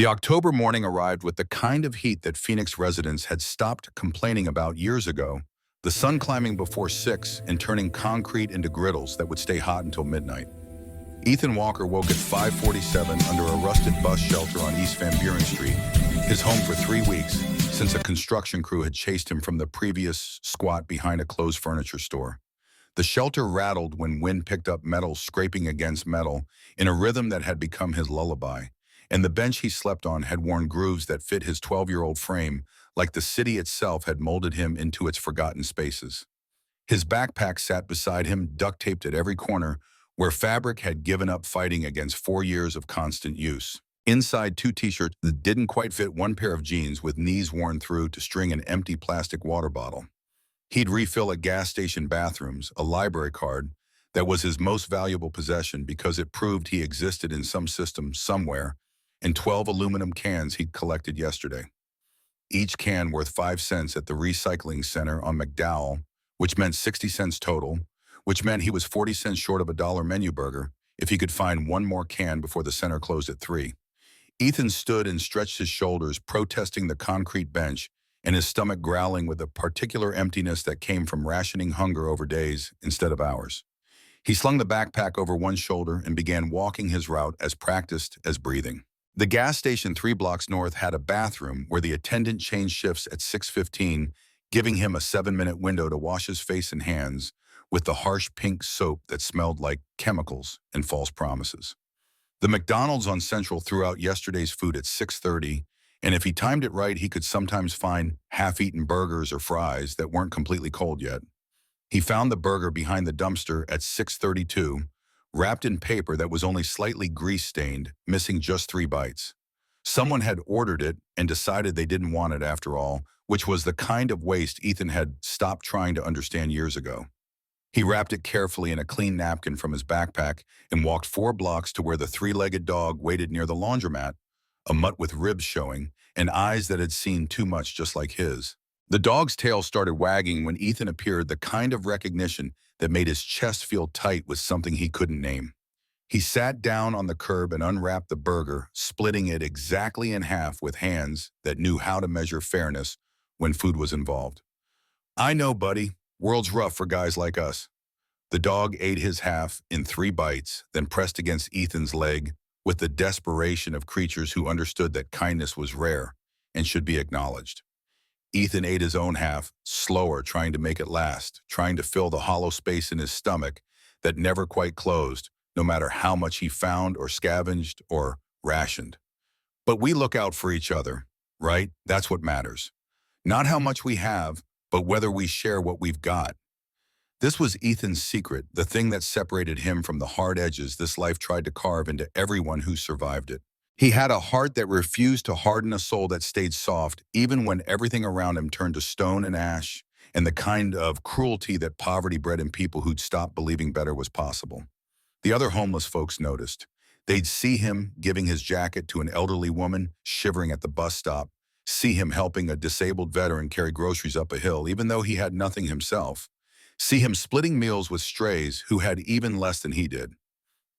The October morning arrived with the kind of heat that Phoenix residents had stopped complaining about years ago, the sun climbing before 6 and turning concrete into griddles that would stay hot until midnight. Ethan Walker woke at 5:47 under a rusted bus shelter on East Van Buren Street, his home for 3 weeks, since a construction crew had chased him from the previous squat behind a closed furniture store. The shelter rattled when wind picked up metal scraping against metal in a rhythm that had become his lullaby, and the bench he slept on had worn grooves that fit his 12-year-old frame, like the city itself had molded him into its forgotten spaces. His backpack sat beside him, duct-taped at every corner, where fabric had given up fighting against 4 years of constant use. Inside, 2 t-shirts that didn't quite fit one pair of jeans with knees worn through to string an empty plastic water bottle. He'd refill at gas station bathrooms, a library card that was his most valuable possession because it proved he existed in some system somewhere, and 12 aluminum cans he'd collected yesterday. Each can worth 5 cents at the recycling center on McDowell, which meant 60 cents total, which meant he was 40 cents short of a dollar menu burger if he could find one more can before the center closed at 3. Ethan stood and stretched his shoulders, protesting the concrete bench, and his stomach growling with a particular emptiness that came from rationing hunger over days instead of hours. He slung the backpack over one shoulder and began walking his route as practiced as breathing. The gas station 3 blocks north had a bathroom where the attendant changed shifts at 6:15, giving him a 7-minute window to wash his face and hands with the harsh pink soap that smelled like chemicals and false promises. The McDonald's on Central threw out yesterday's food at 6:30, and if he timed it right, he could sometimes find half-eaten burgers or fries that weren't completely cold yet. He found the burger behind the dumpster at 6:32, wrapped in paper that was only slightly grease-stained, missing just 3 bites. Someone had ordered it and decided they didn't want it after all, which was the kind of waste Ethan had stopped trying to understand years ago. He wrapped it carefully in a clean napkin from his backpack and walked 4 blocks to where the 3-legged dog waited near the laundromat, a mutt with ribs showing and eyes that had seen too much just like his. The dog's tail started wagging when Ethan appeared, the kind of recognition that made his chest feel tight with something he couldn't name. He sat down on the curb and unwrapped the burger, splitting it exactly in half with hands that knew how to measure fairness when food was involved. "I know, buddy. World's rough for guys like us." The dog ate his half in 3 bites, then pressed against Ethan's leg with the desperation of creatures who understood that kindness was rare and should be acknowledged. Ethan ate his own half, slower, trying to make it last, trying to fill the hollow space in his stomach that never quite closed, no matter how much he found or scavenged or rationed. But we look out for each other, right? That's what matters. Not how much we have, but whether we share what we've got. This was Ethan's secret, the thing that separated him from the hard edges this life tried to carve into everyone who survived it. He had a heart that refused to harden a soul that stayed soft, even when everything around him turned to stone and ash, and the kind of cruelty that poverty bred in people who'd stopped believing better was possible. The other homeless folks noticed. They'd see him giving his jacket to an elderly woman shivering at the bus stop, see him helping a disabled veteran carry groceries up a hill, even though he had nothing himself, see him splitting meals with strays who had even less than he did.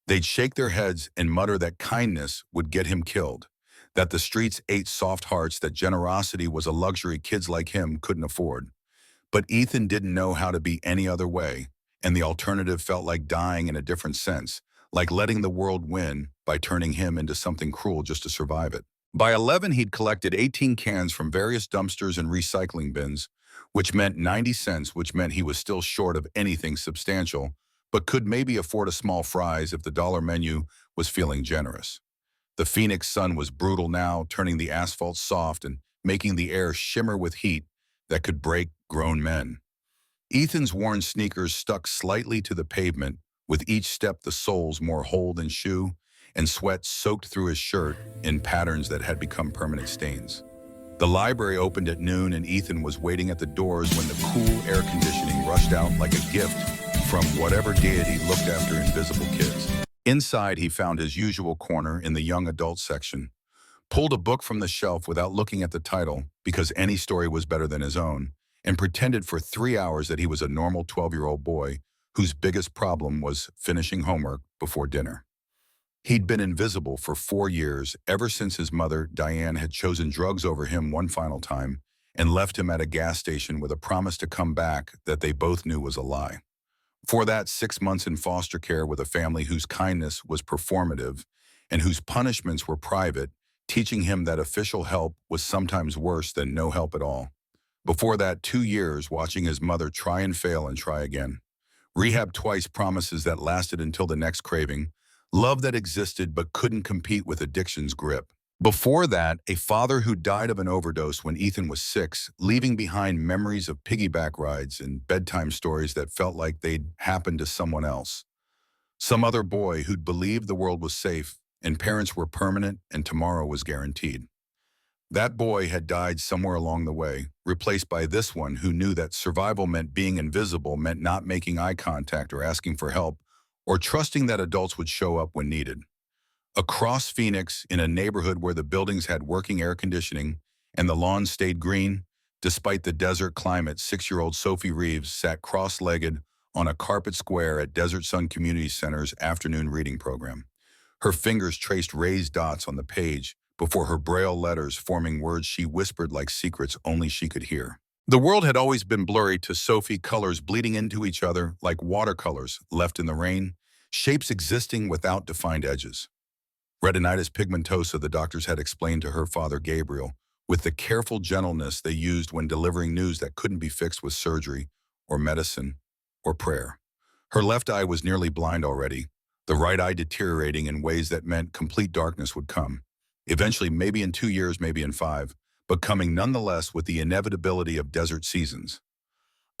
They'd shake their heads and mutter that kindness would get him killed, that the streets ate soft hearts, that generosity was a luxury kids like him couldn't afford. But Ethan didn't know how to be any other way, and the alternative felt like dying in a different sense, like letting the world win by turning him into something cruel just to survive it. By 11, he'd collected 18 cans from various dumpsters and recycling bins, which meant 90 cents, which meant he was still short of anything substantial, but could maybe afford a small fries if the dollar menu was feeling generous. The Phoenix sun was brutal now, turning the asphalt soft and making the air shimmer with heat that could break grown men. Ethan's worn sneakers stuck slightly to the pavement, with each step the soles more whole than shoe, and sweat soaked through his shirt in patterns that had become permanent stains. The library opened at noon, and Ethan was waiting at the doors when the cool air conditioning rushed out like a gift from whatever deity looked after invisible kids. Inside, he found his usual corner in the young adult section, pulled a book from the shelf without looking at the title because any story was better than his own, and pretended for 3 hours that he was a normal 12-year-old boy whose biggest problem was finishing homework before dinner. He'd been invisible for 4 years, ever since his mother, Diane, had chosen drugs over him one final time and left him at a gas station with a promise to come back that they both knew was a lie. For that, 6 months in foster care with a family whose kindness was performative and whose punishments were private, teaching him that official help was sometimes worse than no help at all. Before that, 2 years watching his mother try and fail and try again. Rehab twice, promises that lasted until the next craving, love that existed but couldn't compete with addiction's grip. Before that, a father who died of an overdose when Ethan was 6, leaving behind memories of piggyback rides and bedtime stories that felt like they'd happened to someone else. Some other boy who'd believed the world was safe and parents were permanent and tomorrow was guaranteed. That boy had died somewhere along the way, replaced by this one who knew that survival meant being invisible, meant not making eye contact or asking for help, or trusting that adults would show up when needed. Across Phoenix, in a neighborhood where the buildings had working air conditioning and the lawns stayed green, despite the desert climate, 6-year-old Sophie Reeves sat cross-legged on a carpet square at Desert Sun Community Center's afternoon reading program. Her fingers traced raised dots on the page before her braille letters forming words she whispered like secrets only she could hear. The world had always been blurry to Sophie, colors bleeding into each other like watercolors left in the rain, shapes existing without defined edges. Retinitis pigmentosa, the doctors had explained to her father Gabriel, with the careful gentleness they used when delivering news that couldn't be fixed with surgery or medicine or prayer. Her left eye was nearly blind already, the right eye deteriorating in ways that meant complete darkness would come. Eventually, maybe in 2 years, maybe in 5, but coming nonetheless with the inevitability of desert seasons.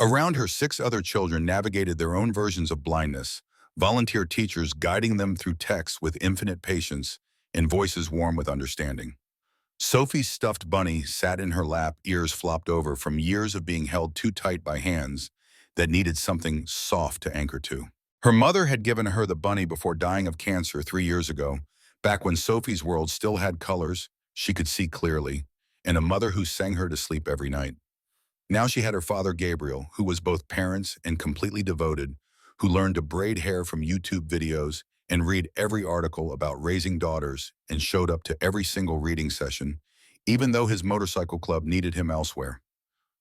Around her, 6 other children navigated their own versions of blindness, volunteer teachers guiding them through texts with infinite patience and voices warm with understanding. Sophie's stuffed bunny sat in her lap, ears flopped over from years of being held too tight by hands that needed something soft to anchor to. Her mother had given her the bunny before dying of cancer 3 years ago, back when Sophie's world still had colors she could see clearly, and a mother who sang her to sleep every night. Now she had her father Gabriel, who was both parents and completely devoted, who learned to braid hair from YouTube videos and read every article about raising daughters and showed up to every single reading session, even though his motorcycle club needed him elsewhere.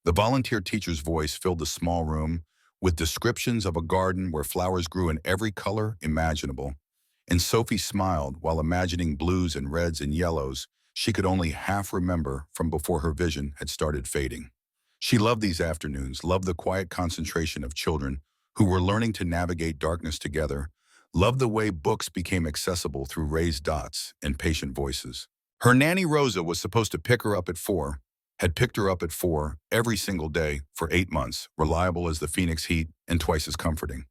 The volunteer teacher's voice filled the small room with descriptions of a garden where flowers grew in every color imaginable, and Sophie smiled while imagining blues and reds and yellows she could only half remember from before her vision had started fading. She loved these afternoons, loved the quiet concentration of children who were learning to navigate darkness together, loved the way books became accessible through raised dots and patient voices. Her nanny Rosa was supposed to pick her up at 4, had picked her up at 4 every single day for 8 months, reliable as the Phoenix heat and twice as comforting.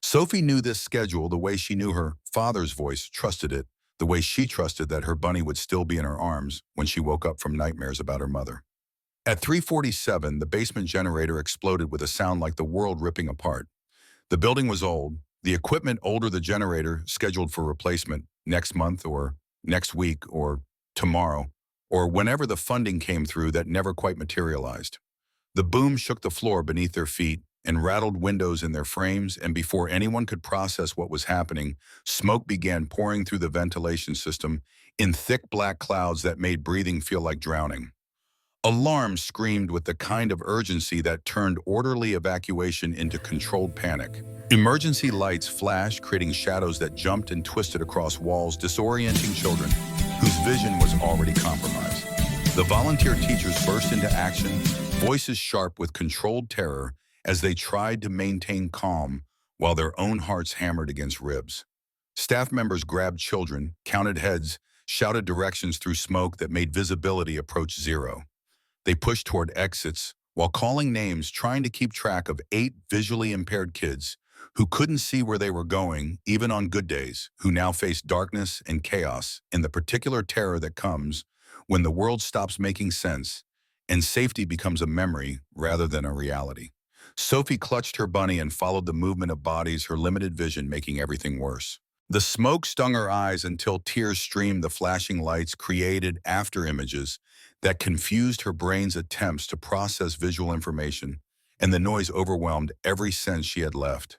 Sophie knew this schedule the way she knew her father's voice, trusted it, the way she trusted that her bunny would still be in her arms when she woke up from nightmares about her mother. At 3:47, the basement generator exploded with a sound like the world ripping apart. The building was old, the equipment older, the generator scheduled for replacement next month or next week or tomorrow, or whenever the funding came through that never quite materialized. The boom shook the floor beneath their feet and rattled windows in their frames, and before anyone could process what was happening, smoke began pouring through the ventilation system in thick black clouds that made breathing feel like drowning. Alarms screamed with the kind of urgency that turned orderly evacuation into controlled panic. Emergency lights flashed, creating shadows that jumped and twisted across walls, disorienting children whose vision was already compromised. The volunteer teachers burst into action, voices sharp with controlled terror as they tried to maintain calm while their own hearts hammered against ribs. Staff members grabbed children, counted heads, shouted directions through smoke that made visibility approach zero. They pushed toward exits while calling names, trying to keep track of 8 visually impaired kids who couldn't see where they were going, even on good days, who now faced darkness and chaos and the particular terror that comes when the world stops making sense and safety becomes a memory rather than a reality. Sophie clutched her bunny and followed the movement of bodies, her limited vision making everything worse. The smoke stung her eyes until tears streamed. The flashing lights created after images that confused her brain's attempts to process visual information, and the noise overwhelmed every sense she had left.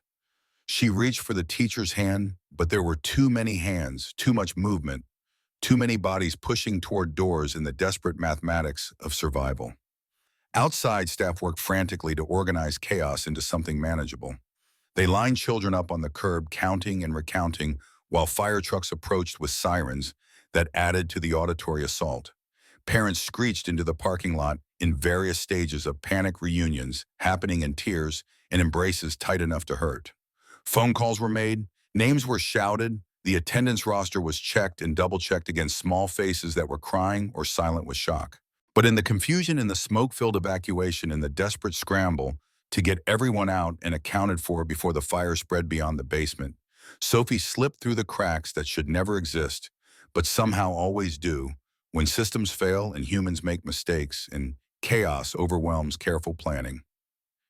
She reached for the teacher's hand, but there were too many hands, too much movement, too many bodies pushing toward doors in the desperate mathematics of survival. Outside, staff worked frantically to organize chaos into something manageable. They lined children up on the curb, counting and recounting, while fire trucks approached with sirens that added to the auditory assault. Parents screeched into the parking lot in various stages of panic reunions, happening in tears and embraces tight enough to hurt. Phone calls were made, names were shouted, the attendance roster was checked and double-checked against small faces that were crying or silent with shock. But in the confusion and the smoke-filled evacuation and the desperate scramble to get everyone out and accounted for before the fire spread beyond the basement, Sophie slipped through the cracks that should never exist, but somehow always do, when systems fail and humans make mistakes and chaos overwhelms careful planning.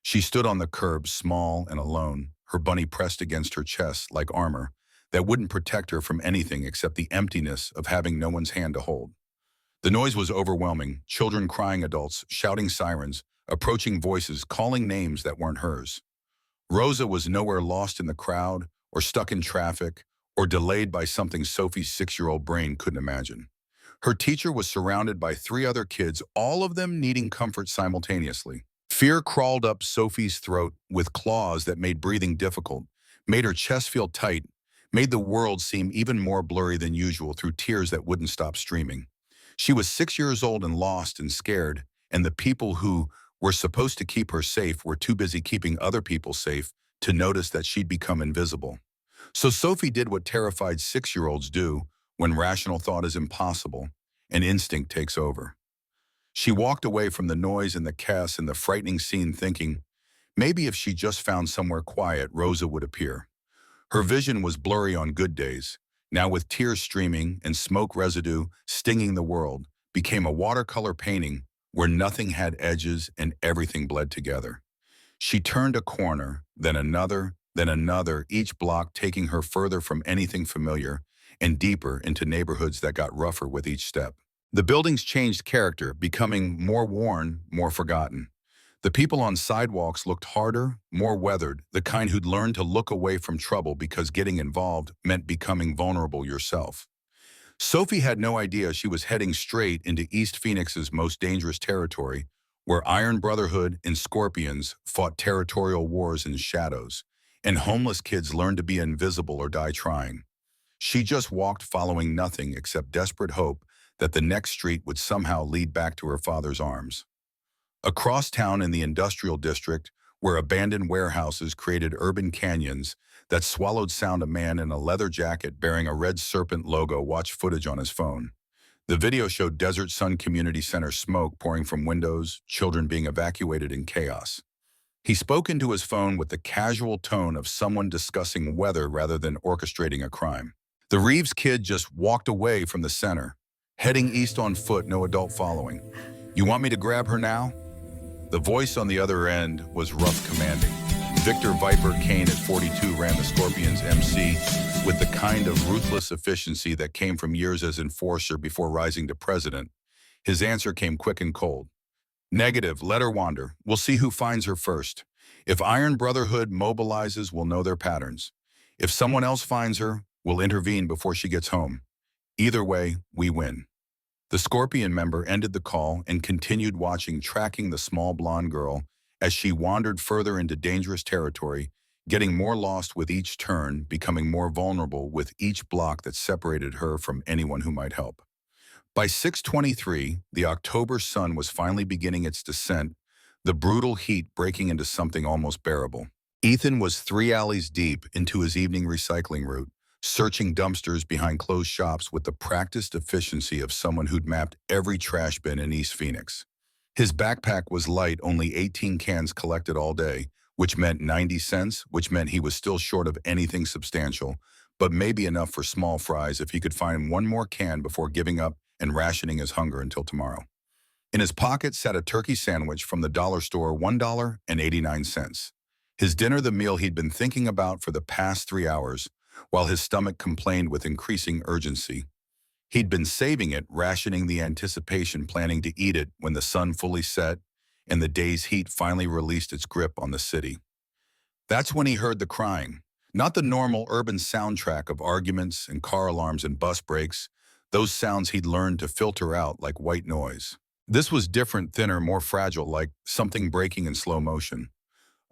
She stood on the curb, small and alone, her bunny pressed against her chest like armor that wouldn't protect her from anything except the emptiness of having no one's hand to hold. The noise was overwhelming, children crying, adults shouting sirens, approaching voices, calling names that weren't hers. Rosa was nowhere, lost in the crowd, or stuck in traffic, or delayed by something Sophie's 6-year-old brain couldn't imagine. Her teacher was surrounded by 3 other kids, all of them needing comfort simultaneously. Fear crawled up Sophie's throat with claws that made breathing difficult, made her chest feel tight, made the world seem even more blurry than usual through tears that wouldn't stop streaming. She was 6 years old and lost and scared, and the people who were supposed to keep her safe were too busy keeping other people safe to notice that she'd become invisible. So Sophie did what terrified 6-year-olds do when rational thought is impossible and instinct takes over. She walked away from the noise and the chaos and the frightening scene thinking, maybe if she just found somewhere quiet, Rosa would appear. Her vision was blurry on good days. Now with tears streaming and smoke residue stinging the world, became a watercolor painting where nothing had edges and everything bled together. She turned a corner, then another, each block taking her further from anything familiar and deeper into neighborhoods that got rougher with each step. The buildings changed character, becoming more worn, more forgotten. The people on sidewalks looked harder, more weathered, the kind who'd learned to look away from trouble because getting involved meant becoming vulnerable yourself. Sophie had no idea she was heading straight into East Phoenix's most dangerous territory, where Iron Brotherhood and Scorpions fought territorial wars in shadows, and homeless kids learned to be invisible or die trying. She just walked following nothing except desperate hope that the next street would somehow lead back to her father's arms. Across town in the industrial district, where abandoned warehouses created urban canyons that swallowed sound, a man in a leather jacket bearing a red serpent logo watched footage on his phone. The video showed Desert Sun Community Center smoke pouring from windows, children being evacuated in chaos. He spoke into his phone with the casual tone of someone discussing weather rather than orchestrating a crime. The Reeves kid just walked away from the center, heading east on foot, no adult following. "You want me to grab her now?" The voice on the other end was rough, commanding. Victor Viper Kane at 42 ran the Scorpions MC with the kind of ruthless efficiency that came from years as enforcer before rising to president. His answer came quick and cold. "Negative, let her wander. We'll see who finds her first. If Iron Brotherhood mobilizes, we'll know their patterns. If someone else finds her, we'll intervene before she gets home. Either way, we win." The Scorpion member ended the call and continued watching, tracking the small blonde girl as she wandered further into dangerous territory, getting more lost with each turn, becoming more vulnerable with each block that separated her from anyone who might help. By 6:23, the October sun was finally beginning its descent, the brutal heat breaking into something almost bearable. Ethan was 3 alleys deep into his evening recycling route, searching dumpsters behind closed shops with the practiced efficiency of someone who'd mapped every trash bin in East Phoenix. His backpack was light, only 18 cans collected all day, which meant 90 cents, which meant he was still short of anything substantial, but maybe enough for small fries if he could find one more can before giving up and rationing his hunger until tomorrow. In his pocket sat a turkey sandwich from the dollar store, $1.89. His dinner, the meal he'd been thinking about for the past 3 hours, while his stomach complained with increasing urgency. He'd been saving it, rationing the anticipation, planning to eat it when the sun fully set and the day's heat finally released its grip on the city. That's when he heard the crying. Not the normal urban soundtrack of arguments and car alarms and bus brakes, those sounds he'd learned to filter out like white noise. This was different, thinner, more fragile, like something breaking in slow motion.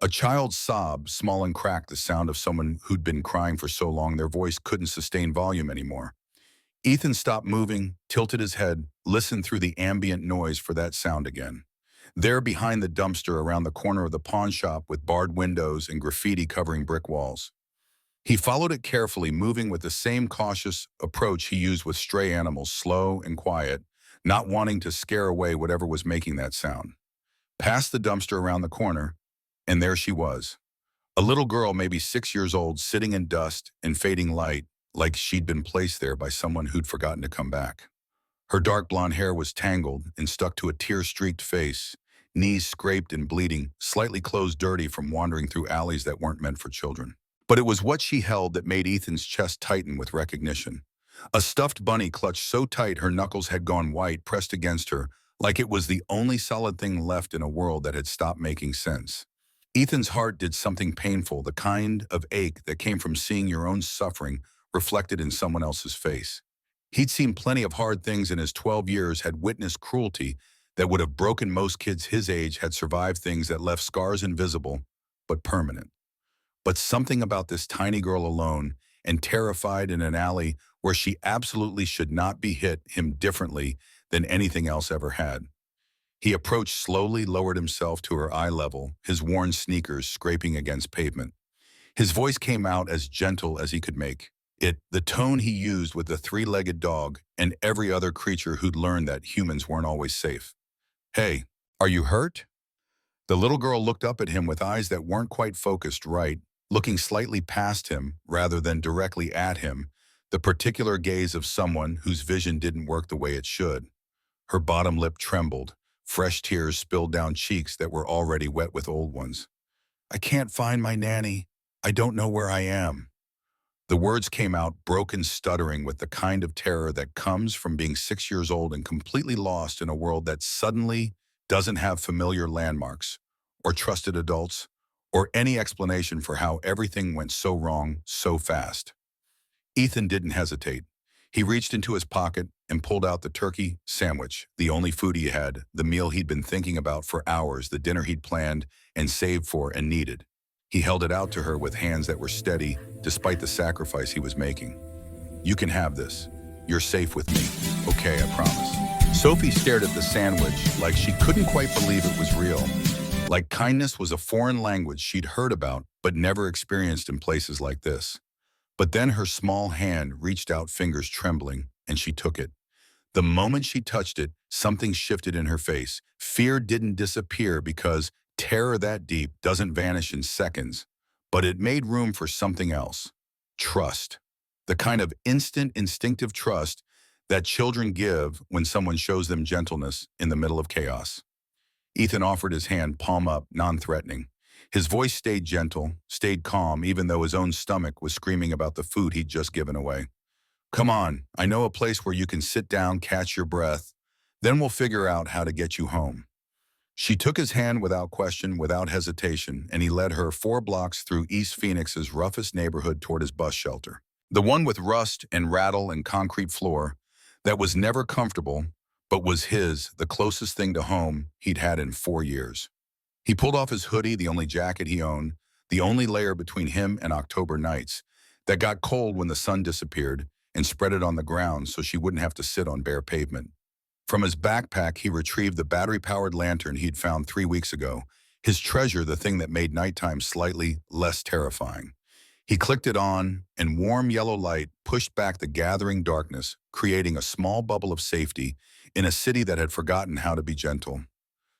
A child's sob, small and cracked, the sound of someone who'd been crying for so long their voice couldn't sustain volume anymore. Ethan stopped moving, tilted his head, listened through the ambient noise for that sound again. There behind the dumpster around the corner of the pawn shop with barred windows and graffiti covering brick walls. He followed it carefully, moving with the same cautious approach he used with stray animals, slow and quiet, not wanting to scare away whatever was making that sound. Past the dumpster around the corner, and there she was. A little girl, maybe 6 years old, sitting in dust and fading light, like she'd been placed there by someone who'd forgotten to come back. Her dark blonde hair was tangled and stuck to a tear-streaked face, knees scraped and bleeding, slightly closed dirty from wandering through alleys that weren't meant for children. But it was what she held that made Ethan's chest tighten with recognition. A stuffed bunny clutched so tight her knuckles had gone white, pressed against her, like it was the only solid thing left in a world that had stopped making sense. Ethan's heart did something painful, the kind of ache that came from seeing your own suffering reflected in someone else's face. He'd seen plenty of hard things in his 12 years, had witnessed cruelty that would have broken most kids his age, had survived things that left scars invisible, but permanent. But something about this tiny girl alone and terrified in an alley where she absolutely should not be hit him differently than anything else ever had. He approached slowly, lowered himself to her eye level, his worn sneakers scraping against pavement. His voice came out as gentle as he could make it, the tone he used with the three-legged dog and every other creature who'd learned that humans weren't always safe. "Hey, are you hurt?" The little girl looked up at him with eyes that weren't quite focused right, looking slightly past him rather than directly at him, the particular gaze of someone whose vision didn't work the way it should. Her bottom lip trembled, fresh tears spilled down cheeks that were already wet with old ones. "I can't find my nanny. I don't know where I am." The words came out broken, stuttering with the kind of terror that comes from being 6 years old and completely lost in a world that suddenly doesn't have familiar landmarks, or trusted adults, or any explanation for how everything went so wrong so fast. Ethan didn't hesitate. He reached into his pocket and pulled out the turkey sandwich, the only food he had, the meal he'd been thinking about for hours, the dinner he'd planned and saved for and needed. He held it out to her with hands that were steady, despite the sacrifice he was making. "You can have this. You're safe with me. Okay, I promise." Sophie stared at the sandwich like she couldn't quite believe it was real. Like kindness was a foreign language she'd heard about but never experienced in places like this. But then her small hand reached out, fingers trembling, and she took it. The moment she touched it, something shifted in her face. Fear didn't disappear because terror that deep doesn't vanish in seconds, but it made room for something else. Trust. The kind of instant, instinctive trust that children give when someone shows them gentleness in the middle of chaos. Ethan offered his hand, palm up, non-threatening. His voice stayed gentle, stayed calm, even though his own stomach was screaming about the food he'd just given away. "Come on, I know a place where you can sit down, catch your breath. Then we'll figure out how to get you home." She took his hand without question, without hesitation, and he led her 4 blocks through East Phoenix's roughest neighborhood toward his bus shelter. The one with rust and rattle and concrete floor that was never comfortable, but was his, the closest thing to home he'd had in 4 years. He pulled off his hoodie, the only jacket he owned, the only layer between him and October nights, that got cold when the sun disappeared, and spread it on the ground so she wouldn't have to sit on bare pavement. From his backpack, he retrieved the battery-powered lantern he'd found 3 weeks ago, his treasure, the thing that made nighttime slightly less terrifying. He clicked it on, and warm yellow light pushed back the gathering darkness, creating a small bubble of safety in a city that had forgotten how to be gentle.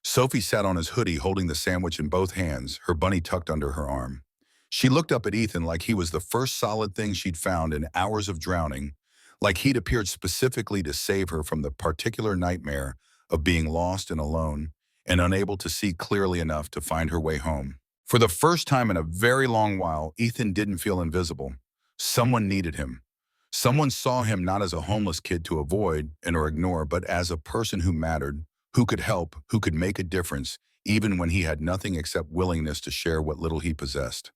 Sophie sat on his hoodie, holding the sandwich in both hands, her bunny tucked under her arm. She looked up at Ethan like he was the first solid thing she'd found in hours of drowning, like he'd appeared specifically to save her from the particular nightmare of being lost and alone and unable to see clearly enough to find her way home. For the first time in a very long while, Ethan didn't feel invisible. Someone needed him. Someone saw him not as a homeless kid to avoid and or ignore, but as a person who mattered, who could help, who could make a difference, even when he had nothing except willingness to share what little he possessed.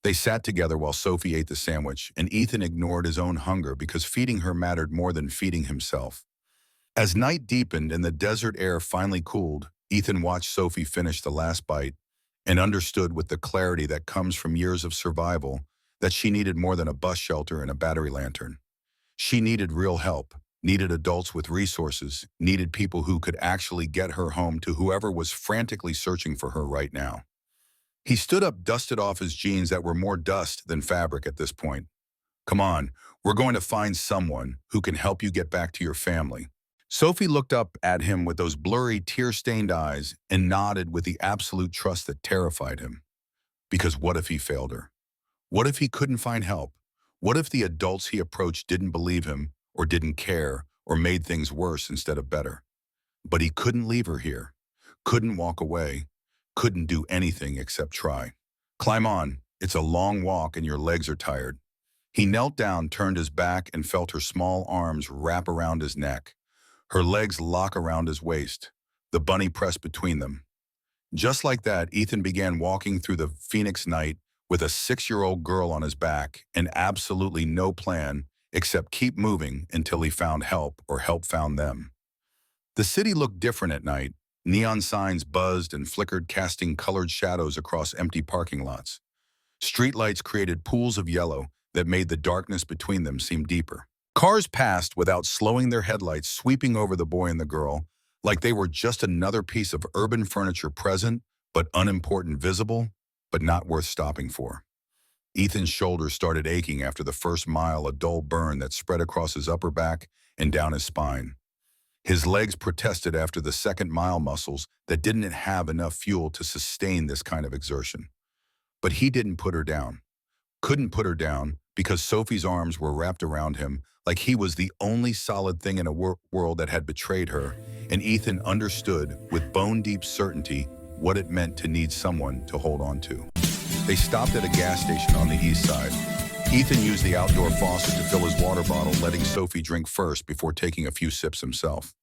They sat together while Sophie ate the sandwich, and Ethan ignored his own hunger because feeding her mattered more than feeding himself. As night deepened and the desert air finally cooled, Ethan watched Sophie finish the last bite and understood with the clarity that comes from years of survival that she needed more than a bus shelter and a battery lantern. She needed real help, needed adults with resources, needed people who could actually get her home to whoever was frantically searching for her right now. He stood up, dusted off his jeans that were more dust than fabric at this point. "Come on, we're going to find someone who can help you get back to your family." Sophie looked up at him with those blurry, tear-stained eyes and nodded with the absolute trust that terrified him. Because what if he failed her? What if he couldn't find help? What if the adults he approached didn't believe him, or didn't care, or made things worse instead of better? But he couldn't leave her here, couldn't walk away, couldn't do anything except try. "Climb on, it's a long walk and your legs are tired." He knelt down, turned his back, and felt her small arms wrap around his neck. Her legs lock around his waist, the bunny pressed between them. Just like that, Ethan began walking through the Phoenix night with a 6-year-old girl on his back and absolutely no plan except keep moving until he found help or help found them. The city looked different at night. Neon signs buzzed and flickered, casting colored shadows across empty parking lots. Streetlights created pools of yellow that made the darkness between them seem deeper. Cars passed without slowing, their headlights sweeping over the boy and the girl, like they were just another piece of urban furniture, present but unimportant, visible but not worth stopping for. Ethan's shoulders started aching after the first mile, a dull burn that spread across his upper back and down his spine. His legs protested after the second mile, muscles that didn't have enough fuel to sustain this kind of exertion. But he didn't put her down. Couldn't put her down because Sophie's arms were wrapped around him like he was the only solid thing in a world that had betrayed her, and Ethan understood with bone-deep certainty what it meant to need someone to hold on to. They stopped at a gas station on the east side. Ethan used the outdoor faucet to fill his water bottle, letting Sophie drink first before taking a few sips himself.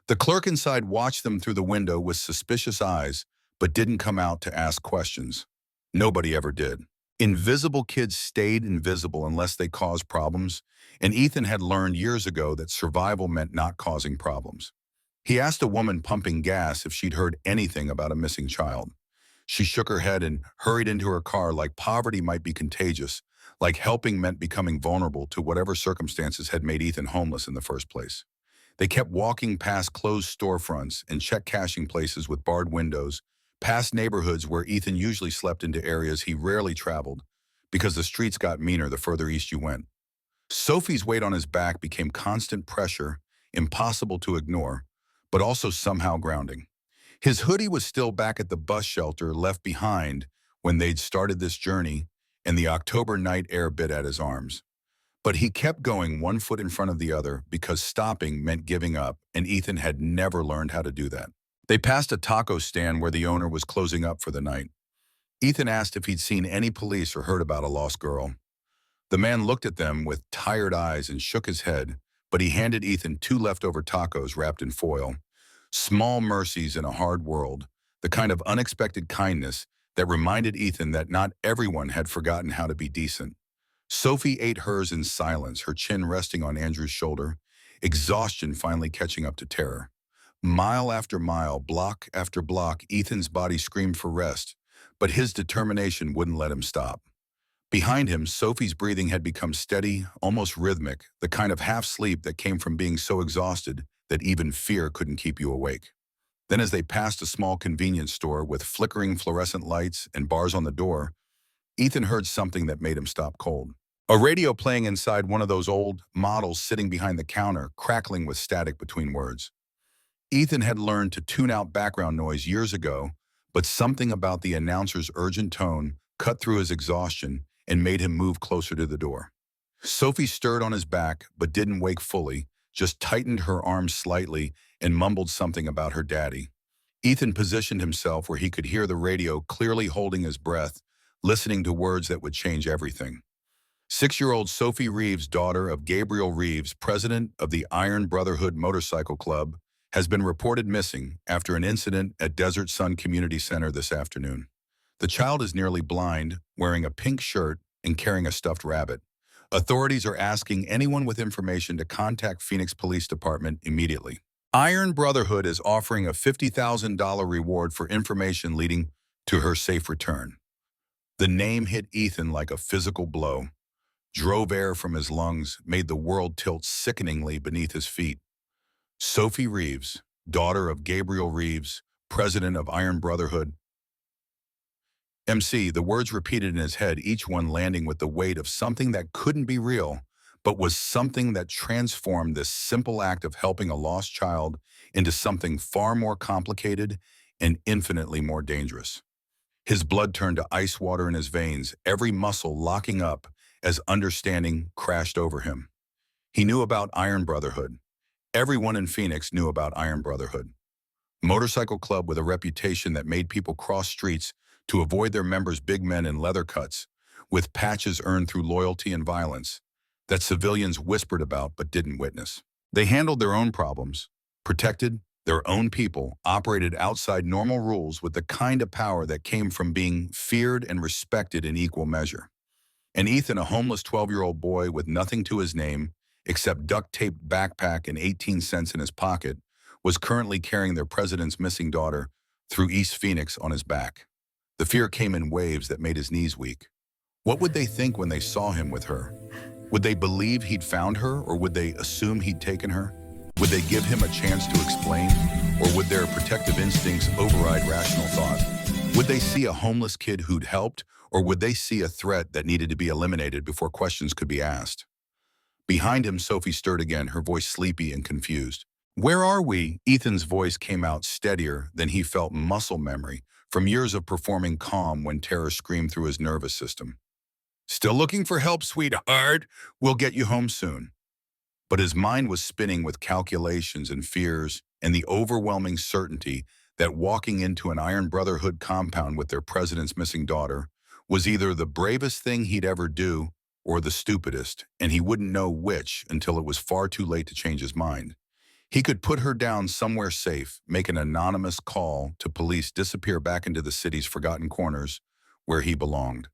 The clerk inside watched them through the window with suspicious eyes, but didn't come out to ask questions. Nobody ever did. Invisible kids stayed invisible unless they caused problems, and Ethan had learned years ago that survival meant not causing problems. He asked a woman pumping gas if she'd heard anything about a missing child. She shook her head and hurried into her car, like poverty might be contagious, like helping meant becoming vulnerable to whatever circumstances had made Ethan homeless in the first place. They kept walking past closed storefronts and check-cashing places with barred windows, past neighborhoods where Ethan usually slept, into areas he rarely traveled because the streets got meaner the further east you went. Sophie's weight on his back became constant pressure, impossible to ignore, but also somehow grounding. His hoodie was still back at the bus shelter left behind when they'd started this journey, and the October night air bit at his arms. But he kept going, one foot in front of the other, because stopping meant giving up, and Ethan had never learned how to do that. They passed a taco stand where the owner was closing up for the night. Ethan asked if he'd seen any police or heard about a lost girl. The man looked at them with tired eyes and shook his head, but he handed Ethan 2 leftover tacos wrapped in foil. Small mercies in a hard world, the kind of unexpected kindness that reminded Ethan that not everyone had forgotten how to be decent. Sophie ate hers in silence, her chin resting on Andrew's shoulder, exhaustion finally catching up to terror. Mile after mile, block after block, Ethan's body screamed for rest, but his determination wouldn't let him stop. Behind him, Sophie's breathing had become steady, almost rhythmic, the kind of half-sleep that came from being so exhausted that even fear couldn't keep you awake. Then, as they passed a small convenience store with flickering fluorescent lights and bars on the door, Ethan heard something that made him stop cold. A radio playing inside one of those old models sitting behind the counter, crackling with static between words. Ethan had learned to tune out background noise years ago, but something about the announcer's urgent tone cut through his exhaustion and made him move closer to the door. Sophie stirred on his back, but didn't wake fully, just tightened her arms slightly and mumbled something about her daddy. Ethan positioned himself where he could hear the radio, clearly holding his breath, listening to words that would change everything. 6-year-old Sophie Reeves, daughter of Gabriel Reeves, president of the Iron Brotherhood Motorcycle Club, has been reported missing after an incident at Desert Sun Community Center this afternoon. The child is nearly blind, wearing a pink shirt and carrying a stuffed rabbit. Authorities are asking anyone with information to contact Phoenix Police Department immediately. Iron Brotherhood is offering a $50,000 reward for information leading to her safe return. The name hit Ethan like a physical blow, drove air from his lungs, made the world tilt sickeningly beneath his feet. Sophie Reeves, daughter of Gabriel Reeves, president of Iron Brotherhood. MC, the words repeated in his head, each one landing with the weight of something that couldn't be real, but was something that transformed this simple act of helping a lost child into something far more complicated and infinitely more dangerous. His blood turned to ice water in his veins, every muscle locking up as understanding crashed over him. He knew about Iron Brotherhood. Everyone in Phoenix knew about Iron Brotherhood. Motorcycle club with a reputation that made people cross streets to avoid their members' big men in leather cuts, with patches earned through loyalty and violence, that civilians whispered about but didn't witness. They handled their own problems, protected their own people, operated outside normal rules with the kind of power that came from being feared and respected in equal measure. And Ethan, a homeless 12-year-old boy with nothing to his name except duct-taped backpack and 18 cents in his pocket, was currently carrying their president's missing daughter through East Phoenix on his back. The fear came in waves that made his knees weak. What would they think when they saw him with her? Would they believe he'd found her, or would they assume he'd taken her? Would they give him a chance to explain, or would their protective instincts override rational thought? Would they see a homeless kid who'd helped, or would they see a threat that needed to be eliminated before questions could be asked? Behind him, Sophie stirred again, her voice sleepy and confused. "Where are we?" Ethan's voice came out steadier than he felt muscle memory from years of performing calm when terror screamed through his nervous system. "Still looking for help, sweetheart. We'll get you home soon." But his mind was spinning with calculations and fears and the overwhelming certainty that walking into an Iron Brotherhood compound with their president's missing daughter was either the bravest thing he'd ever do or the stupidest, and he wouldn't know which until it was far too late to change his mind. He could put her down somewhere safe, make an anonymous call to police, disappear back into the city's forgotten corners where he belonged.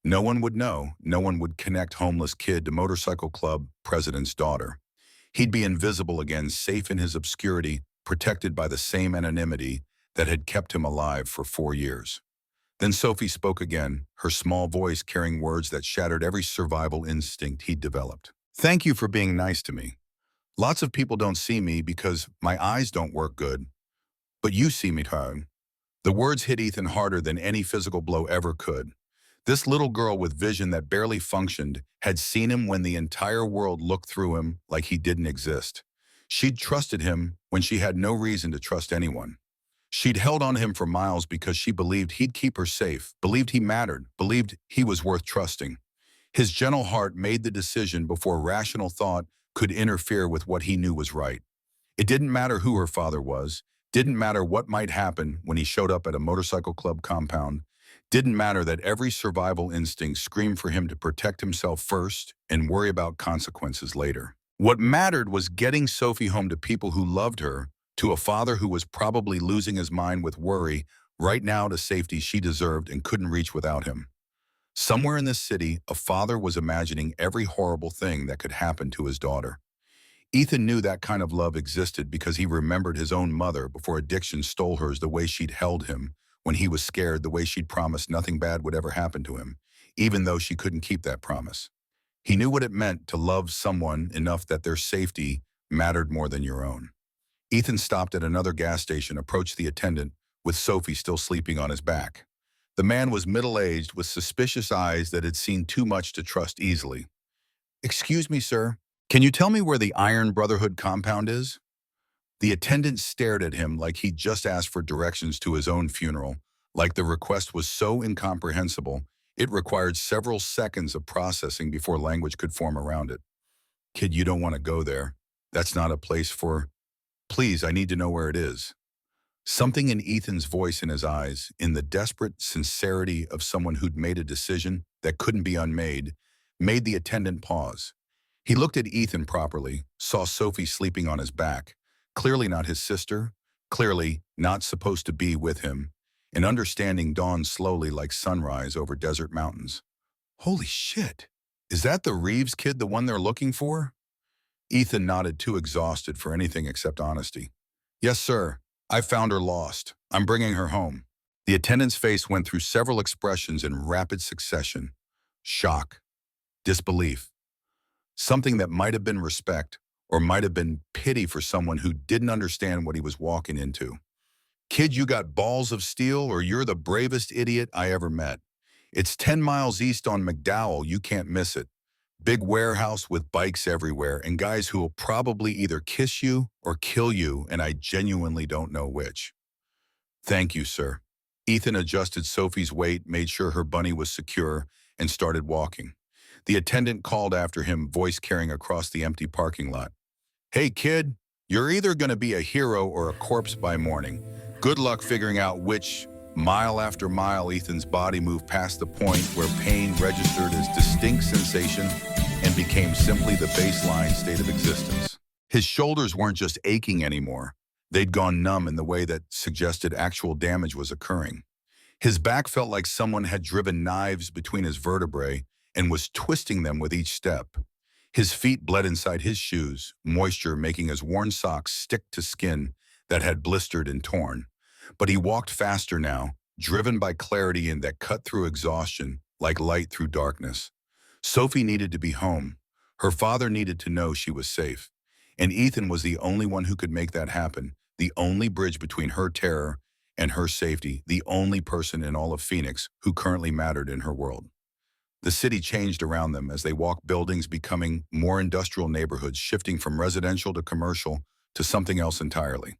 No one would know. No one would connect homeless kid to motorcycle club president's daughter. He'd be invisible again, safe in his obscurity, protected by the same anonymity that had kept him alive for 4 years. Then Sophie spoke again, her small voice carrying words that shattered every survival instinct he'd developed. "Thank you for being nice to me. Lots of people don't see me because my eyes don't work good, but you see me, Tone." The words hit Ethan harder than any physical blow ever could. This little girl with vision that barely functioned had seen him when the entire world looked through him like he didn't exist. She'd trusted him when she had no reason to trust anyone. She'd held on to him for miles because she believed he'd keep her safe, believed he mattered, believed he was worth trusting. His gentle heart made the decision before rational thought could interfere with what he knew was right. It didn't matter who her father was, didn't matter what might happen when he showed up at a motorcycle club compound, didn't matter that every survival instinct screamed for him to protect himself first and worry about consequences later. What mattered was getting Sophie home to people who loved her, to a father who was probably losing his mind with worry, right now to safety she deserved and couldn't reach without him. Somewhere in this city, a father was imagining every horrible thing that could happen to his daughter. Ethan knew that kind of love existed because he remembered his own mother before addiction stole hers, the way she'd held him when he was scared, the way she'd promised nothing bad would ever happen to him, even though she couldn't keep that promise. He knew what it meant to love someone enough that their safety mattered more than your own. Ethan stopped at another gas station, approached the attendant, with Sophie still sleeping on his back. The man was middle-aged, with suspicious eyes that had seen too much to trust easily. "Excuse me, sir. Can you tell me where the Iron Brotherhood compound is?" The attendant stared at him like he'd just asked for directions to his own funeral, like the request was so incomprehensible, it required several seconds of processing before language could form around it. "Kid, you don't want to go there. That's not a place for... Please, I need to know where it is." Something in Ethan's voice and his eyes, in the desperate sincerity of someone who'd made a decision that couldn't be unmade, made the attendant pause. He looked at Ethan properly, saw Sophie sleeping on his back, clearly not his sister, clearly not supposed to be with him, and understanding dawned slowly like sunrise over desert mountains. Holy shit! Is that the Reeves kid, the one they're looking for? Ethan nodded, too exhausted for anything except honesty. Yes, sir. I found her lost. I'm bringing her home. The attendant's face went through several expressions in rapid succession. Shock, disbelief, something that might have been respect or might have been pity for someone who didn't understand what he was walking into. Kid, you got balls of steel or you're the bravest idiot I ever met. It's 10 miles east on McDowell, you can't miss it. Big warehouse with bikes everywhere and guys who will probably either kiss you or kill you, and I genuinely don't know which. Thank you, sir. Ethan adjusted Sophie's weight, made sure her bunny was secure, and started walking. The attendant called after him, voice carrying across the empty parking lot. Hey, kid, you're either going to be a hero or a corpse by morning. Good luck figuring out which. Mile after mile, Ethan's body moved past the point where pain registered as distinct sensation and became simply the baseline state of existence. His shoulders weren't just aching anymore. They'd gone numb in the way that suggested actual damage was occurring. His back felt like someone had driven knives between his vertebrae and was twisting them with each step. His feet bled inside his shoes, moisture making his worn socks stick to skin that had blistered and torn. But he walked faster now, driven by clarity and that cut through exhaustion like light through darkness. Sophie needed to be home. Her father needed to know she was safe. And Ethan was the only one who could make that happen, the only bridge between her terror and her safety, the only person in all of Phoenix who currently mattered in her world. The city changed around them as they walked, buildings becoming more industrial neighborhoods, shifting from residential to commercial to something else entirely.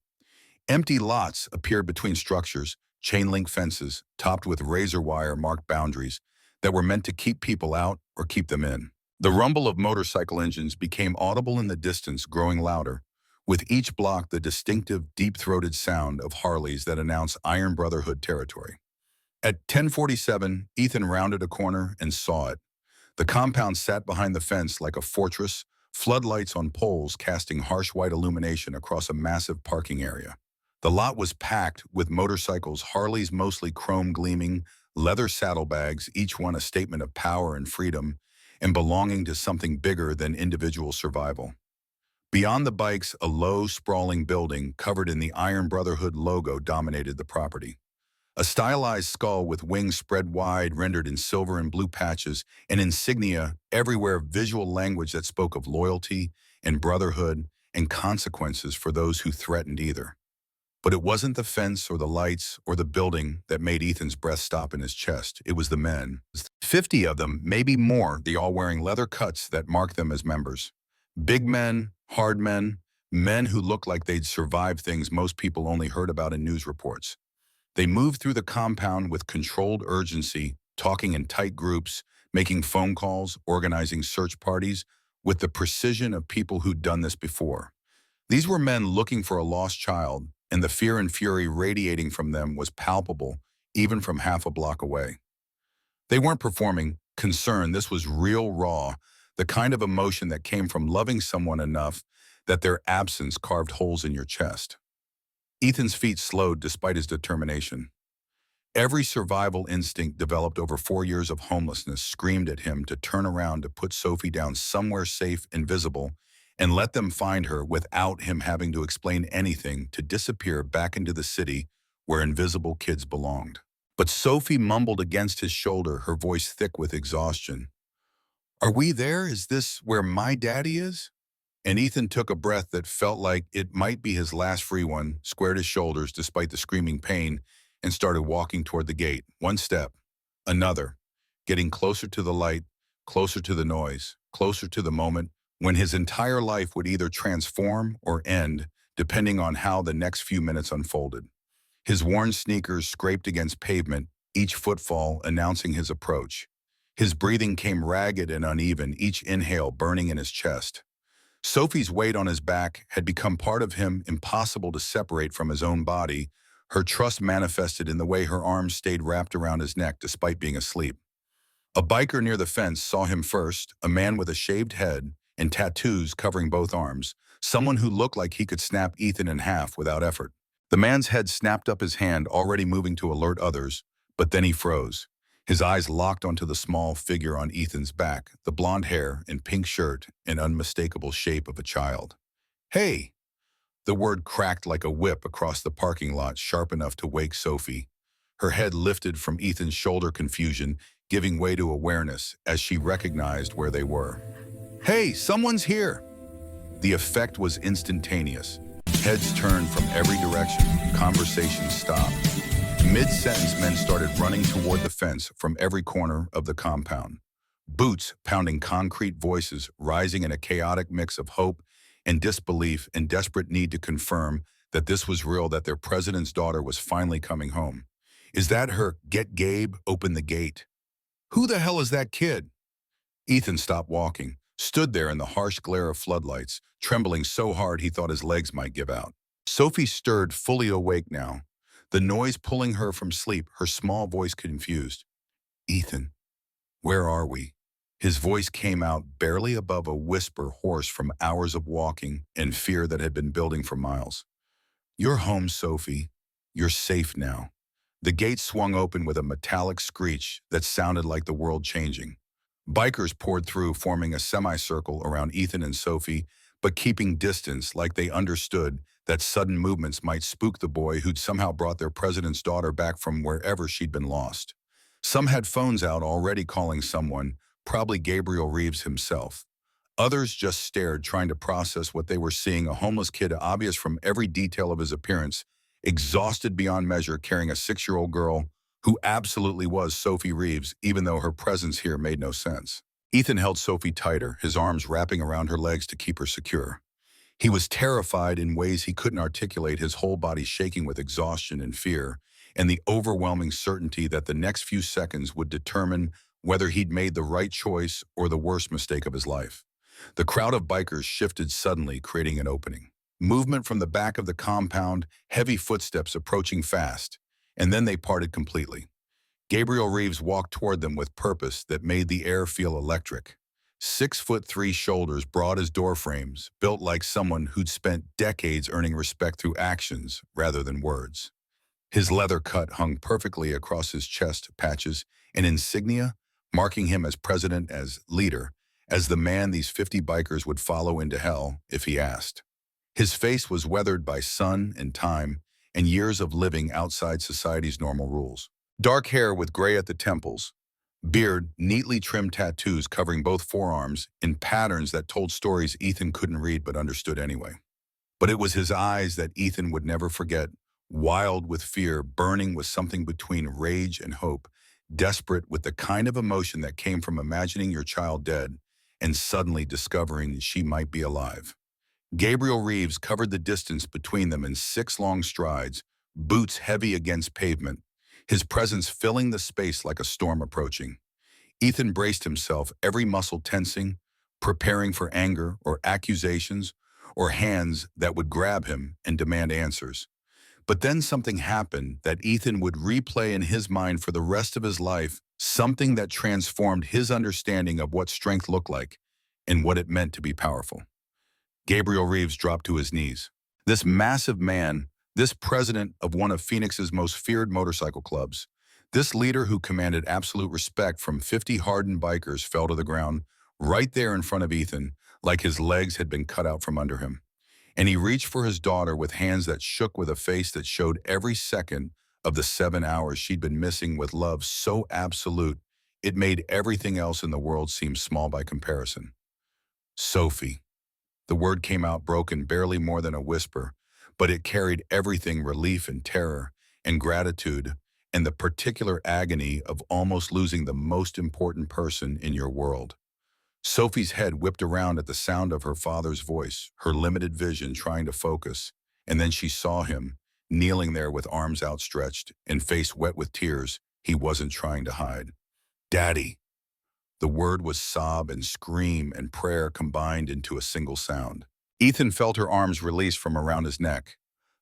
Empty lots appeared between structures, chain link fences, topped with razor wire marked boundaries that were meant to keep people out or keep them in. The rumble of motorcycle engines became audible in the distance, growing louder, with each block the distinctive, deep-throated sound of Harleys that announced Iron Brotherhood territory. At 10:47, Ethan rounded a corner and saw it. The compound sat behind the fence like a fortress, floodlights on poles casting harsh white illumination across a massive parking area. The lot was packed with motorcycles, Harleys mostly chrome gleaming, leather saddlebags, each one a statement of power and freedom, and belonging to something bigger than individual survival. Beyond the bikes, a low, sprawling building covered in the Iron Brotherhood logo dominated the property. A stylized skull with wings spread wide, rendered in silver and blue patches, and insignia everywhere, visual language that spoke of loyalty and brotherhood and consequences for those who threatened either. But it wasn't the fence or the lights or the building that made Ethan's breath stop in his chest. It was the men. 50 of them, maybe more, they all wearing leather cuts that marked them as members. Big men, hard men, men who looked like they'd survived things most people only heard about in news reports. They moved through the compound with controlled urgency, talking in tight groups, making phone calls, organizing search parties, with the precision of people who'd done this before. These were men looking for a lost child, and the fear and fury radiating from them was palpable, even from half a block away. They weren't performing concern. This was real, raw, the kind of emotion that came from loving someone enough that their absence carved holes in your chest. Ethan's feet slowed despite his determination. Every survival instinct developed over 4 years of homelessness screamed at him to turn around, to put Sophie down somewhere safe, invisible, and let them find her without him having to explain anything, to disappear back into the city where invisible kids belonged. But Sophie mumbled against his shoulder, her voice thick with exhaustion. Are we there? Is this where my daddy is? And Ethan took a breath that felt like it might be his last free one, squared his shoulders despite the screaming pain, and started walking toward the gate. One step, another, getting closer to the light, closer to the noise, closer to the moment when his entire life would either transform or end, depending on how the next few minutes unfolded. His worn sneakers scraped against pavement, each footfall announcing his approach. His breathing came ragged and uneven, each inhale burning in his chest. Sophie's weight on his back had become part of him, impossible to separate from his own body. Her trust manifested in the way her arms stayed wrapped around his neck despite being asleep. A biker near the fence saw him first, a man with a shaved head and tattoos covering both arms, someone who looked like he could snap Ethan in half without effort. The man's head snapped up his hand, already moving to alert others, but then he froze. His eyes locked onto the small figure on Ethan's back, the blonde hair and pink shirt, an unmistakable shape of a child. "Hey!" The word cracked like a whip across the parking lot, sharp enough to wake Sophie. Her head lifted from Ethan's shoulder, confusion giving way to awareness as she recognized where they were. "Hey, someone's here!" The effect was instantaneous. Heads turned from every direction, conversations stopped. Mid-sentence, men started running toward the fence from every corner of the compound. Boots pounding concrete, voices rising in a chaotic mix of hope and disbelief and desperate need to confirm that this was real, that their president's daughter was finally coming home. "Is that her? Get Gabe, open the gate." "Who the hell is that kid?" Ethan stopped walking, stood there in the harsh glare of floodlights, trembling so hard he thought his legs might give out. Sophie stirred, fully awake now, the noise pulling her from sleep, her small voice confused. "Ethan, where are we?" His voice came out barely above a whisper, hoarse from hours of walking and fear that had been building for miles. "You're home, Sophie. You're safe now." The gate swung open with a metallic screech that sounded like the world changing. Bikers poured through, forming a semicircle around Ethan and Sophie, but keeping distance, like they understood that sudden movements might spook the boy who'd somehow brought their president's daughter back from wherever she'd been lost. Some had phones out, already calling someone, probably Gabriel Reeves himself. Others just stared, trying to process what they were seeing, a homeless kid, obvious from every detail of his appearance, exhausted beyond measure, carrying a 6-year-old girl who absolutely was Sophie Reeves, even though her presence here made no sense. Ethan held Sophie tighter, his arms wrapping around her legs to keep her secure. He was terrified in ways he couldn't articulate, his whole body shaking with exhaustion and fear, and the overwhelming certainty that the next few seconds would determine whether he'd made the right choice or the worst mistake of his life. The crowd of bikers shifted suddenly, creating an opening. Movement from the back of the compound, heavy footsteps approaching fast, and then they parted completely. Gabriel Reeves walked toward them with purpose that made the air feel electric. 6'3" shoulders, broad as door frames, built like someone who'd spent decades earning respect through actions rather than words. His leather cut hung perfectly across his chest, patches, an insignia marking him as president, as leader, as the man these 50 bikers would follow into hell if he asked. His face was weathered by sun and time and years of living outside society's normal rules. Dark hair with gray at the temples, beard, neatly trimmed tattoos covering both forearms in patterns that told stories Ethan couldn't read but understood anyway. But it was his eyes that Ethan would never forget, wild with fear, burning with something between rage and hope, desperate with the kind of emotion that came from imagining your child dead and suddenly discovering she might be alive. Gabriel Reeves covered the distance between them in 6 long strides, boots heavy against pavement, his presence filling the space like a storm approaching. Ethan braced himself, every muscle tensing, preparing for anger or accusations or hands that would grab him and demand answers. But then something happened that Ethan would replay in his mind for the rest of his life, something that transformed his understanding of what strength looked like and what it meant to be powerful. Gabriel Reeves dropped to his knees. This massive man, this president of one of Phoenix's most feared motorcycle clubs, this leader who commanded absolute respect from 50 hardened bikers, fell to the ground right there in front of Ethan, like his legs had been cut out from under him. And he reached for his daughter with hands that shook, with a face that showed every second of the 7 hours she'd been missing, with love so absolute it made everything else in the world seem small by comparison. "Sophie." The word came out broken, barely more than a whisper, but it carried everything: relief and terror and gratitude and the particular agony of almost losing the most important person in your world. Sophie's head whipped around at the sound of her father's voice, her limited vision trying to focus, and then she saw him, kneeling there with arms outstretched and face wet with tears he wasn't trying to hide. "Daddy." The word was sob and scream and prayer combined into a single sound. Ethan felt her arms release from around his neck,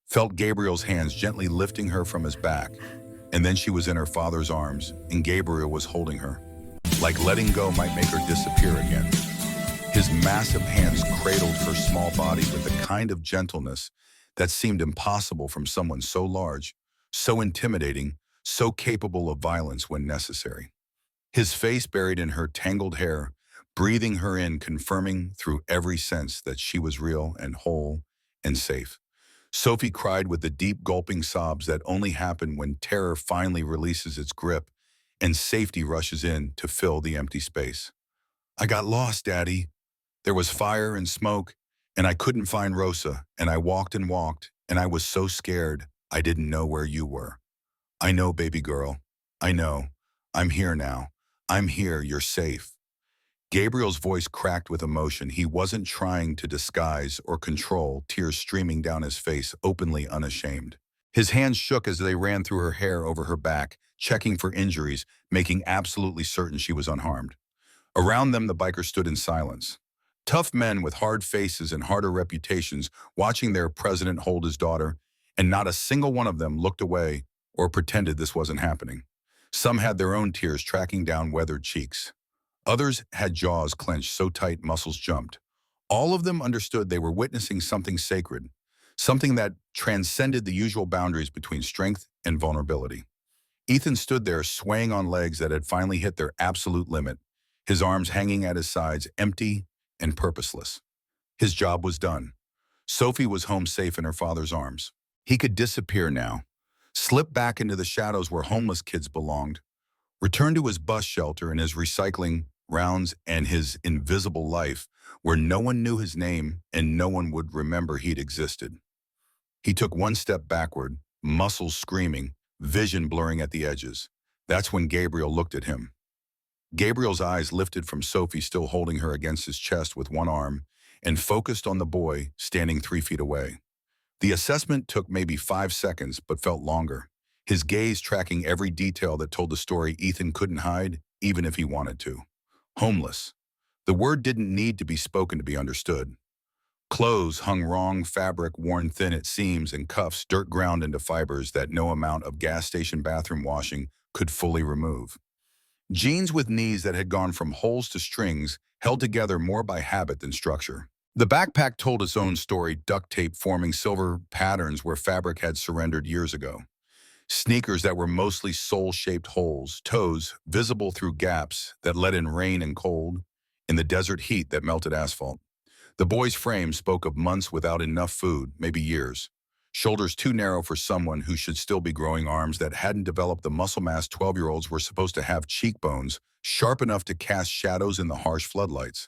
felt Gabriel's hands gently lifting her from his back, and then she was in her father's arms, and Gabriel was holding her. Like letting go might make her disappear again. His massive hands cradled her small body with the kind of gentleness that seemed impossible from someone so large, so intimidating, so capable of violence when necessary. His face buried in her tangled hair, breathing her in, confirming through every sense that she was real and whole and safe. Sophie cried with the deep gulping sobs that only happen when terror finally releases its grip and safety rushes in to fill the empty space. I got lost, Daddy. There was fire and smoke, and I couldn't find Rosa, and I walked and walked, and I was so scared I didn't know where you were. I know, baby girl. I know. I'm here now. I'm here. You're safe. Gabriel's voice cracked with emotion. He wasn't trying to disguise or control, tears streaming down his face, openly unashamed. His hands shook as they ran through her hair over her back, checking for injuries, making absolutely certain she was unharmed. Around them, the bikers stood in silence. Tough men with hard faces and harder reputations, watching their president hold his daughter, and not a single one of them looked away or pretended this wasn't happening. Some had their own tears tracking down weathered cheeks. Others had jaws clenched so tight muscles jumped. All of them understood they were witnessing something sacred, something that transcended the usual boundaries between strength and vulnerability. Ethan stood there swaying on legs that had finally hit their absolute limit, his arms hanging at his sides, empty and purposeless. His job was done. Sophie was home safe in her father's arms. He could disappear now, slip back into the shadows where homeless kids belonged, return to his bus shelter and his recycling rounds and his invisible life where no one knew his name and no one would remember he'd existed. He took one step backward, muscles screaming, vision blurring at the edges. That's when Gabriel looked at him. Gabriel's eyes lifted from Sophie still holding her against his chest with one arm and focused on the boy standing 3 feet away. The assessment took maybe 5 seconds but felt longer, his gaze tracking every detail that told the story Ethan couldn't hide even if he wanted to. Homeless. The word didn't need to be spoken to be understood. Clothes hung wrong, fabric worn thin at seams, and cuffs dirt ground into fibers that no amount of gas station bathroom washing could fully remove. Jeans with knees that had gone from holes to strings, held together more by habit than structure. The backpack told its own story, duct tape forming silver patterns where fabric had surrendered years ago. Sneakers that were mostly sole-shaped holes, toes visible through gaps that let in rain and cold, in the desert heat that melted asphalt. The boy's frame spoke of months without enough food, maybe years. Shoulders too narrow for someone who should still be growing, arms that hadn't developed the muscle mass 12-year-olds were supposed to have, cheekbones sharp enough to cast shadows in the harsh floodlights.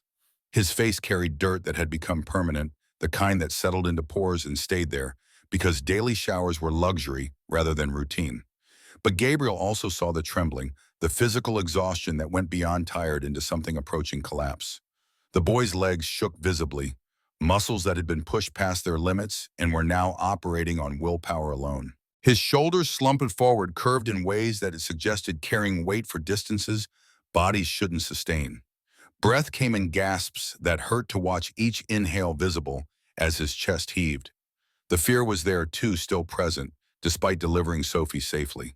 His face carried dirt that had become permanent, the kind that settled into pores and stayed there, because daily showers were luxury rather than routine. But Gabriel also saw the trembling, the physical exhaustion that went beyond tired into something approaching collapse. The boy's legs shook visibly, muscles that had been pushed past their limits and were now operating on willpower alone. His shoulders slumped forward, curved in ways that it suggested carrying weight for distances bodies shouldn't sustain. Breath came in gasps that hurt to watch, each inhale visible as his chest heaved. The fear was there too, still present, despite delivering Sophie safely.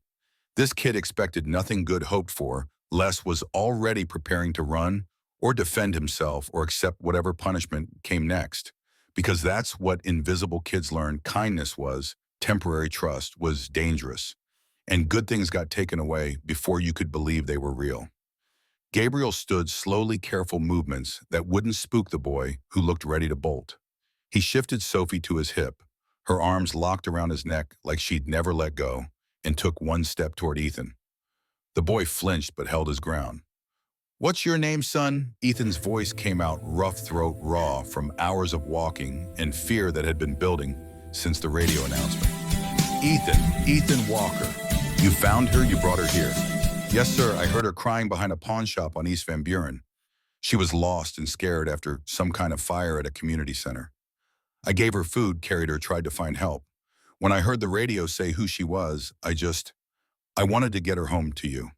This kid expected nothing good hoped for. Les was already preparing to run or defend himself or accept whatever punishment came next. Because that's what invisible kids learned kindness was, temporary trust was dangerous. And good things got taken away before you could believe they were real. Gabriel stood, slowly, careful movements that wouldn't spook the boy who looked ready to bolt. He shifted Sophie to his hip, her arms locked around his neck like she'd never let go, and took one step toward Ethan. The boy flinched but held his ground. "What's your name, son?" Ethan's voice came out rough throat, raw from hours of walking and fear that had been building since the radio announcement. Ethan Walker. You found her, you brought her here." "Yes, sir, I heard her crying behind a pawn shop on East Van Buren. She was lost and scared after some kind of fire at a community center. I gave her food, carried her, tried to find help. When I heard the radio say who she was, I wanted to get her home to you."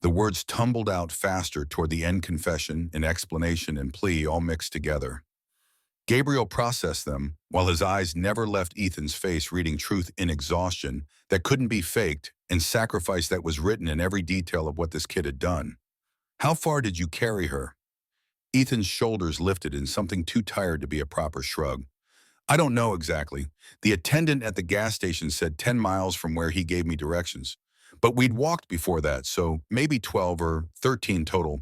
The words tumbled out faster toward the end, confession and explanation and plea all mixed together. Gabriel processed them, while his eyes never left Ethan's face, reading truth in exhaustion that couldn't be faked and sacrifice that was written in every detail of what this kid had done. "How far did you carry her?" Ethan's shoulders lifted in something too tired to be a proper shrug. I don't know exactly. The attendant at the gas station said 10 miles from where he gave me directions. But we'd walked before that, so maybe 12 or 13 total.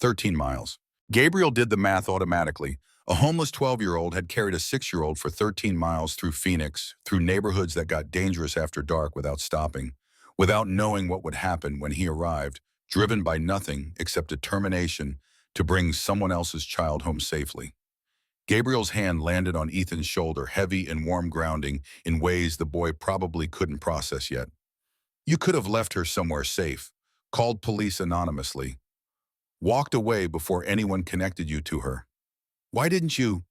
13 miles. Gabriel did the math automatically. A homeless 12-year-old had carried a 6-year-old for 13 miles through Phoenix, through neighborhoods that got dangerous after dark without stopping, without knowing what would happen when he arrived, driven by nothing except determination to bring someone else's child home safely. Gabriel's hand landed on Ethan's shoulder, heavy and warm grounding in ways the boy probably couldn't process yet. You could have left her somewhere safe, called police anonymously, walked away before anyone connected you to her. Why didn't you?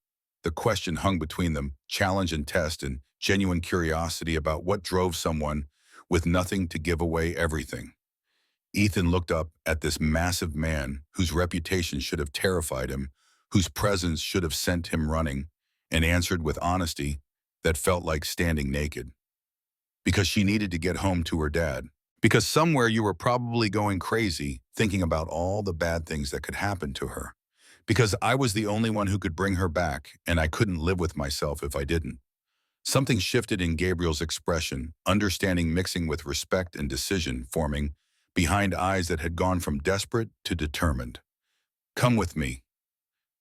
The question hung between them, challenge and test and genuine curiosity about what drove someone with nothing to give away everything. Ethan looked up at this massive man whose reputation should have terrified him, whose presence should have sent him running, and answered with honesty that felt like standing naked. Because she needed to get home to her dad. Because somewhere you were probably going crazy, thinking about all the bad things that could happen to her. Because I was the only one who could bring her back, and I couldn't live with myself if I didn't. Something shifted in Gabriel's expression, understanding mixing with respect and decision forming behind eyes that had gone from desperate to determined. Come with me.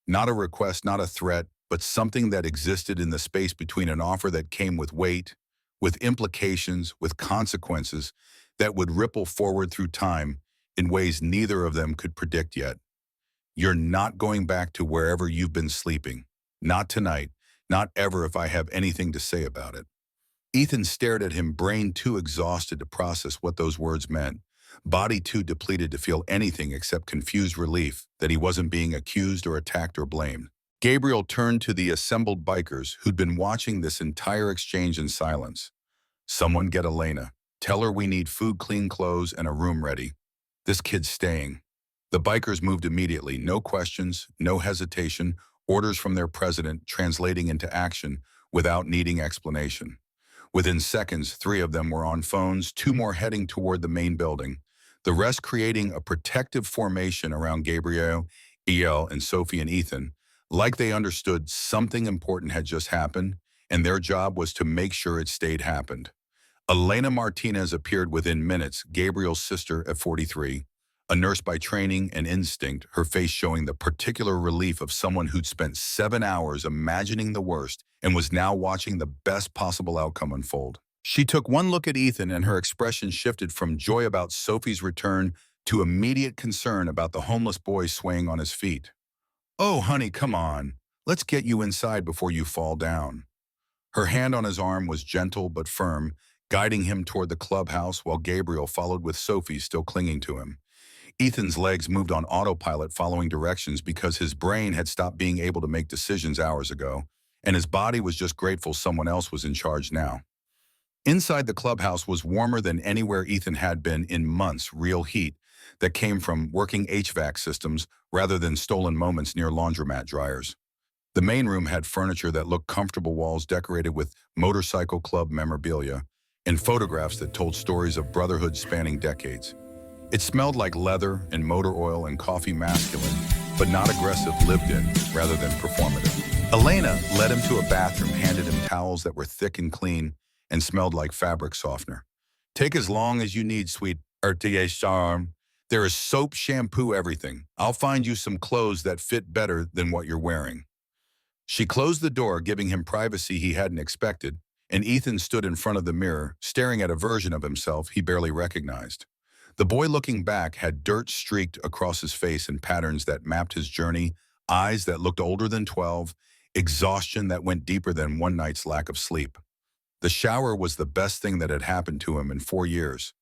Not a request, not a threat, but something that existed in the space between an offer that came with weight, with implications, with consequences that would ripple forward through time in ways neither of them could predict yet. You're not going back to wherever you've been sleeping. Not tonight, not ever if I have anything to say about it. Ethan stared at him, brain too exhausted to process what those words meant, body too depleted to feel anything except confused relief that he wasn't being accused or attacked or blamed. Gabriel turned to the assembled bikers who'd been watching this entire exchange in silence. Someone get Elena. Tell her we need food, clean clothes, and a room ready. This kid's staying. The bikers moved immediately, no questions, no hesitation, orders from their president translating into action without needing explanation. Within seconds, 3 of them were on phones, 2 more heading toward the main building, the rest creating a protective formation around Gabriel, El, and Sophie and Ethan, like they understood something important had just happened, and their job was to make sure it stayed happened. Elena Martinez appeared within minutes, Gabriel's sister at 43, a nurse by training and instinct, her face showing the particular relief of someone who'd spent 7 hours imagining the worst and was now watching the best possible outcome unfold. She took one look at Ethan and her expression shifted from joy about Sophie's return to immediate concern about the homeless boy swaying on his feet. Oh, honey, come on. Let's get you inside before you fall down. Her hand on his arm was gentle but firm, guiding him toward the clubhouse while Gabriel followed with Sophie still clinging to him. Ethan's legs moved on autopilot following directions because his brain had stopped being able to make decisions hours ago, and his body was just grateful someone else was in charge now. Inside the clubhouse was warmer than anywhere Ethan had been in months, real heat that came from working HVAC systems rather than stolen moments near laundromat dryers. The main room had furniture that looked comfortable, walls decorated with motorcycle club memorabilia, and photographs that told stories of brotherhood spanning decades. It smelled like leather and motor oil and coffee, masculine, but not aggressive, lived in rather than performative. Elena led him to a bathroom, handed him towels that were thick and clean and smelled like fabric softener. Take as long as you need, sweet RTA charm. There is soap, shampoo, everything. I'll find you some clothes that fit better than what you're wearing. She closed the door, giving him privacy he hadn't expected, and Ethan stood in front of the mirror, staring at a version of himself he barely recognized. The boy looking back had dirt streaked across his face in patterns that mapped his journey, eyes that looked older than 12, exhaustion that went deeper than one night's lack of sleep. The shower was the best thing that had happened to him in 4 years.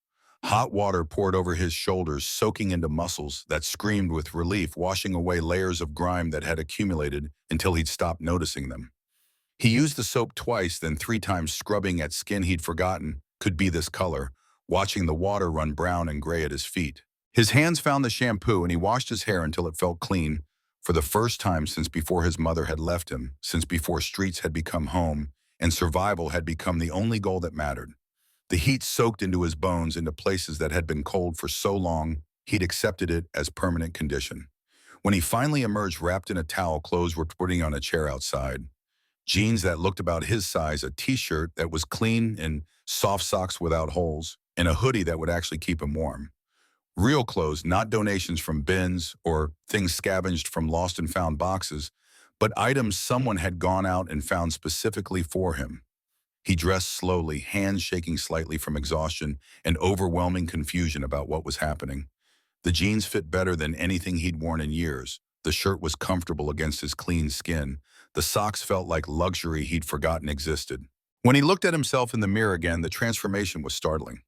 Hot water poured over his shoulders, soaking into muscles that screamed with relief, washing away layers of grime that had accumulated until he'd stopped noticing them. He used the soap twice, then 3 times, scrubbing at skin he'd forgotten could be this color, watching the water run brown and gray at his feet. His hands found the shampoo and he washed his hair until it felt clean, for the first time since before his mother had left him, since before streets had become home and survival had become the only goal that mattered. The heat soaked into his bones, into places that had been cold for so long he'd accepted it as permanent condition. When he finally emerged wrapped in a towel, clothes were putting on a chair outside. Jeans that looked about his size, a t-shirt that was clean, and soft socks without holes, and a hoodie that would actually keep him warm. Real clothes, not donations from bins or things scavenged from lost and found boxes, but items someone had gone out and found specifically for him. He dressed slowly, hands shaking slightly from exhaustion and overwhelming confusion about what was happening. The jeans fit better than anything he'd worn in years. The shirt was comfortable against his clean skin. The socks felt like luxury he'd forgotten existed. When he looked at himself in the mirror again, the transformation was startling.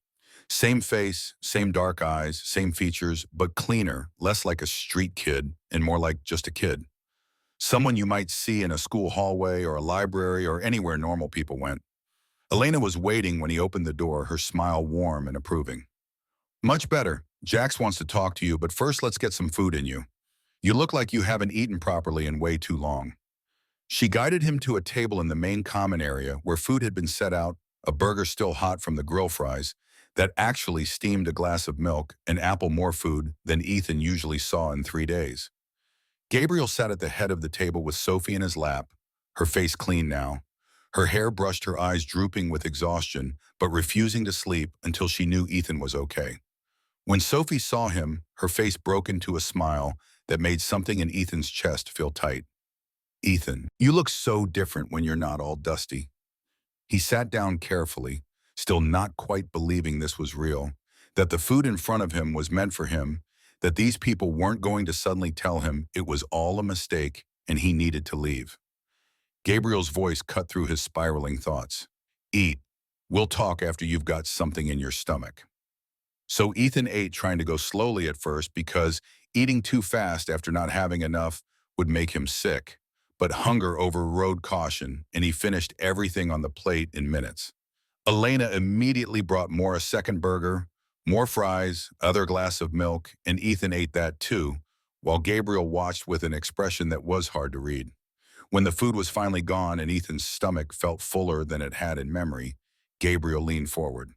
Same face, same dark eyes, same features, but cleaner, less like a street kid and more like just a kid. Someone you might see in a school hallway or a library or anywhere normal people went. Elena was waiting when he opened the door, her smile warm and approving. Much better. Jax wants to talk to you, but first let's get some food in you. You look like you haven't eaten properly in way too long. She guided him to a table in the main common area where food had been set out, a burger still hot from the grill fries, that actually steamed, a glass of milk, and apple, more food than Ethan usually saw in 3 days. Gabriel sat at the head of the table with Sophie in his lap, her face clean now. Her hair brushed, her eyes drooping with exhaustion, but refusing to sleep until she knew Ethan was okay. When Sophie saw him, her face broke into a smile that made something in Ethan's chest feel tight. Ethan, you look so different when you're not all dusty. He sat down carefully, still not quite believing this was real, that the food in front of him was meant for him, that these people weren't going to suddenly tell him it was all a mistake and he needed to leave. Gabriel's voice cut through his spiraling thoughts. Eat. We'll talk after you've got something in your stomach. So Ethan ate, trying to go slowly at first because eating too fast after not having enough would make him sick. But hunger overrode caution, and he finished everything on the plate in minutes. Elena immediately brought more, a second burger, more fries, other glass of milk, and Ethan ate that too, while Gabriel watched with an expression that was hard to read. When the food was finally gone and Ethan's stomach felt fuller than it had in memory, Gabriel leaned forward.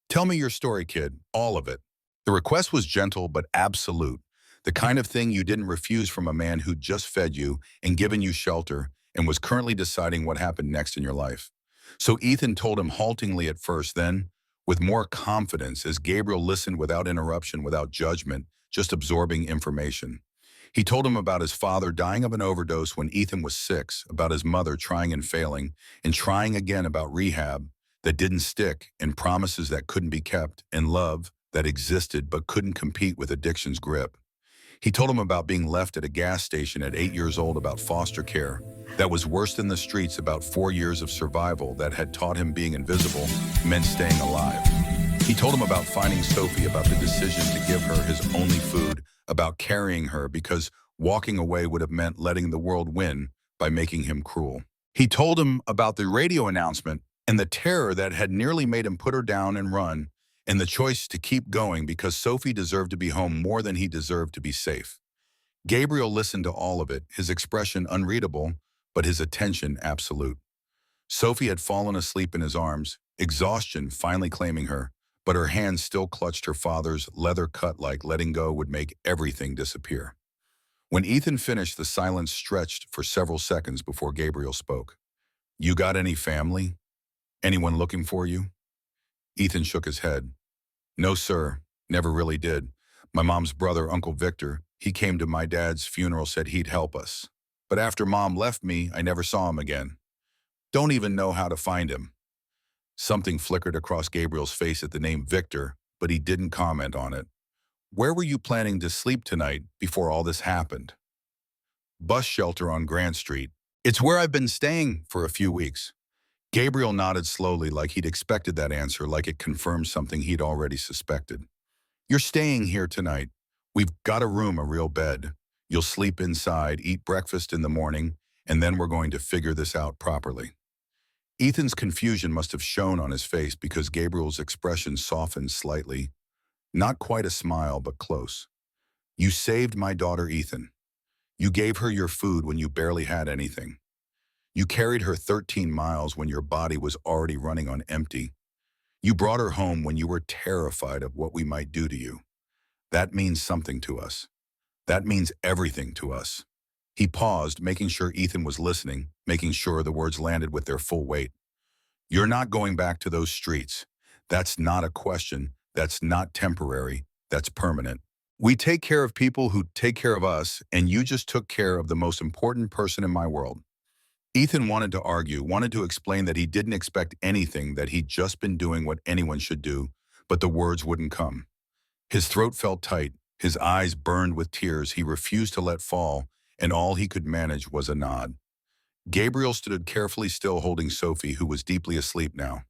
Tell me your story, kid, all of it. The request was gentle but absolute, the kind of thing you didn't refuse from a man who'd just fed you and given you shelter and was currently deciding what happened next in your life. So Ethan told him haltingly at first, then, with more confidence, as Gabriel listened without interruption, without judgment, just absorbing information. He told him about his father dying of an overdose when Ethan was 6, about his mother trying and failing, and trying again, about rehab that didn't stick, and promises that couldn't be kept, and love that existed but couldn't compete with addiction's grip. He told him about being left at a gas station at 8 years old, about foster care that was worse than the streets, about 4 years of survival that had taught him being invisible meant staying alive. He told him about finding Sophie, about the decision to give her his only food, about carrying her because walking away would have meant letting the world win by making him cruel. He told him about the radio announcement and the terror that had nearly made him put her down and run, and the choice to keep going because Sophie deserved to be home more than he deserved to be safe. Gabriel listened to all of it, his expression unreadable, but his attention absolute. Sophie had fallen asleep in his arms, exhaustion finally claiming her, but her hands still clutched her father's, leather cut like letting go would make everything disappear. When Ethan finished, the silence stretched for several seconds before Gabriel spoke. You got any family? Anyone looking for you? Ethan shook his head. No, sir, never really did. My mom's brother, Uncle Victor, he came to my dad's funeral, said he'd help us. But after Mom left me, I never saw him again. Don't even know how to find him. Something flickered across Gabriel's face at the name Victor, but he didn't comment on it. Where were you planning to sleep tonight before all this happened? Bus shelter on Grant Street. It's where I've been staying for a few weeks. Gabriel nodded slowly, like he'd expected that answer, like it confirmed something he'd already suspected. You're staying here tonight. We've got a room, a real bed. You'll sleep inside, eat breakfast in the morning, and then we're going to figure this out properly. Ethan's confusion must have shown on his face because Gabriel's expression softened slightly. Not quite a smile, but close. You saved my daughter, Ethan. You gave her your food when you barely had anything. You carried her 13 miles when your body was already running on empty. You brought her home when you were terrified of what we might do to you. That means something to us. That means everything to us. He paused, making sure Ethan was listening, making sure the words landed with their full weight. You're not going back to those streets. That's not a question. That's not temporary. That's permanent. We take care of people who take care of us, and you just took care of the most important person in my world. Ethan wanted to argue, wanted to explain that he didn't expect anything, that he'd just been doing what anyone should do, but the words wouldn't come. His throat felt tight, his eyes burned with tears he refused to let fall, and all he could manage was a nod. Gabriel stood carefully still, holding Sophie, who was deeply asleep now.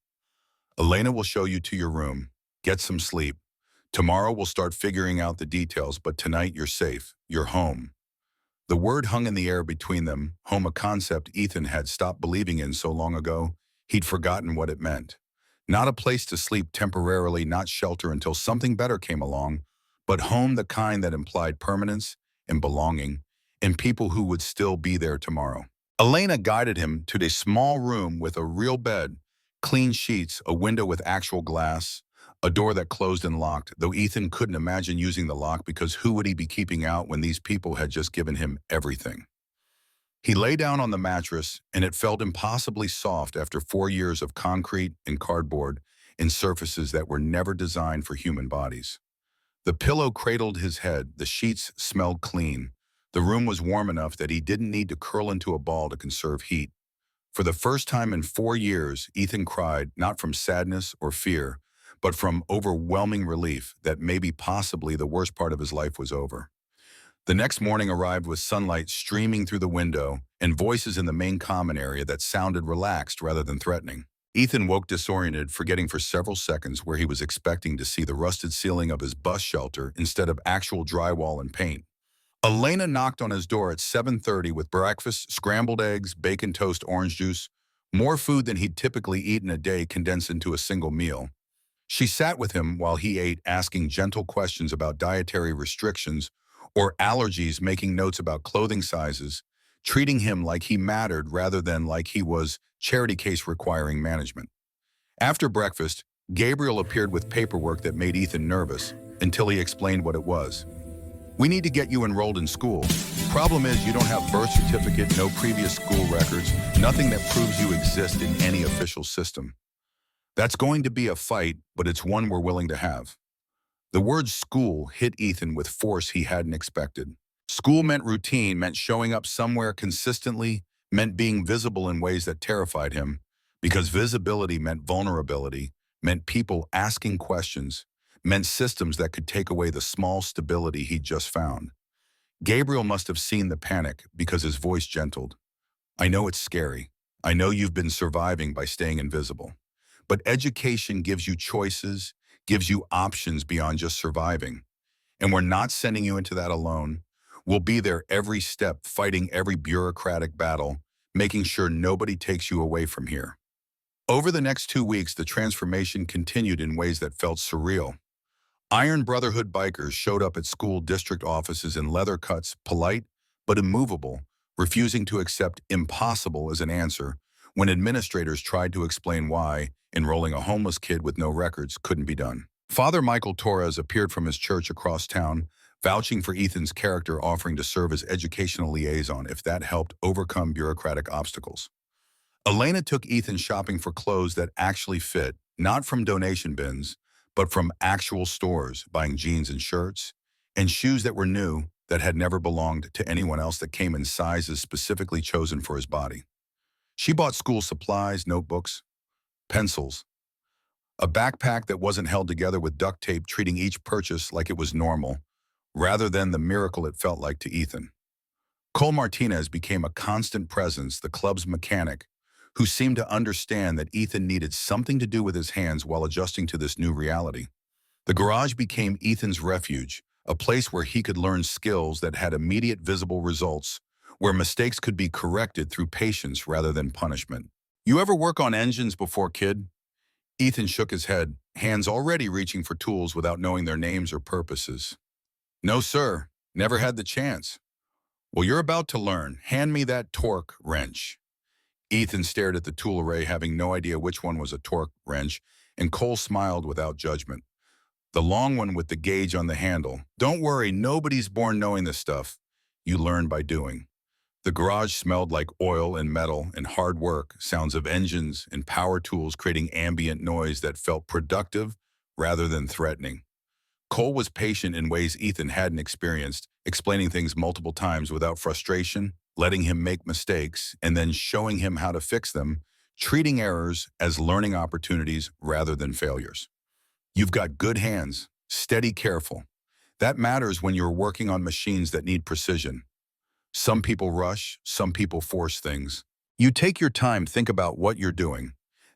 Elena will show you to your room. Get some sleep. Tomorrow we'll start figuring out the details, but tonight you're safe. You're home. The word hung in the air between them, home, a concept Ethan had stopped believing in so long ago, he'd forgotten what it meant. Not a place to sleep temporarily, not shelter until something better came along, but home, the kind that implied permanence and belonging, and people who would still be there tomorrow. Elena guided him to a small room with a real bed, clean sheets, a window with actual glass, a door that closed and locked, though Ethan couldn't imagine using the lock because who would he be keeping out when these people had just given him everything? He lay down on the mattress, and it felt impossibly soft after 4 years of concrete and cardboard and surfaces that were never designed for human bodies. The pillow cradled his head, the sheets smelled clean. The room was warm enough that he didn't need to curl into a ball to conserve heat. For the first time in 4 years, Ethan cried, not from sadness or fear, but from overwhelming relief that maybe possibly the worst part of his life was over. The next morning arrived with sunlight streaming through the window and voices in the main common area that sounded relaxed rather than threatening. Ethan woke disoriented, forgetting for several seconds where he was expecting to see the rusted ceiling of his bus shelter instead of actual drywall and paint. Elena knocked on his door at 7:30 with breakfast, scrambled eggs, bacon toast, orange juice, more food than he'd typically eat in a day condensed into a single meal. She sat with him while he ate, asking gentle questions about dietary restrictions or allergies, making notes about clothing sizes, treating him like he mattered rather than like he was charity case requiring management. After breakfast, Gabriel appeared with paperwork that made Ethan nervous until he explained what it was. We need to get you enrolled in school. Problem is you don't have birth certificate, no previous school records, nothing that proves you exist in any official system. That's going to be a fight, but it's one we're willing to have. The word school hit Ethan with force he hadn't expected. School meant routine, meant showing up somewhere consistently, meant being visible in ways that terrified him, because visibility meant vulnerability, meant people asking questions, meant systems that could take away the small stability he'd just found. Gabriel must have seen the panic because his voice gentled. I know it's scary. I know you've been surviving by staying invisible. But education gives you choices, gives you options beyond just surviving. And we're not sending you into that alone. We'll be there every step, fighting every bureaucratic battle, making sure nobody takes you away from here. Over the next 2 weeks, the transformation continued in ways that felt surreal. Iron Brotherhood bikers showed up at school district offices in leather cuts, polite but immovable, refusing to accept impossible as an answer when administrators tried to explain why enrolling a homeless kid with no records couldn't be done. Father Michael Torres appeared from his church across town, vouching for Ethan's character, offering to serve as educational liaison if that helped overcome bureaucratic obstacles. Elena took Ethan shopping for clothes that actually fit, not from donation bins, but from actual stores, buying jeans and shirts, and shoes that were new, that had never belonged to anyone else, that came in sizes specifically chosen for his body. She bought school supplies, notebooks, pencils, a backpack that wasn't held together with duct tape, treating each purchase like it was normal, rather than the miracle it felt like to Ethan. Cole Martinez became a constant presence, the club's mechanic, who seemed to understand that Ethan needed something to do with his hands while adjusting to this new reality. The garage became Ethan's refuge, a place where he could learn skills that had immediate visible results, where mistakes could be corrected through patience rather than punishment. You ever work on engines before, kid? Ethan shook his head, hands already reaching for tools without knowing their names or purposes. No, sir. Never had the chance. Well, you're about to learn. Hand me that torque wrench. Ethan stared at the tool array, having no idea which one was a torque wrench, and Cole smiled without judgment. The long one with the gauge on the handle. Don't worry, nobody's born knowing this stuff. You learn by doing. The garage smelled like oil and metal and hard work, sounds of engines and power tools creating ambient noise that felt productive rather than threatening. Cole was patient in ways Ethan hadn't experienced, explaining things multiple times without frustration, letting him make mistakes, and then showing him how to fix them, treating errors as learning opportunities rather than failures. You've got good hands, steady, careful. That matters when you're working on machines that need precision. Some people rush, some people force things. You take your time, think about what you're doing.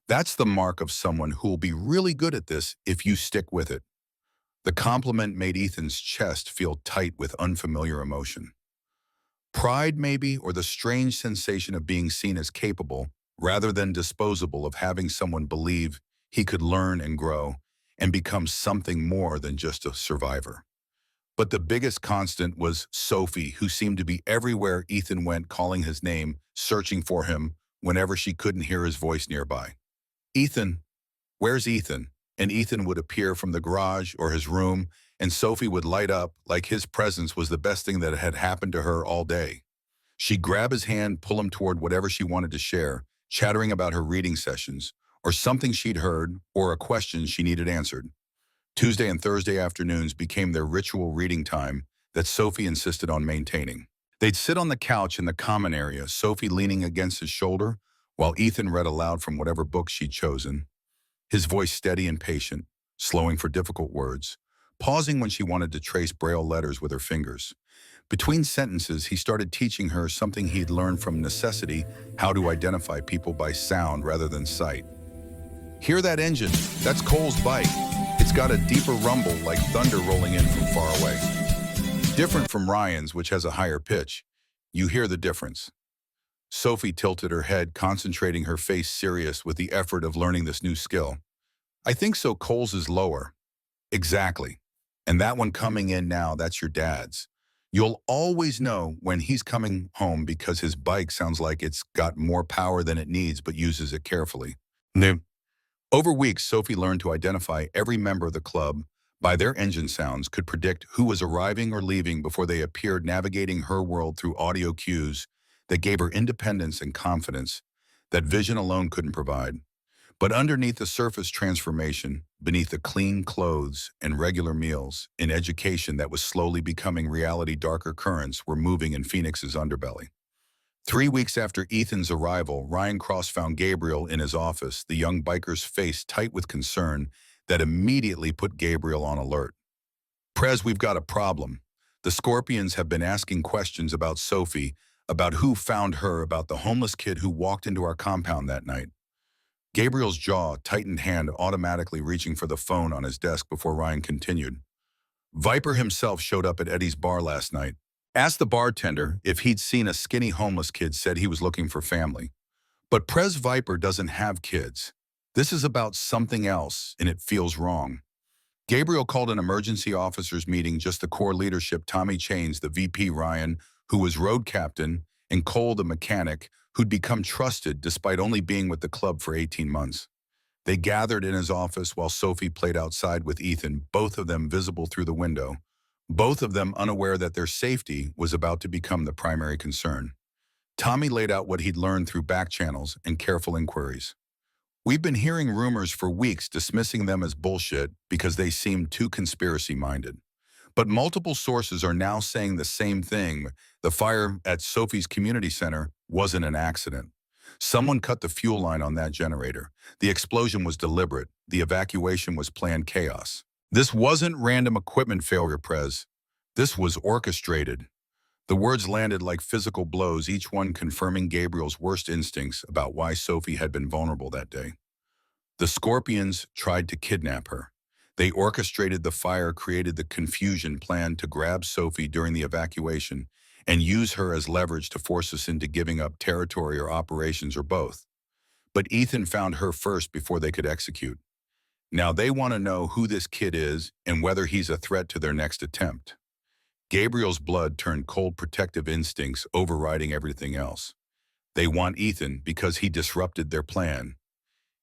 That's the mark of someone who'll be really good at this if you stick with it. The compliment made Ethan's chest feel tight with unfamiliar emotion. Pride, maybe, or the strange sensation of being seen as capable, rather than disposable, of having someone believe he could learn and grow and become something more than just a survivor. But the biggest constant was Sophie, who seemed to be everywhere Ethan went, calling his name, searching for him whenever she couldn't hear his voice nearby. Ethan, where's Ethan? And Ethan would appear from the garage or his room, and Sophie would light up like his presence was the best thing that had happened to her all day. She'd grab his hand, pull him toward whatever she wanted to share, chattering about her reading sessions, or something she'd heard, or a question she needed answered. Tuesday and Thursday afternoons became their ritual reading time that Sophie insisted on maintaining. They'd sit on the couch in the common area, Sophie leaning against his shoulder, while Ethan read aloud from whatever book she'd chosen, his voice steady and patient, slowing for difficult words, pausing when she wanted to trace Braille letters with her fingers. Between sentences, he started teaching her something he'd learned from necessity, how to identify people by sound rather than sight. Hear that engine? That's Cole's bike. It's got a deeper rumble like thunder rolling in from far away. Different from Ryan's, which has a higher pitch. You hear the difference. Sophie tilted her head, concentrating, her face serious with the effort of learning this new skill. I think so. Cole's is lower. Exactly. And that one coming in now, that's your dad's. You'll always know when he's coming home because his bike sounds like it's got more power than it needs but uses it carefully. Over weeks, Sophie learned to identify every member of the club by their engine sounds, could predict who was arriving or leaving before they appeared, navigating her world through audio cues that gave her independence and confidence that vision alone couldn't provide. But underneath the surface transformation, beneath the clean clothes and regular meals, an education that was slowly becoming reality, darker currents were moving in Phoenix's underbelly. 3 weeks after Ethan's arrival, Ryan Cross found Gabriel in his office, the young biker's face tight with concern that immediately put Gabriel on alert. Prez, we've got a problem. The Scorpions have been asking questions about Sophie, about who found her, about the homeless kid who walked into our compound that night. Gabriel's jaw tightened, hand automatically reaching for the phone on his desk before Ryan continued. Viper himself showed up at Eddie's bar last night. Asked the bartender if he'd seen a skinny homeless kid, said he was looking for family. But Prez Viper doesn't have kids. This is about something else, and it feels wrong. Gabriel called an emergency officers meeting, just the core leadership, Tommy Chains, the VP, Ryan, who was road captain, and Cole, the mechanic, who'd become trusted despite only being with the club for 18 months. They gathered in his office while Sophie played outside with Ethan, both of them visible through the window, both of them unaware that their safety was about to become the primary concern. Tommy laid out what he'd learned through back channels and careful inquiries. We've been hearing rumors for weeks, dismissing them as bullshit because they seemed too conspiracy-minded. But multiple sources are now saying the same thing. The fire at Sophie's community center wasn't an accident. Someone cut the fuel line on that generator. The explosion was deliberate. The evacuation was planned chaos. This wasn't random equipment failure, Prez. This was orchestrated. The words landed like physical blows, each one confirming Gabriel's worst instincts about why Sophie had been vulnerable that day. The Scorpions tried to kidnap her. They orchestrated the fire, created the confusion, planned to grab Sophie during the evacuation and use her as leverage to force us into giving up territory or operations, or both. But Ethan found her first before they could execute. Now they want to know who this kid is and whether he's a threat to their next attempt. Gabriel's blood turned cold, protective instincts overriding everything else. They want Ethan because he disrupted their plan,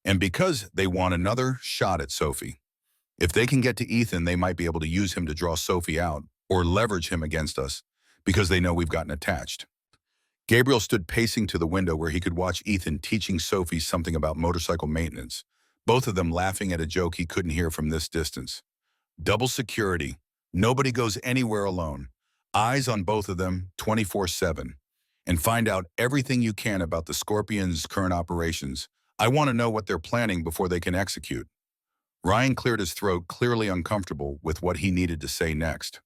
and because they want another shot at Sophie. If they can get to Ethan, they might be able to use him to draw Sophie out or leverage him against us because they know we've gotten attached. Gabriel stood pacing to the window where he could watch Ethan teaching Sophie something about motorcycle maintenance, both of them laughing at a joke he couldn't hear from this distance. Double security. Nobody goes anywhere alone. Eyes on both of them 24/7. And find out everything you can about the Scorpion's current operations. I want to know what they're planning before they can execute. Ryan cleared his throat, clearly uncomfortable with what he needed to say next.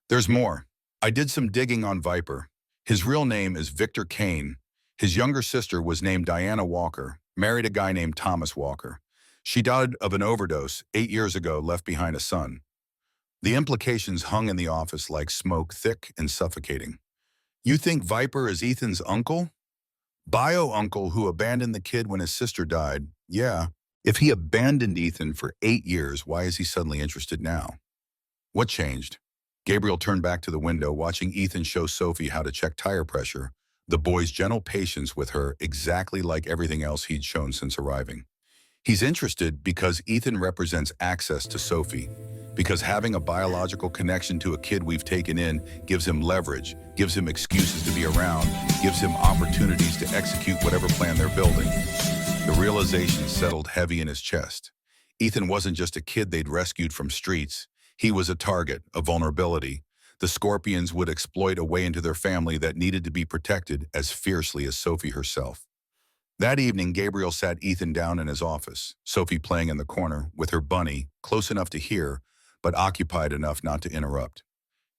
There's more. I did some digging on Viper. His real name is Victor Kane. His younger sister was named Diana Walker, married a guy named Thomas Walker. She died of an overdose 8 years ago, left behind a son. The implications hung in the office like smoke, thick and suffocating. You think Viper is Ethan's uncle? Bio-uncle who abandoned the kid when his sister died. Yeah. If he abandoned Ethan for 8 years, why is he suddenly interested now? What changed? Gabriel turned back to the window, watching Ethan show Sophie how to check tire pressure, the boy's gentle patience with her exactly like everything else he'd shown since arriving. He's interested because Ethan represents access to Sophie, because having a biological connection to a kid we've taken in gives him leverage, gives him excuses to be around, gives him opportunities to execute whatever plan they're building. The realization settled heavy in his chest. Ethan wasn't just a kid they'd rescued from streets. He was a target, a vulnerability. The Scorpions would exploit a way into their family that needed to be protected as fiercely as Sophie herself. That evening, Gabriel sat Ethan down in his office, Sophie playing in the corner with her bunny, close enough to hear, but occupied enough not to interrupt.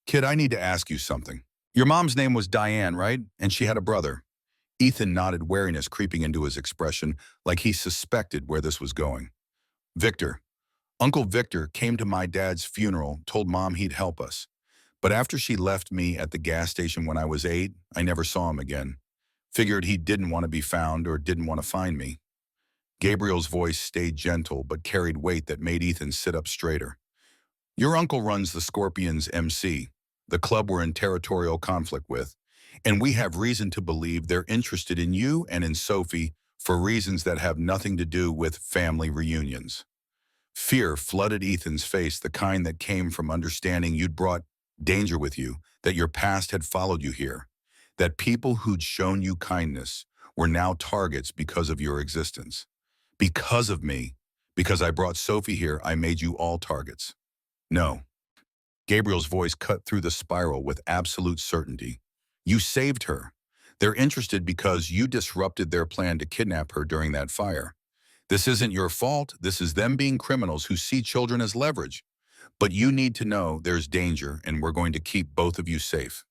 Kid, I need to ask you something. Your mom's name was Diane, right? And she had a brother. Ethan nodded, wariness creeping into his expression, like he suspected where this was going. Victor. Uncle Victor came to my dad's funeral, told Mom he'd help us. But after she left me at the gas station when I was 8, I never saw him again. Figured he didn't want to be found or didn't want to find me. Gabriel's voice stayed gentle but carried weight that made Ethan sit up straighter. Your uncle runs the Scorpions MC, the club we're in territorial conflict with, and we have reason to believe they're interested in you and in Sophie for reasons that have nothing to do with family reunions. Fear flooded Ethan's face, the kind that came from understanding you'd brought danger with you, that your past had followed you here, that people who'd shown you kindness were now targets because of your existence. Because of me, because I brought Sophie here, I made you all targets. No. Gabriel's voice cut through the spiral with absolute certainty. You saved her. They're interested because you disrupted their plan to kidnap her during that fire. This isn't your fault. This is them being criminals who see children as leverage. But you need to know there's danger, and we're going to keep both of you safe.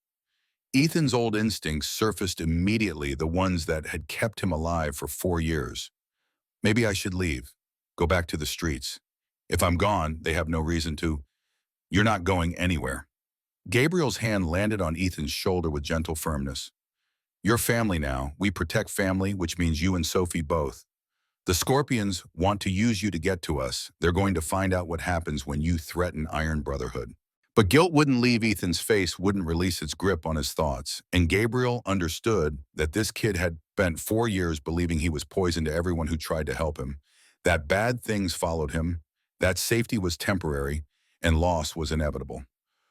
Ethan's old instincts surfaced immediately, the ones that had kept him alive for 4 years. Maybe I should leave, go back to the streets. If I'm gone, they have no reason to. You're not going anywhere. Gabriel's hand landed on Ethan's shoulder with gentle firmness. You're family now. We protect family, which means you and Sophie both. The Scorpions want to use you to get to us. They're going to find out what happens when you threaten Iron Brotherhood. But guilt wouldn't leave Ethan's face, wouldn't release its grip on his thoughts. And Gabriel understood that this kid had spent 4 years believing he was poison to everyone who tried to help him, that bad things followed him, that safety was temporary, and loss was inevitable.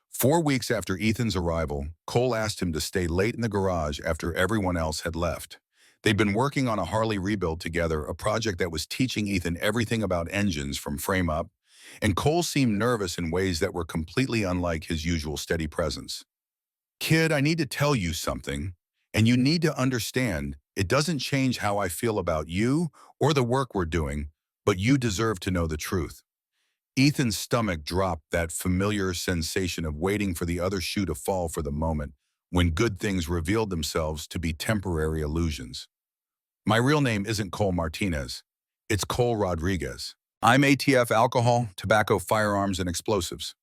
4 weeks after Ethan's arrival, Cole asked him to stay late in the garage after everyone else had left. They'd been working on a Harley rebuild together, a project that was teaching Ethan everything about engines from frame up, and Cole seemed nervous in ways that were completely unlike his usual steady presence. Kid, I need to tell you something, and you need to understand, it doesn't change how I feel about you or the work we're doing, but you deserve to know the truth. Ethan's stomach dropped, that familiar sensation of waiting for the other shoe to fall for the moment when good things revealed themselves to be temporary illusions. My real name isn't Cole Martinez. It's Cole Rodriguez. I'm ATF alcohol, tobacco, firearms, and explosives.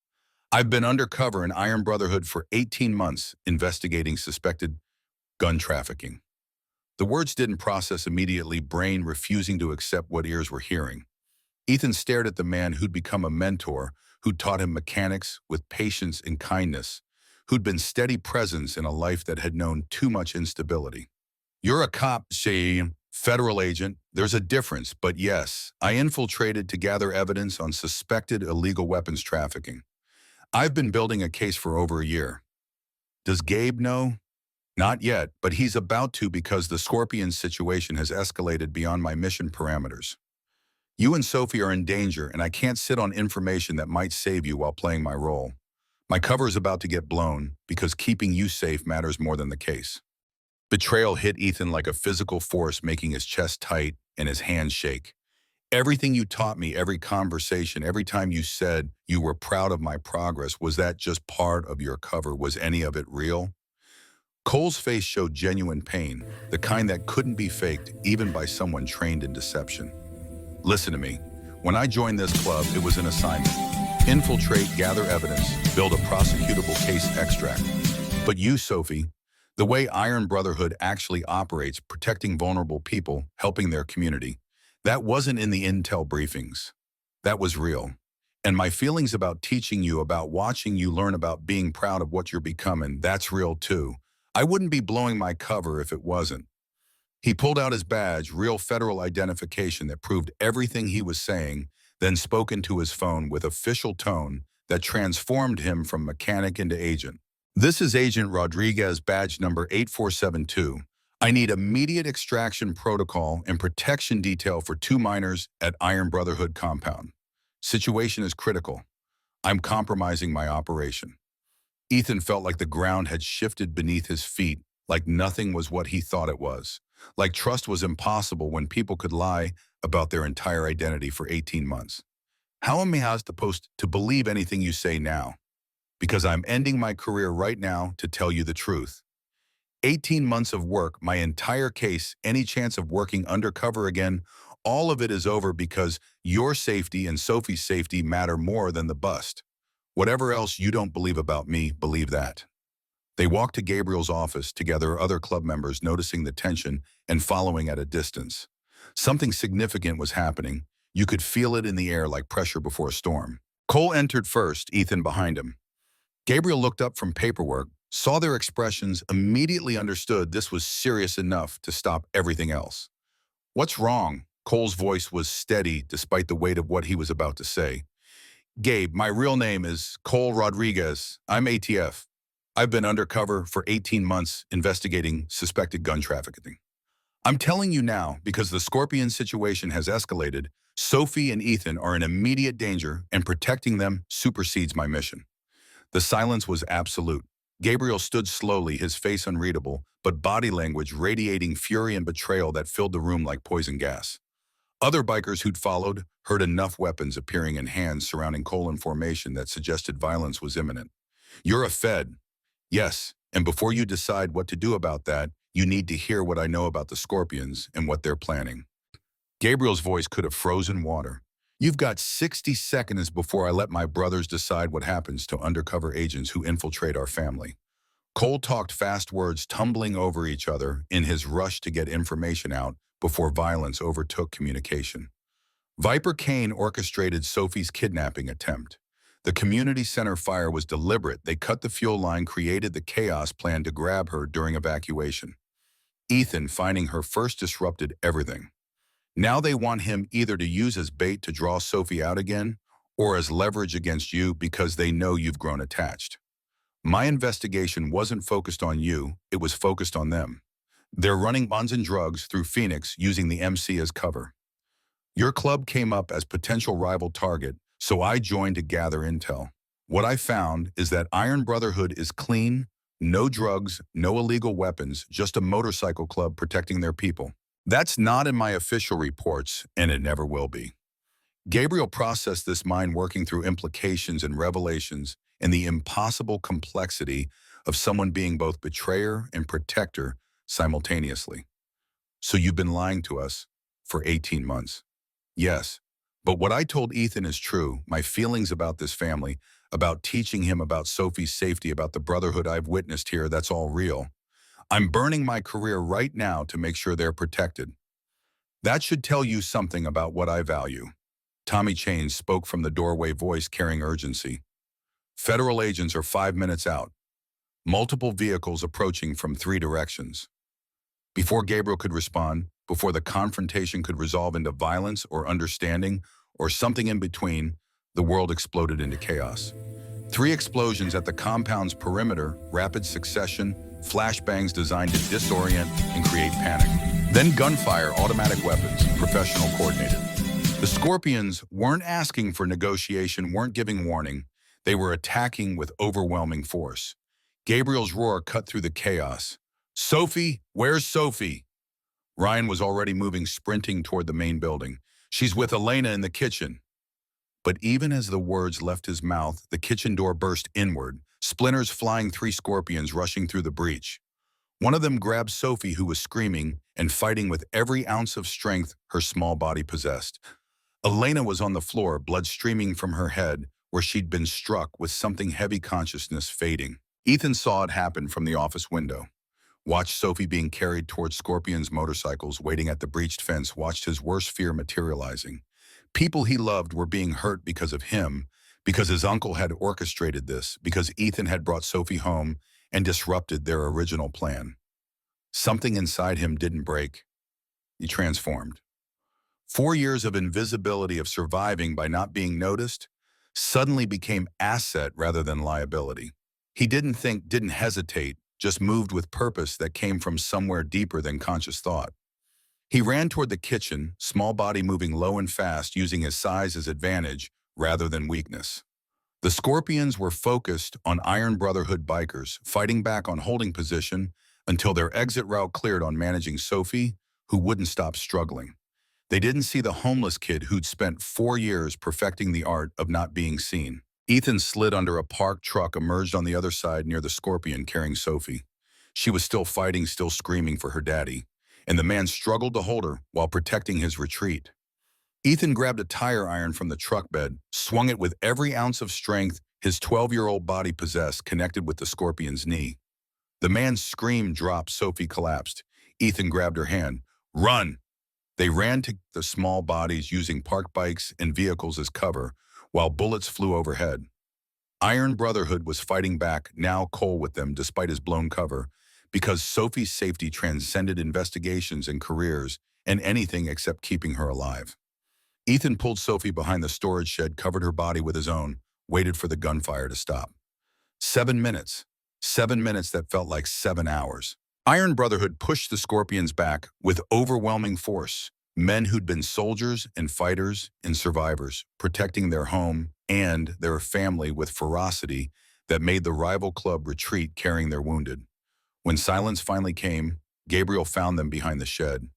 I've been undercover in Iron Brotherhood for 18 months investigating suspected gun trafficking. The words didn't process immediately, brain refusing to accept what ears were hearing. Ethan stared at the man who'd become a mentor, who'd taught him mechanics with patience and kindness, who'd been steady presence in a life that had known too much instability. You're a cop, say, federal agent. There's a difference, but yes, I infiltrated to gather evidence on suspected illegal weapons trafficking. I've been building a case for over a year. Does Gabe know? Not yet, but he's about to because the Scorpion situation has escalated beyond my mission parameters. You and Sophie are in danger, and I can't sit on information that might save you while playing my role. My cover is about to get blown because keeping you safe matters more than the case. Betrayal hit Ethan like a physical force, making his chest tight and his hands shake. Everything you taught me, every conversation, every time you said you were proud of my progress, was that just part of your cover? Was any of it real? Cole's face showed genuine pain, the kind that couldn't be faked even by someone trained in deception. Listen to me. When I joined this club, it was an assignment. Infiltrate, gather evidence, build a prosecutable case extract. But you, Sophie, the way Iron Brotherhood actually operates, protecting vulnerable people, helping their community, that wasn't in the intel briefings. That was real. And my feelings about teaching you, about watching you learn, about being proud of what you're becoming, that's real too. I wouldn't be blowing my cover if it wasn't. He pulled out his badge, real federal identification that proved everything he was saying, then spoke into his phone with official tone that transformed him from mechanic into agent. This is Agent Rodriguez, badge number 8472. I need immediate extraction protocol and protection detail for 2 minors at Iron Brotherhood compound. Situation is critical. I'm compromising my operation. Ethan felt like the ground had shifted beneath his feet, like nothing was what he thought it was. Like trust was impossible when people could lie about their entire identity for 18 months. How am I supposed to believe anything you say now? Because I'm ending my career right now to tell you the truth. 18 months of work, my entire case, any chance of working undercover again, all of it is over because your safety and Sophie's safety matter more than the bust. Whatever else you don't believe about me, believe that. They walked to Gabriel's office together, other club members noticing the tension and following at a distance. Something significant was happening. You could feel it in the air like pressure before a storm. Cole entered first, Ethan behind him. Gabriel looked up from paperwork, saw their expressions, immediately understood this was serious enough to stop everything else. What's wrong? Cole's voice was steady despite the weight of what he was about to say. Gabe, my real name is Cole Rodriguez. I'm ATF. I've been undercover for 18 months investigating suspected gun trafficking. I'm telling you now because the Scorpion situation has escalated. Sophie and Ethan are in immediate danger, and protecting them supersedes my mission. The silence was absolute. Gabriel stood slowly, his face unreadable, but body language radiating fury and betrayal that filled the room like poison gas. Other bikers who'd followed heard enough weapons appearing in hands surrounding Cole in formation that suggested violence was imminent. You're a Fed. Yes, and before you decide what to do about that, you need to hear what I know about the Scorpions and what they're planning. Gabriel's voice could have frozen water. You've got 60 seconds before I let my brothers decide what happens to undercover agents who infiltrate our family. Cole talked fast words tumbling over each other in his rush to get information out before violence overtook communication. Viper Kane orchestrated Sophie's kidnapping attempt. The community center fire was deliberate. They cut the fuel line, created the chaos plan to grab her during evacuation. Ethan, finding her first, disrupted everything. Now they want him either to use as bait to draw Sophie out again or as leverage against you because they know you've grown attached. My investigation wasn't focused on you, it was focused on them. They're running bonds and drugs through Phoenix using the MC as cover. Your club came up as potential rival target, so I joined to gather intel. What I found is that Iron Brotherhood is clean, no drugs, no illegal weapons, just a motorcycle club protecting their people. That's not in my official reports, and it never will be. Gabriel processed this mind working through implications and revelations and the impossible complexity of someone being both betrayer and protector simultaneously. So you've been lying to us for 18 months. Yes, but what I told Ethan is true. My feelings about this family, about teaching him about Sophie's safety, about the brotherhood I've witnessed here, that's all real. I'm burning my career right now to make sure they're protected. That should tell you something about what I value. Tommy Chains spoke from the doorway, voice carrying urgency. Federal agents are 5 minutes out. Multiple vehicles approaching from 3 directions. Before Gabriel could respond, before the confrontation could resolve into violence or understanding or something in between, the world exploded into chaos. 3 explosions at the compound's perimeter, rapid succession, flashbangs designed to disorient and create panic. Then gunfire, automatic weapons, professional coordinated. The Scorpions weren't asking for negotiation, weren't giving warning. They were attacking with overwhelming force. Gabriel's roar cut through the chaos. "Sophie, where's Sophie?" Ryan was already moving, sprinting toward the main building. "She's with Elena in the kitchen." But even as the words left his mouth, the kitchen door burst inward, splinters flying, 3 Scorpions rushing through the breach. One of them grabbed Sophie, who was screaming and fighting with every ounce of strength her small body possessed. Elena was on the floor, blood streaming from her head, where she'd been struck with something heavy, consciousness fading. Ethan saw it happen from the office window. Watched Sophie being carried towards Scorpion's motorcycles, waiting at the breached fence, watched his worst fear materializing. People he loved were being hurt because of him, because his uncle had orchestrated this, because Ethan had brought Sophie home and disrupted their original plan. Something inside him didn't break. He transformed. 4 years of invisibility, of surviving by not being noticed, suddenly became asset rather than liability. He didn't think, didn't hesitate, just moved with purpose that came from somewhere deeper than conscious thought. He ran toward the kitchen, small body moving low and fast, using his size as advantage rather than weakness. The Scorpions were focused on Iron Brotherhood bikers, fighting back on holding position until their exit route cleared on managing Sophie, who wouldn't stop struggling. They didn't see the homeless kid who'd spent 4 years perfecting the art of not being seen. Ethan slid under a parked truck, emerged on the other side near the Scorpion carrying Sophie. She was still fighting, still screaming for her daddy, and the man struggled to hold her while protecting his retreat. Ethan grabbed a tire iron from the truck bed, swung it with every ounce of strength his 12-year-old body possessed, connected with the Scorpion's knee. The man's scream dropped. Sophie collapsed. Ethan grabbed her hand. "Run!" They ran to the small bodies, using parked bikes and vehicles as cover, while bullets flew overhead. Iron Brotherhood was fighting back, now Cole with them despite his blown cover, because Sophie's safety transcended investigations and careers and anything except keeping her alive. Ethan pulled Sophie behind the storage shed, covered her body with his own, waited for the gunfire to stop. 7 minutes. 7 minutes that felt like 7 hours. Iron Brotherhood pushed the Scorpions back with overwhelming force. Men who'd been soldiers and fighters and survivors, protecting their home and their family with ferocity that made the rival club retreat, carrying their wounded. When silence finally came, Gabriel found them behind the shed.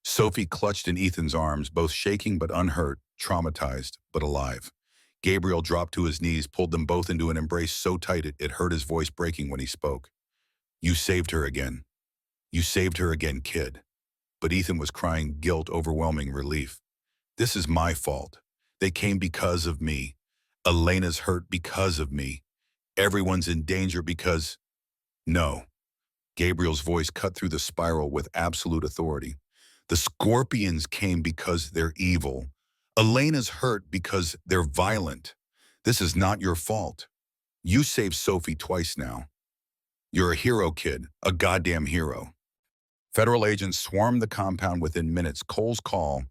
Sophie clutched in Ethan's arms, both shaking but unhurt, traumatized but alive. Gabriel dropped to his knees, pulled them both into an embrace so tight it hurt, his voice breaking when he spoke. "You saved her again. You saved her again, kid." But Ethan was crying, guilt, overwhelming relief. "This is my fault. They came because of me. Elena's hurt because of me. Everyone's in danger because—" "No." Gabriel's voice cut through the spiral with absolute authority. "The Scorpions came because they're evil. Elena's hurt because they're violent. This is not your fault. You saved Sophie twice now. You're a hero, kid, a goddamn hero." Federal agents swarmed the compound within minutes, Cole's call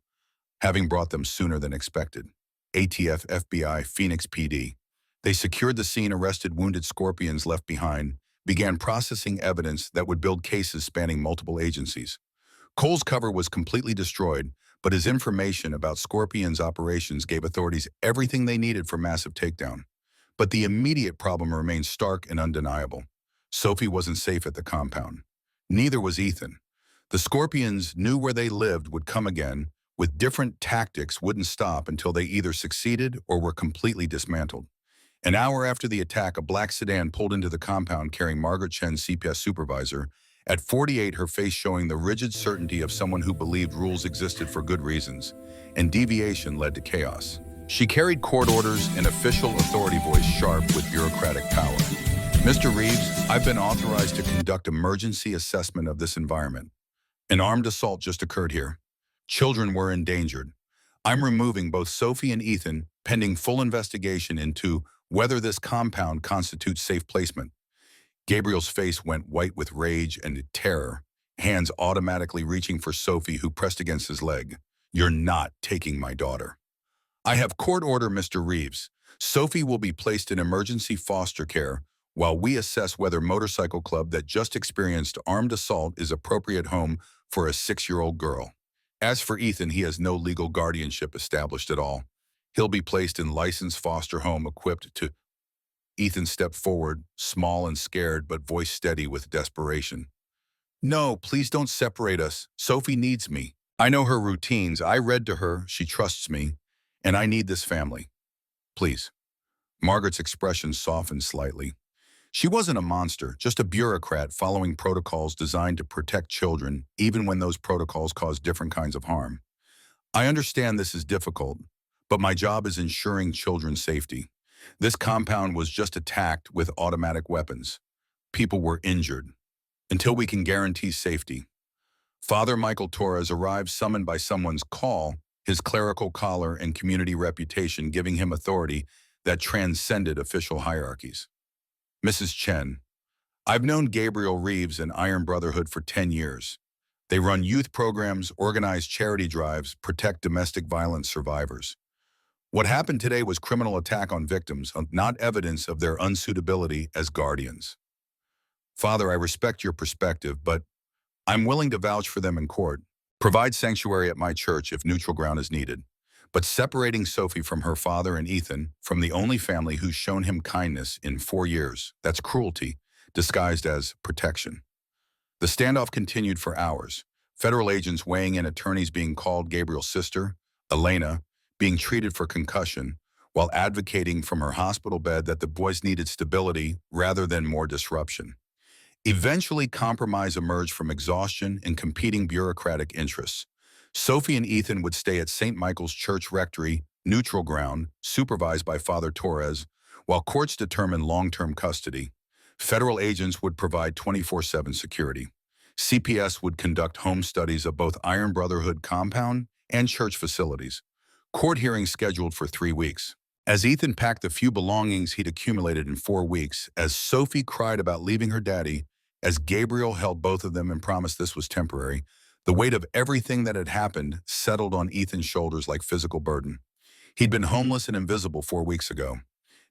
having brought them sooner than expected. ATF, FBI, Phoenix PD. They secured the scene, arrested wounded Scorpions left behind, began processing evidence that would build cases spanning multiple agencies. Cole's cover was completely destroyed, but his information about Scorpion's operations gave authorities everything they needed for massive takedown. But the immediate problem remained stark and undeniable. Sophie wasn't safe at the compound. Neither was Ethan. The Scorpions knew where they lived would come again, with different tactics, wouldn't stop until they either succeeded or were completely dismantled. An hour after the attack, a black sedan pulled into the compound carrying Margaret Chen, CPS supervisor. At 48, her face showing the rigid certainty of someone who believed rules existed for good reasons, and deviation led to chaos. She carried court orders, an official authority voice sharp with bureaucratic power. "Mr. Reeves, I've been authorized to conduct emergency assessment of this environment. An armed assault just occurred here. Children were endangered. I'm removing both Sophie and Ethan, pending full investigation into whether this compound constitutes safe placement." Gabriel's face went white with rage and terror, hands automatically reaching for Sophie, who pressed against his leg. "You're not taking my daughter." I have court order, Mr. Reeves. Sophie will be placed in emergency foster care while we assess whether motorcycle club that just experienced armed assault is appropriate home for a 6-year-old girl. As for Ethan, he has no legal guardianship established at all. He'll be placed in licensed foster home equipped to... Ethan stepped forward, small and scared, but voice steady with desperation. No, please don't separate us. Sophie needs me. I know her routines. I read to her. She trusts me. And I need this family. Please. Margaret's expression softened slightly. She wasn't a monster, just a bureaucrat following protocols designed to protect children, even when those protocols cause different kinds of harm. I understand this is difficult, but my job is ensuring children's safety. This compound was just attacked with automatic weapons. People were injured. Until we can guarantee safety. Father Michael Torres arrived summoned by someone's call, his clerical collar and community reputation giving him authority that transcended official hierarchies. Mrs. Chen, I've known Gabriel Reeves and Iron Brotherhood for 10 years. They run youth programs, organize charity drives, protect domestic violence survivors. What happened today was criminal attack on victims, not evidence of their unsuitability as guardians. Father, I respect your perspective, but I'm willing to vouch for them in court. Provide sanctuary at my church if neutral ground is needed. But separating Sophie from her father and Ethan, from the only family who's shown him kindness in 4 years, that's cruelty, disguised as protection. The standoff continued for hours. Federal agents weighing in, attorneys being called, Gabriel's sister, Elena, being treated for concussion, while advocating from her hospital bed that the boys needed stability rather than more disruption. Eventually, compromise emerged from exhaustion and competing bureaucratic interests. Sophie and Ethan would stay at St. Michael's Church Rectory, neutral ground, supervised by Father Torres, while courts determined long-term custody. Federal agents would provide 24/7 security. CPS would conduct home studies of both Iron Brotherhood compound and church facilities. Court hearings scheduled for 3 weeks. As Ethan packed the few belongings he'd accumulated in 4 weeks, as Sophie cried about leaving her daddy, as Gabriel held both of them and promised this was temporary, the weight of everything that had happened settled on Ethan's shoulders like physical burden. He'd been homeless and invisible 4 weeks ago.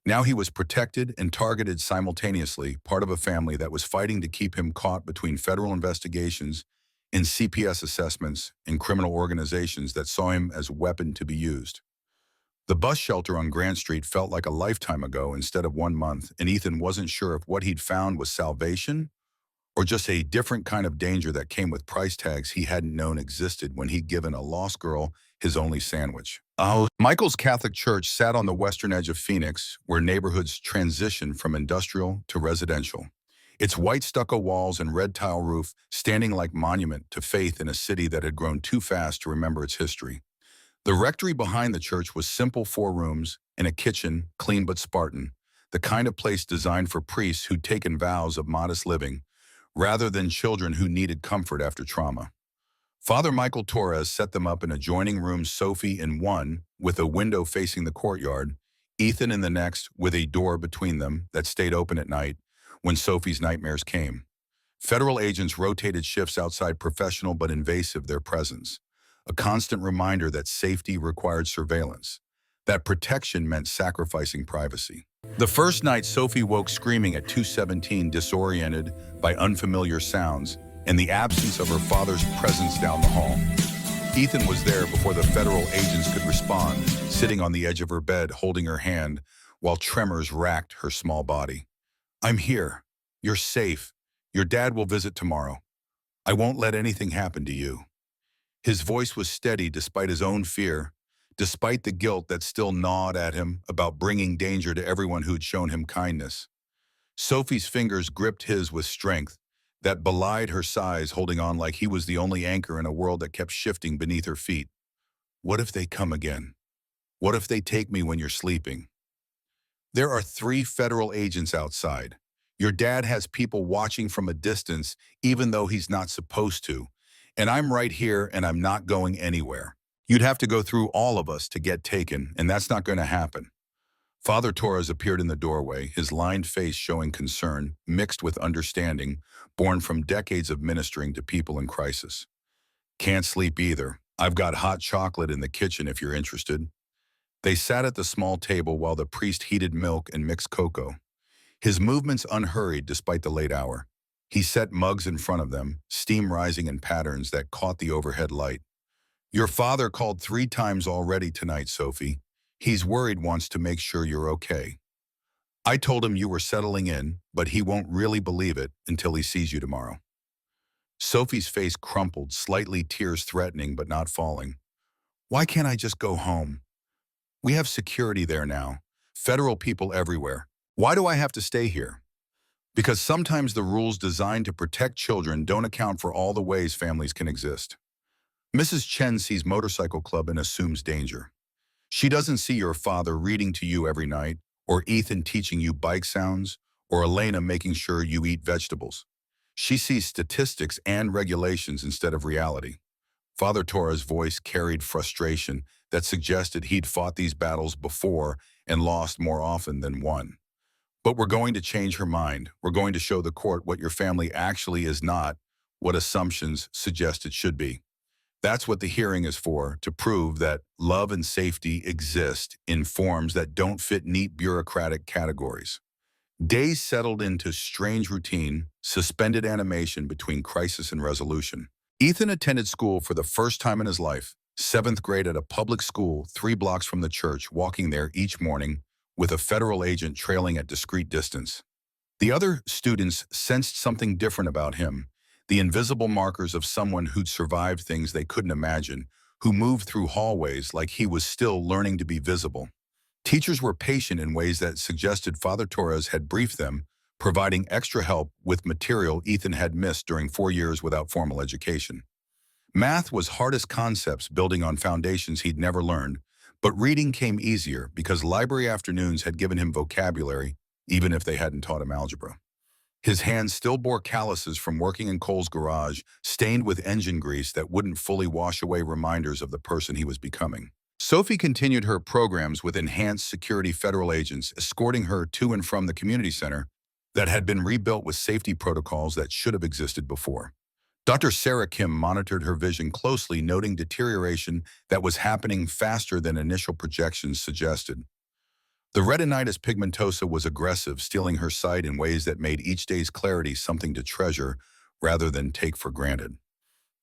Now he was protected and targeted simultaneously, part of a family that was fighting to keep him caught between federal investigations and CPS assessments and criminal organizations that saw him as a weapon to be used. The bus shelter on Grant Street felt like a lifetime ago instead of 1 month, and Ethan wasn't sure if what he'd found was salvation or just a different kind of danger that came with price tags he hadn't known existed when he'd given a lost girl his only sandwich. Michael's Catholic Church sat on the western edge of Phoenix, where neighborhoods transitioned from industrial to residential. Its white stucco walls and red tile roof standing like monument to faith in a city that had grown too fast to remember its history. The rectory behind the church was simple 4 rooms and a kitchen, clean but Spartan, the kind of place designed for priests who'd taken vows of modest living, rather than children who needed comfort after trauma. Father Michael Torres set them up in adjoining rooms, Sophie in one, with a window facing the courtyard, Ethan in the next, with a door between them that stayed open at night when Sophie's nightmares came. Federal agents rotated shifts outside, professional but invasive their presence, a constant reminder that safety required surveillance, that protection meant sacrificing privacy. The first night, Sophie woke screaming at 2:17, disoriented by unfamiliar sounds and the absence of her father's presence down the hall. Ethan was there before the federal agents could respond, sitting on the edge of her bed, holding her hand, while tremors racked her small body. I'm here. You're safe. Your dad will visit tomorrow. I won't let anything happen to you. His voice was steady despite his own fear, despite the guilt that still gnawed at him about bringing danger to everyone who'd shown him kindness. Sophie's fingers gripped his with strength that belied her size, holding on like he was the only anchor in a world that kept shifting beneath her feet. What if they come again? What if they take me when you're sleeping? There are 3 federal agents outside. Your dad has people watching from a distance, even though he's not supposed to. And I'm right here, and I'm not going anywhere. You'd have to go through all of us to get taken, and that's not going to happen. Father Torres appeared in the doorway, his lined face showing concern, mixed with understanding, born from decades of ministering to people in crisis. Can't sleep either. I've got hot chocolate in the kitchen if you're interested. They sat at the small table while the priest heated milk and mixed cocoa, his movements unhurried despite the late hour. He set mugs in front of them, steam rising in patterns that caught the overhead light. Your father called 3 times already tonight, Sophie. He's worried, wants to make sure you're okay. I told him you were settling in, but he won't really believe it until he sees you tomorrow. Sophie's face crumpled, slightly tears threatening but not falling. Why can't I just go home? We have security there now. Federal people everywhere. Why do I have to stay here? Because sometimes the rules designed to protect children don't account for all the ways families can exist. Mrs. Chen sees Motorcycle Club and assumes danger. She doesn't see your father reading to you every night, or Ethan teaching you bike sounds, or Elena making sure you eat vegetables. She sees statistics and regulations instead of reality. Father Torres' voice carried frustration that suggested he'd fought these battles before and lost more often than won. But we're going to change her mind. We're going to show the court what your family actually is not, what assumptions suggest it should be. That's what the hearing is for, to prove that love and safety exist in forms that don't fit neat bureaucratic categories. Days settled into strange routine, suspended animation between crisis and resolution. Ethan attended school for the first time in his life, 7th grade at a public school 3 blocks from the church, walking there each morning with a federal agent trailing at discreet distance. The other students sensed something different about him, the invisible markers of someone who'd survived things they couldn't imagine, who moved through hallways like he was still learning to be visible. Teachers were patient in ways that suggested Father Torres had briefed them, providing extra help with material Ethan had missed during 4 years without formal education. Math was hardest concepts building on foundations he'd never learned, but reading came easier because library afternoons had given him vocabulary, even if they hadn't taught him algebra. His hands still bore calluses from working in Cole's garage, stained with engine grease that wouldn't fully wash away reminders of the person he was becoming. Sophie continued her programs with enhanced security federal agents escorting her to and from the community center that had been rebuilt with safety protocols that should have existed before. Dr. Sarah Kim monitored her vision closely, noting deterioration that was happening faster than initial projections suggested. The retinitis pigmentosa was aggressive, stealing her sight in ways that made each day's clarity something to treasure rather than take for granted.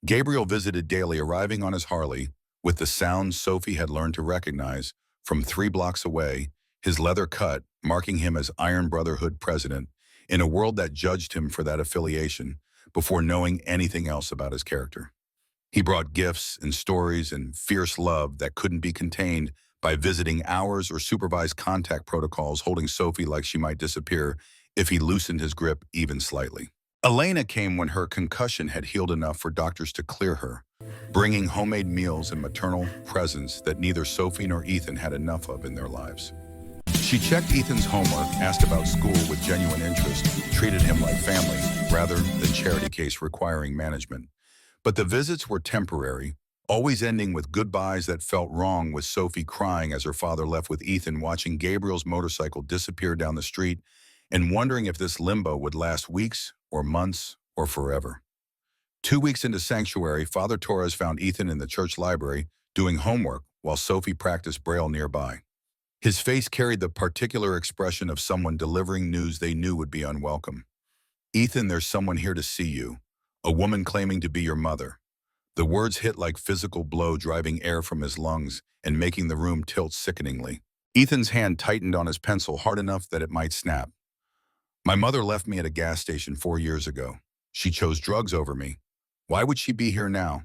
Gabriel visited daily, arriving on his Harley, with the sounds Sophie had learned to recognize from 3 blocks away, his leather cut, marking him as Iron Brotherhood president, in a world that judged him for that affiliation before knowing anything else about his character. He brought gifts and stories and fierce love that couldn't be contained by visiting hours or supervised contact protocols, holding Sophie like she might disappear if he loosened his grip even slightly. Elena came when her concussion had healed enough for doctors to clear her, bringing homemade meals and maternal presents that neither Sophie nor Ethan had enough of in their lives. She checked Ethan's homework, asked about school with genuine interest, treated him like family rather than charity case requiring management. But the visits were temporary, always ending with goodbyes that felt wrong, with Sophie crying as her father left with Ethan, watching Gabriel's motorcycle disappear down the street and wondering if this limbo would last weeks or months or forever. 2 weeks into sanctuary, Father Torres found Ethan in the church library doing homework while Sophie practiced Braille nearby. His face carried the particular expression of someone delivering news they knew would be unwelcome. Ethan, there's someone here to see you. A woman claiming to be your mother. The words hit like physical blow, driving air from his lungs and making the room tilt sickeningly. Ethan's hand tightened on his pencil hard enough that it might snap. My mother left me at a gas station 4 years ago. She chose drugs over me. Why would she be here now?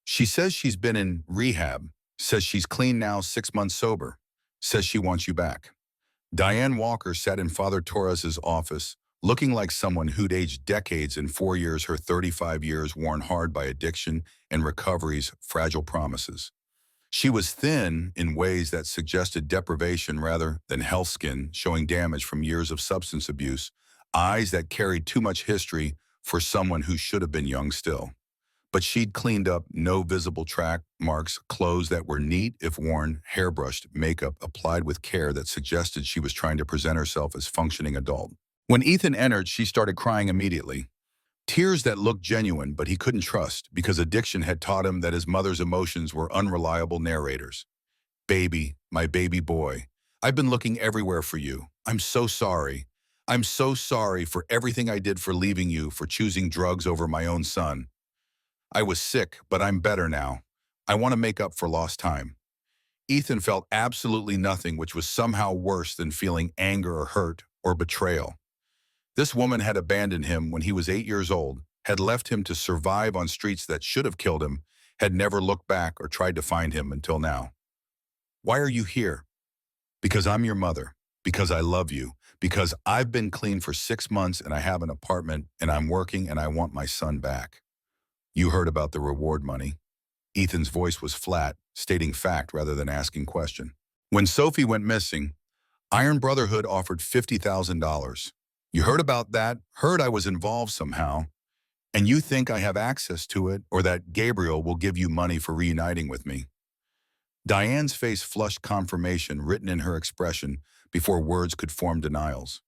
She says she's been in rehab, says she's clean now, 6 months sober, says she wants you back. Diane Walker sat in Father Torres's office, looking like someone who'd aged decades in 4 years, her 35 years worn hard by addiction and recovery's fragile promises. She was thin in ways that suggested deprivation rather than health, skin showing damage from years of substance abuse, eyes that carried too much history for someone who should have been young still. But she'd cleaned up, no visible track marks, clothes that were neat if worn, hairbrushed, makeup applied with care that suggested she was trying to present herself as functioning adult. When Ethan entered, she started crying immediately. Tears that looked genuine, but he couldn't trust because addiction had taught him that his mother's emotions were unreliable narrators. Baby, my baby boy. I've been looking everywhere for you. I'm so sorry. I'm so sorry for everything I did, for leaving you, for choosing drugs over my own son. I was sick, but I'm better now. I want to make up for lost time. Ethan felt absolutely nothing, which was somehow worse than feeling anger or hurt or betrayal. This woman had abandoned him when he was 8 years old, had left him to survive on streets that should have killed him, had never looked back or tried to find him until now. Why are you here? Because I'm your mother. Because I love you. Because I've been clean for 6 months and I have an apartment and I'm working and I want my son back. You heard about the reward money. Ethan's voice was flat, stating fact rather than asking question. When Sophie went missing, Iron Brotherhood offered $50,000. You heard about that, heard I was involved somehow, and you think I have access to it or that Gabriel will give you money for reuniting with me. Diane's face flushed confirmation written in her expression before words could form denials.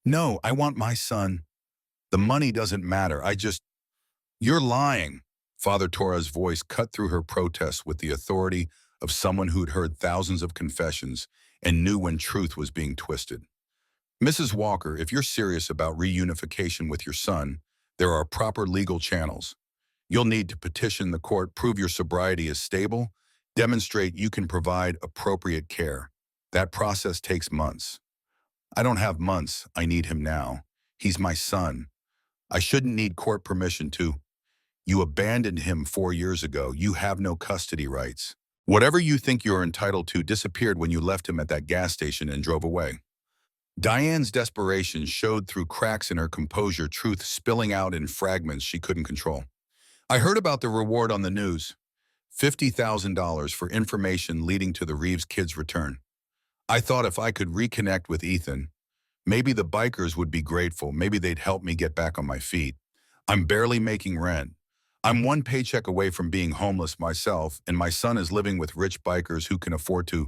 No, I want my son. The money doesn't matter. You're lying. Father Torah's voice cut through her protest with the authority of someone who'd heard thousands of confessions and knew when truth was being twisted. Mrs. Walker, if you're serious about reunification with your son, there are proper legal channels. You'll need to petition the court, prove your sobriety is stable, demonstrate you can provide appropriate care. That process takes months. I don't have months. I need him now. He's my son. I shouldn't need court permission to. You abandoned him 4 years ago. You have no custody rights. Whatever you think you're entitled to disappeared when you left him at that gas station and drove away. Diane's desperation showed through cracks in her composure, truth spilling out in fragments she couldn't control. I heard about the reward on the news. $50,000 for information leading to the Reeves kids' return. I thought if I could reconnect with Ethan, maybe the bikers would be grateful. Maybe they'd help me get back on my feet. I'm barely making rent. I'm one paycheck away from being homeless myself, and my son is living with rich bikers who can afford to.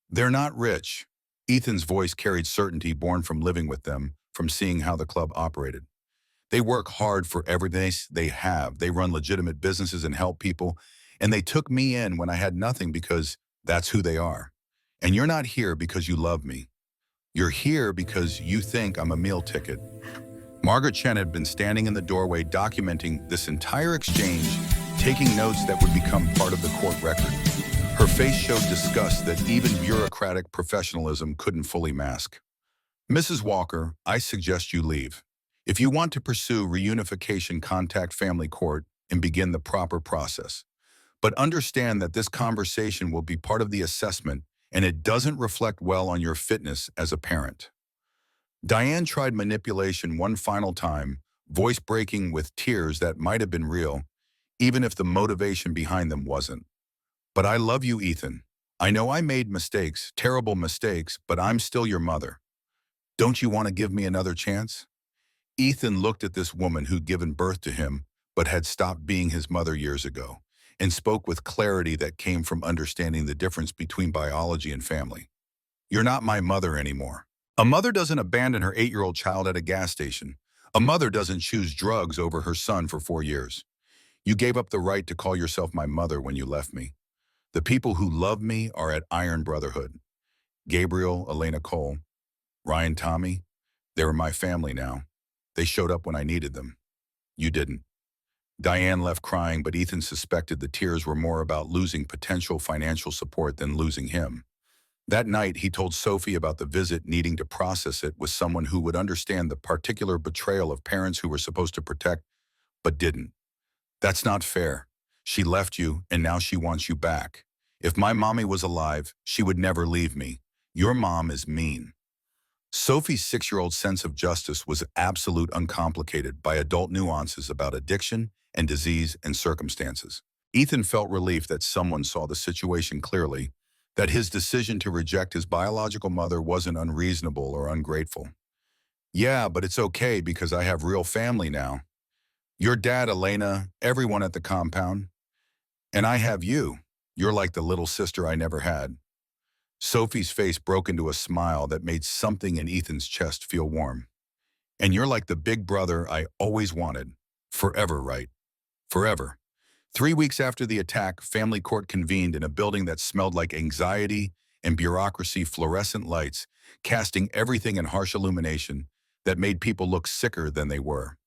They're not rich. Ethan's voice carried certainty born from living with them, from seeing how the club operated. They work hard for everything they have. They run legitimate businesses and help people, and they took me in when I had nothing because that's who they are. And you're not here because you love me. You're here because you think I'm a meal ticket. Margaret Chen had been standing in the doorway documenting this entire exchange, taking notes that would become part of the court record. Her face showed disgust that even bureaucratic professionalism couldn't fully mask. Mrs. Walker, I suggest you leave. If you want to pursue reunification, contact family court and begin the proper process. But understand that this conversation will be part of the assessment and it doesn't reflect well on your fitness as a parent. Diane tried manipulation one final time, voice breaking with tears that might have been real, even if the motivation behind them wasn't. But I love you, Ethan. I know I made mistakes, terrible mistakes, but I'm still your mother. Don't you want to give me another chance? Ethan looked at this woman who'd given birth to him, but had stopped being his mother years ago, and spoke with clarity that came from understanding the difference between biology and family. You're not my mother anymore. A mother doesn't abandon her 8-year-old child at a gas station. A mother doesn't choose drugs over her son for 4 years. You gave up the right to call yourself my mother when you left me. The people who love me are at Iron Brotherhood. Gabriel, Elena Cole, Ryan, Tommy, they were my family now. They showed up when I needed them. You didn't. Diane left crying, but Ethan suspected the tears were more about losing potential financial support than losing him. That night, he told Sophie about the visit, needing to process it with someone who would understand the particular betrayal of parents who were supposed to protect, but didn't. That's not fair. She left you, and now she wants you back. If my mommy was alive, she would never leave me. Your mom is mean. Sophie's 6-year-old sense of justice was absolute, uncomplicated by adult nuances about addiction and disease and circumstances. Ethan felt relief that someone saw the situation clearly, that his decision to reject his biological mother wasn't unreasonable or ungrateful. Yeah, but it's okay because I have real family now. Your dad, Elena, everyone at the compound. And I have you. You're like the little sister I never had. Sophie's face broke into a smile that made something in Ethan's chest feel warm. And you're like the big brother I always wanted. Forever, right? Forever. 3 weeks after the attack, family court convened in a building that smelled like anxiety and bureaucracy, fluorescent lights, casting everything in harsh illumination that made people look sicker than they were.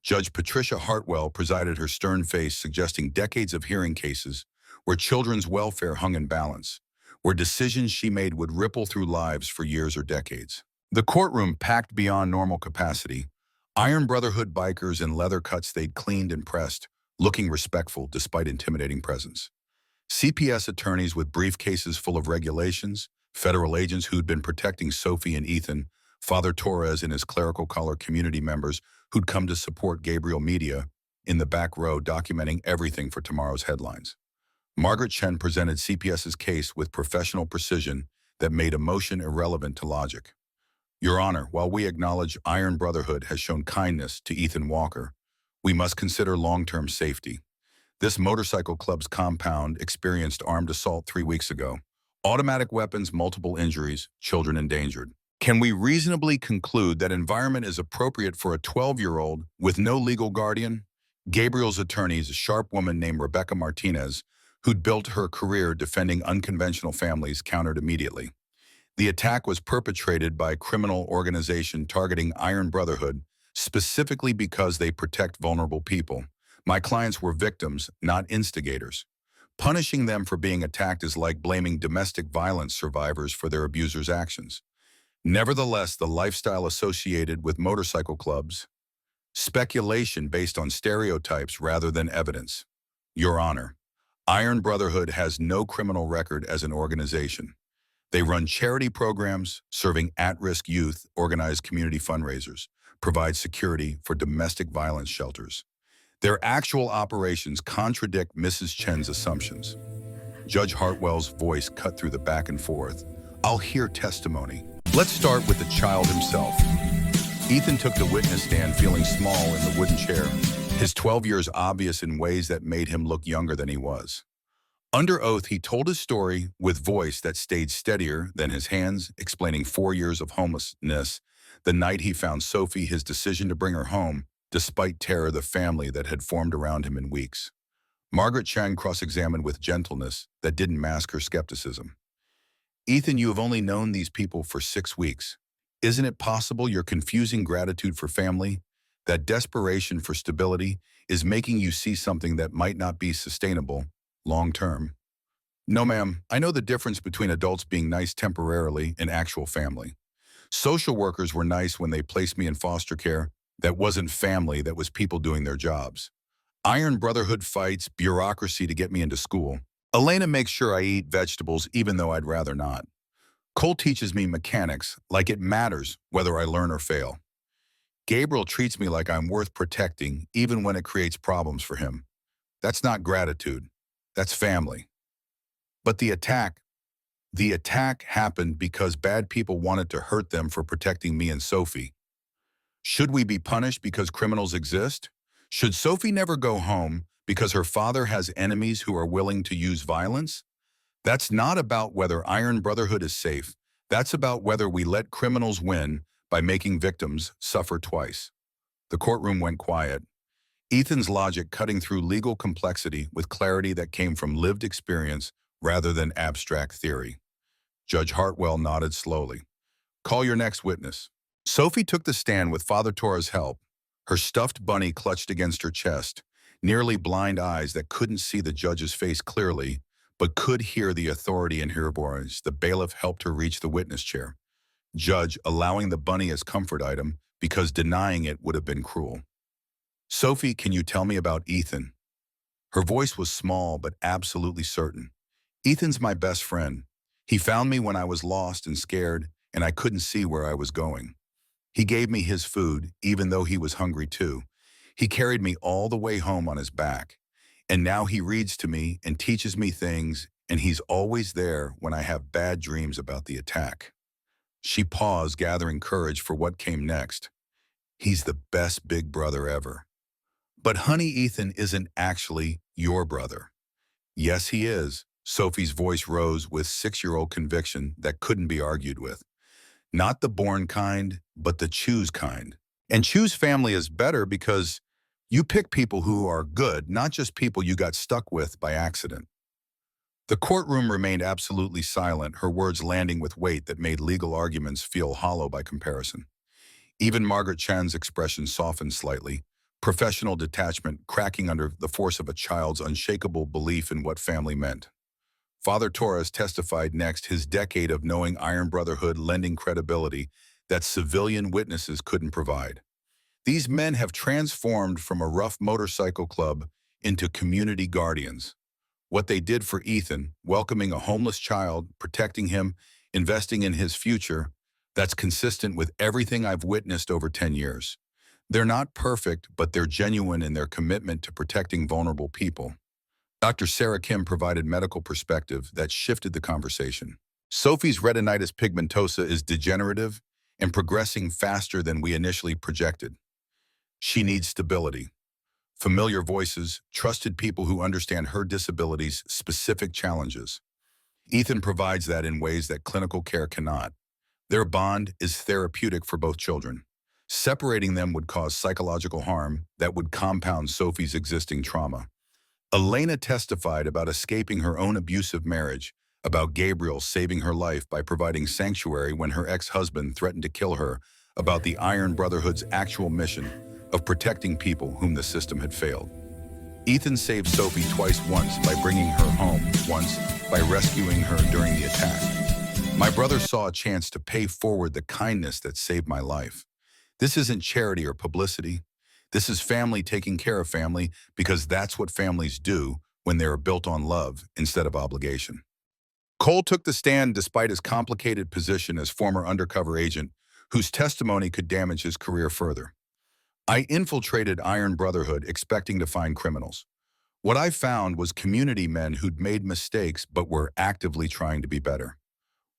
Judge Patricia Hartwell presided, her stern face suggesting decades of hearing cases where children's welfare hung in balance, where decisions she made would ripple through lives for years or decades. The courtroom packed beyond normal capacity. Iron Brotherhood bikers in leather cuts they'd cleaned and pressed, looking respectful despite intimidating presence. CPS attorneys with briefcases full of regulations, federal agents who'd been protecting Sophie and Ethan, Father Torres and his clerical color community members who'd come to support Gabriel Media in the back row documenting everything for tomorrow's headlines. Margaret Chen presented CPS's case with professional precision that made emotion irrelevant to logic. Your Honor, while we acknowledge Iron Brotherhood has shown kindness to Ethan Walker, we must consider long-term safety. This motorcycle club's compound experienced armed assault 3 weeks ago. Automatic weapons, multiple injuries, children endangered. Can we reasonably conclude that environment is appropriate for a 12-year-old with no legal guardian? Gabriel's attorney is a sharp woman named Rebecca Martinez, who'd built her career defending unconventional families, countered immediately. The attack was perpetrated by a criminal organization targeting Iron Brotherhood, specifically because they protect vulnerable people. My clients were victims, not instigators. Punishing them for being attacked is like blaming domestic violence survivors for their abusers' actions. Nevertheless, the lifestyle associated with motorcycle clubs, speculation based on stereotypes rather than evidence. Your Honor, Iron Brotherhood has no criminal record as an organization. They run charity programs, serving at-risk youth, organize community fundraisers, provide security for domestic violence shelters. Their actual operations contradict Mrs. Chen's assumptions. Judge Hartwell's voice cut through the back and forth. I'll hear testimony. Let's start with the child himself. Ethan took the witness stand feeling small in the wooden chair, his 12 years obvious in ways that made him look younger than he was. Under oath, he told his story with voice that stayed steadier than his hands, explaining 4 years of homelessness, the night he found Sophie, his decision to bring her home, despite terror the family that had formed around him in weeks. Margaret Chang cross-examined with gentleness that didn't mask her skepticism. Ethan, you have only known these people for 6 weeks. Isn't it possible your confusing gratitude for family, that desperation for stability, is making you see something that might not be sustainable long-term? No, ma'am. I know the difference between adults being nice temporarily and actual family. Social workers were nice when they placed me in foster care. That wasn't family, that was people doing their jobs. Iron Brotherhood fights bureaucracy to get me into school. Elena makes sure I eat vegetables even though I'd rather not. Cole teaches me mechanics, like it matters whether I learn or fail. Gabriel treats me like I'm worth protecting even when it creates problems for him. That's not gratitude. That's family. But the attack happened because bad people wanted to hurt them for protecting me and Sophie. Should we be punished because criminals exist? Should Sophie never go home because her father has enemies who are willing to use violence? That's not about whether Iron Brotherhood is safe. That's about whether we let criminals win by making victims suffer twice. The courtroom went quiet. Ethan's logic cutting through legal complexity with clarity that came from lived experience rather than abstract theory. Judge Hartwell nodded slowly. Call your next witness. Sophie took the stand with Father Torres' help, her stuffed bunny clutched against her chest, nearly blind eyes that couldn't see the judge's face clearly, but could hear the authority in her voice. The bailiff helped her reach the witness chair. Judge, allowing the bunny as comfort item because denying it would have been cruel. Sophie, can you tell me about Ethan? Her voice was small but absolutely certain. Ethan's my best friend. He found me when I was lost and scared, and I couldn't see where I was going. He gave me his food, even though he was hungry too. He carried me all the way home on his back. And now he reads to me and teaches me things, and he's always there when I have bad dreams about the attack. She paused, gathering courage for what came next. He's the best big brother ever. But honey, Ethan isn't actually your brother. Yes, he is. Sophie's voice rose with 6-year-old conviction that couldn't be argued with. Not the born kind, but the choose kind. And choose family is better because You pick people who are good, not just people you got stuck with by accident. The courtroom remained absolutely silent, her words landing with weight that made legal arguments feel hollow by comparison. Even Margaret Chan's expression softened slightly, professional detachment cracking under the force of a child's unshakable belief in what family meant. Father Torres testified next, his decade of knowing Iron Brotherhood lending credibility that civilian witnesses couldn't provide. These men have transformed from a rough motorcycle club into community guardians. What they did for Ethan, welcoming a homeless child, protecting him, investing in his future, that's consistent with everything I've witnessed over 10 years. They're not perfect, but they're genuine in their commitment to protecting vulnerable people. Dr. Sarah Kim provided medical perspective that shifted the conversation. Sophie's retinitis pigmentosa is degenerative and progressing faster than we initially projected. She needs stability. Familiar voices, trusted people who understand her disability's specific challenges. Ethan provides that in ways that clinical care cannot. Their bond is therapeutic for both children. Separating them would cause psychological harm that would compound Sophie's existing trauma. Elena testified about escaping her own abusive marriage, about Gabriel saving her life by providing sanctuary when her ex-husband threatened to kill her, about the Iron Brotherhood's actual mission of protecting people whom the system had failed. Ethan saved Sophie twice, once by bringing her home, once by rescuing her during the attack. My brother saw a chance to pay forward the kindness that saved my life. This isn't charity or publicity. This is family taking care of family, because that's what families do when they are built on love instead of obligation. Cole took the stand despite his complicated position as former undercover agent, whose testimony could damage his career further. I infiltrated Iron Brotherhood expecting to find criminals. What I found was community men who'd made mistakes but were actively trying to be better.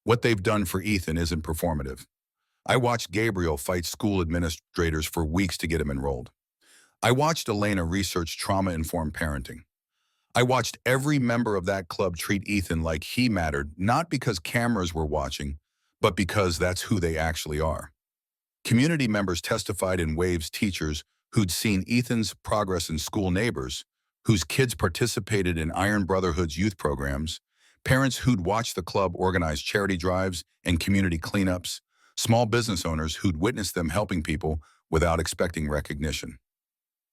What they've done for Ethan isn't performative. I watched Gabriel fight school administrators for weeks to get him enrolled. I watched Elena research trauma-informed parenting. I watched every member of that club treat Ethan like he mattered, not because cameras were watching, but because that's who they actually are. Community members testified in waves, teachers who'd seen Ethan's progress in school, neighbors whose kids participated in Iron Brotherhood's youth programs, parents who'd watched the club organize charity drives and community cleanups, small business owners who'd witnessed them helping people without expecting recognition.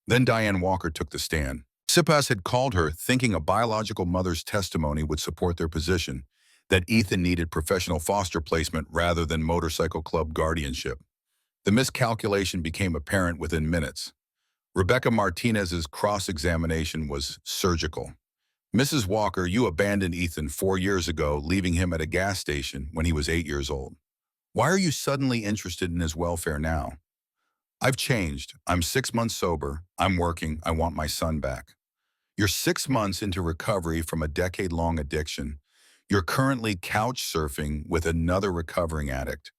Then Diane Walker took the stand. Sipas had called her, thinking a biological mother's testimony would support their position, that Ethan needed professional foster placement rather than motorcycle club guardianship. The miscalculation became apparent within minutes. Rebecca Martinez's cross-examination was surgical. Mrs. Walker, you abandoned Ethan 4 years ago, leaving him at a gas station when he was 8 years old. Why are you suddenly interested in his welfare now? I've changed. I'm 6 months sober. I'm working. I want my son back. You're 6 months into recovery from a decade-long addiction. You're currently couch surfing with another recovering addict.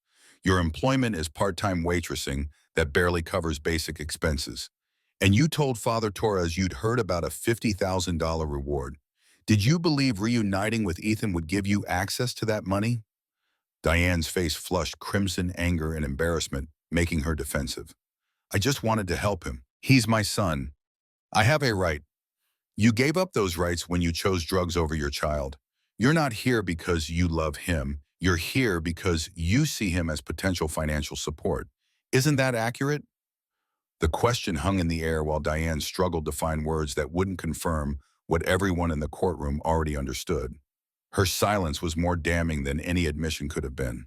Your employment is part-time waitressing that barely covers basic expenses. And you told Father Torres you'd heard about a $50,000 reward. Did you believe reuniting with Ethan would give you access to that money? Diane's face flushed crimson anger and embarrassment, making her defensive. I just wanted to help him. He's my son. I have a right. You gave up those rights when you chose drugs over your child. You're not here because you love him. You're here because you see him as potential financial support. Isn't that accurate? The question hung in the air while Diane struggled to find words that wouldn't confirm what everyone in the courtroom already understood. Her silence was more damning than any admission could have been.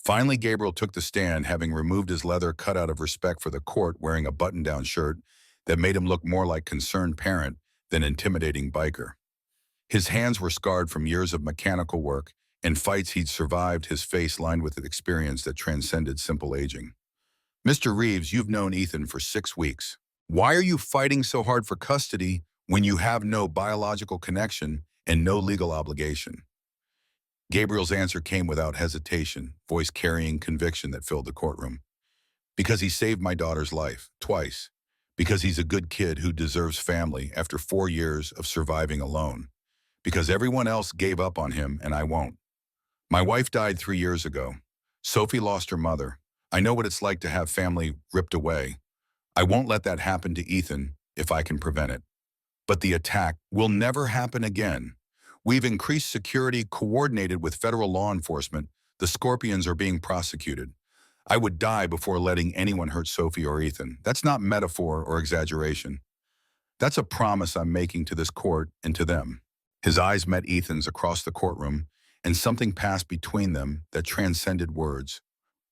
Finally, Gabriel took the stand, having removed his leather cut out of respect for the court, wearing a button-down shirt that made him look more like concerned parent than intimidating biker. His hands were scarred from years of mechanical work and fights he'd survived, his face lined with an experience that transcended simple aging. Mr. Reeves, you've known Ethan for 6 weeks. Why are you fighting so hard for custody when you have no biological connection and no legal obligation? Gabriel's answer came without hesitation, voice carrying conviction that filled the courtroom. Because he saved my daughter's life, twice. Because he's a good kid who deserves family after 4 years of surviving alone. Because everyone else gave up on him and I won't. My wife died 3 years ago. Sophie lost her mother. I know what it's like to have family ripped away. I won't let that happen to Ethan, if I can prevent it. But the attack will never happen again. We've increased security coordinated with federal law enforcement. The Scorpions are being prosecuted. I would die before letting anyone hurt Sophie or Ethan. That's not metaphor or exaggeration. That's a promise I'm making to this court and to them. His eyes met Ethan's across the courtroom, and something passed between them that transcended words.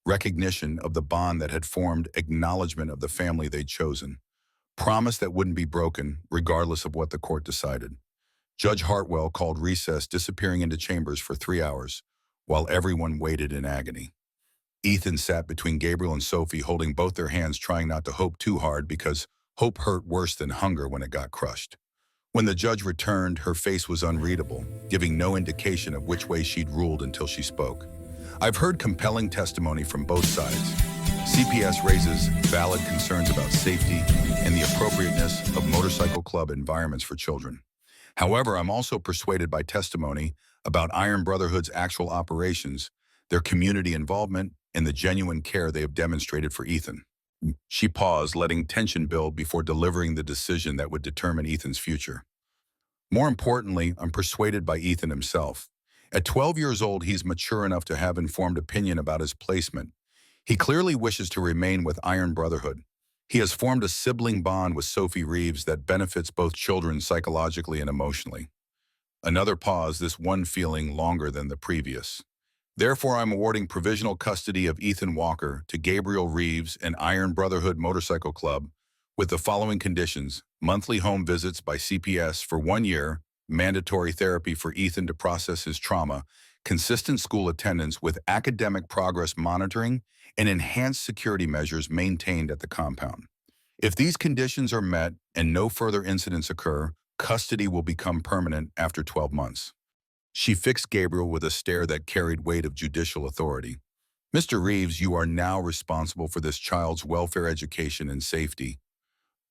Recognition of the bond that had formed, acknowledgement of the family they'd chosen. Promise that wouldn't be broken, regardless of what the court decided. Judge Hartwell called recess, disappearing into chambers for 3 hours, while everyone waited in agony. Ethan sat between Gabriel and Sophie, holding both their hands, trying not to hope too hard because hope hurt worse than hunger when it got crushed. When the judge returned, her face was unreadable, giving no indication of which way she'd ruled until she spoke. I've heard compelling testimony from both sides. CPS raises valid concerns about safety and the appropriateness of motorcycle club environments for children. However, I'm also persuaded by testimony about Iron Brotherhood's actual operations, their community involvement, and the genuine care they have demonstrated for Ethan. She paused, letting tension build before delivering the decision that would determine Ethan's future. More importantly, I'm persuaded by Ethan himself. At 12 years old, he's mature enough to have informed opinion about his placement. He clearly wishes to remain with Iron Brotherhood. He has formed a sibling bond with Sophie Reeves that benefits both children psychologically and emotionally. Another pause, this one feeling longer than the previous. Therefore, I'm awarding provisional custody of Ethan Walker to Gabriel Reeves and Iron Brotherhood Motorcycle Club with the following conditions: monthly home visits by CPS for 1 year, mandatory therapy for Ethan to process his trauma, consistent school attendance with academic progress monitoring, and enhanced security measures maintained at the compound. If these conditions are met and no further incidents occur, custody will become permanent after 12 months. She fixed Gabriel with a stare that carried weight of judicial authority. Mr. Reeves, you are now responsible for this child's welfare, education, and safety.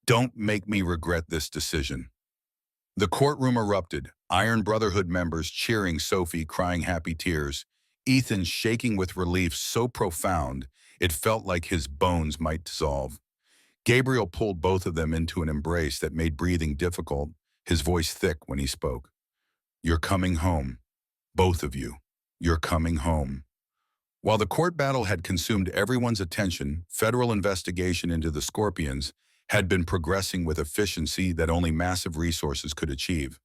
Don't make me regret this decision. The courtroom erupted, Iron Brotherhood members cheering, Sophie crying happy tears, Ethan shaking with relief so profound it felt like his bones might dissolve. Gabriel pulled both of them into an embrace that made breathing difficult, his voice thick when he spoke. You're coming home. Both of you. You're coming home. While the court battle had consumed everyone's attention, federal investigation into the Scorpions had been progressing with efficiency that only massive resources could achieve.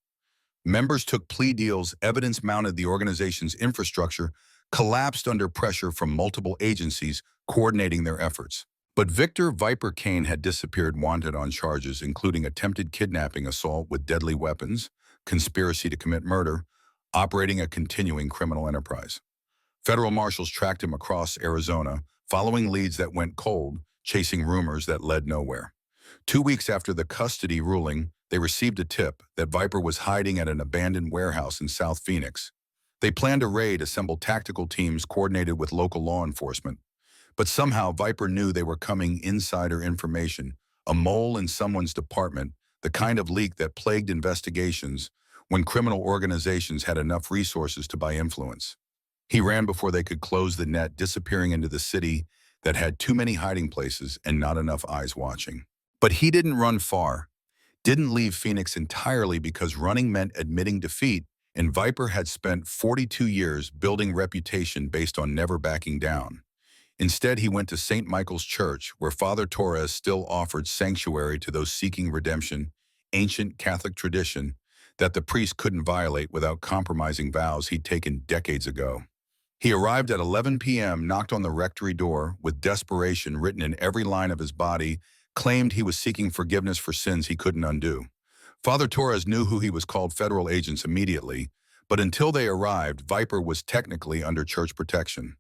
Members took plea deals, evidence mounted, the organization's infrastructure collapsed under pressure from multiple agencies coordinating their efforts. But Victor Viper Kane had disappeared, wanted on charges including attempted kidnapping, assault with deadly weapons, conspiracy to commit murder, operating a continuing criminal enterprise. Federal marshals tracked him across Arizona, following leads that went cold, chasing rumors that led nowhere. 2 weeks after the custody ruling, they received a tip that Viper was hiding at an abandoned warehouse in South Phoenix. They planned a raid, assembled tactical teams coordinated with local law enforcement. But somehow Viper knew they were coming. Insider information, a mole in someone's department, the kind of leak that plagued investigations when criminal organizations had enough resources to buy influence. He ran before they could close the net, disappearing into the city that had too many hiding places and not enough eyes watching. But he didn't run far, didn't leave Phoenix entirely, because running meant admitting defeat, and Viper had spent 42 years building reputation based on never backing down. Instead, he went to St. Michael's Church, where Father Torres still offered sanctuary to those seeking redemption, ancient Catholic tradition that the priest couldn't violate without compromising vows he'd taken decades ago. He arrived at 11 p.m., knocked on the rectory door with desperation written in every line of his body, claimed he was seeking forgiveness for sins he couldn't undo. Father Torres knew who he was, called federal agents immediately, but until they arrived, Viper was technically under church protection.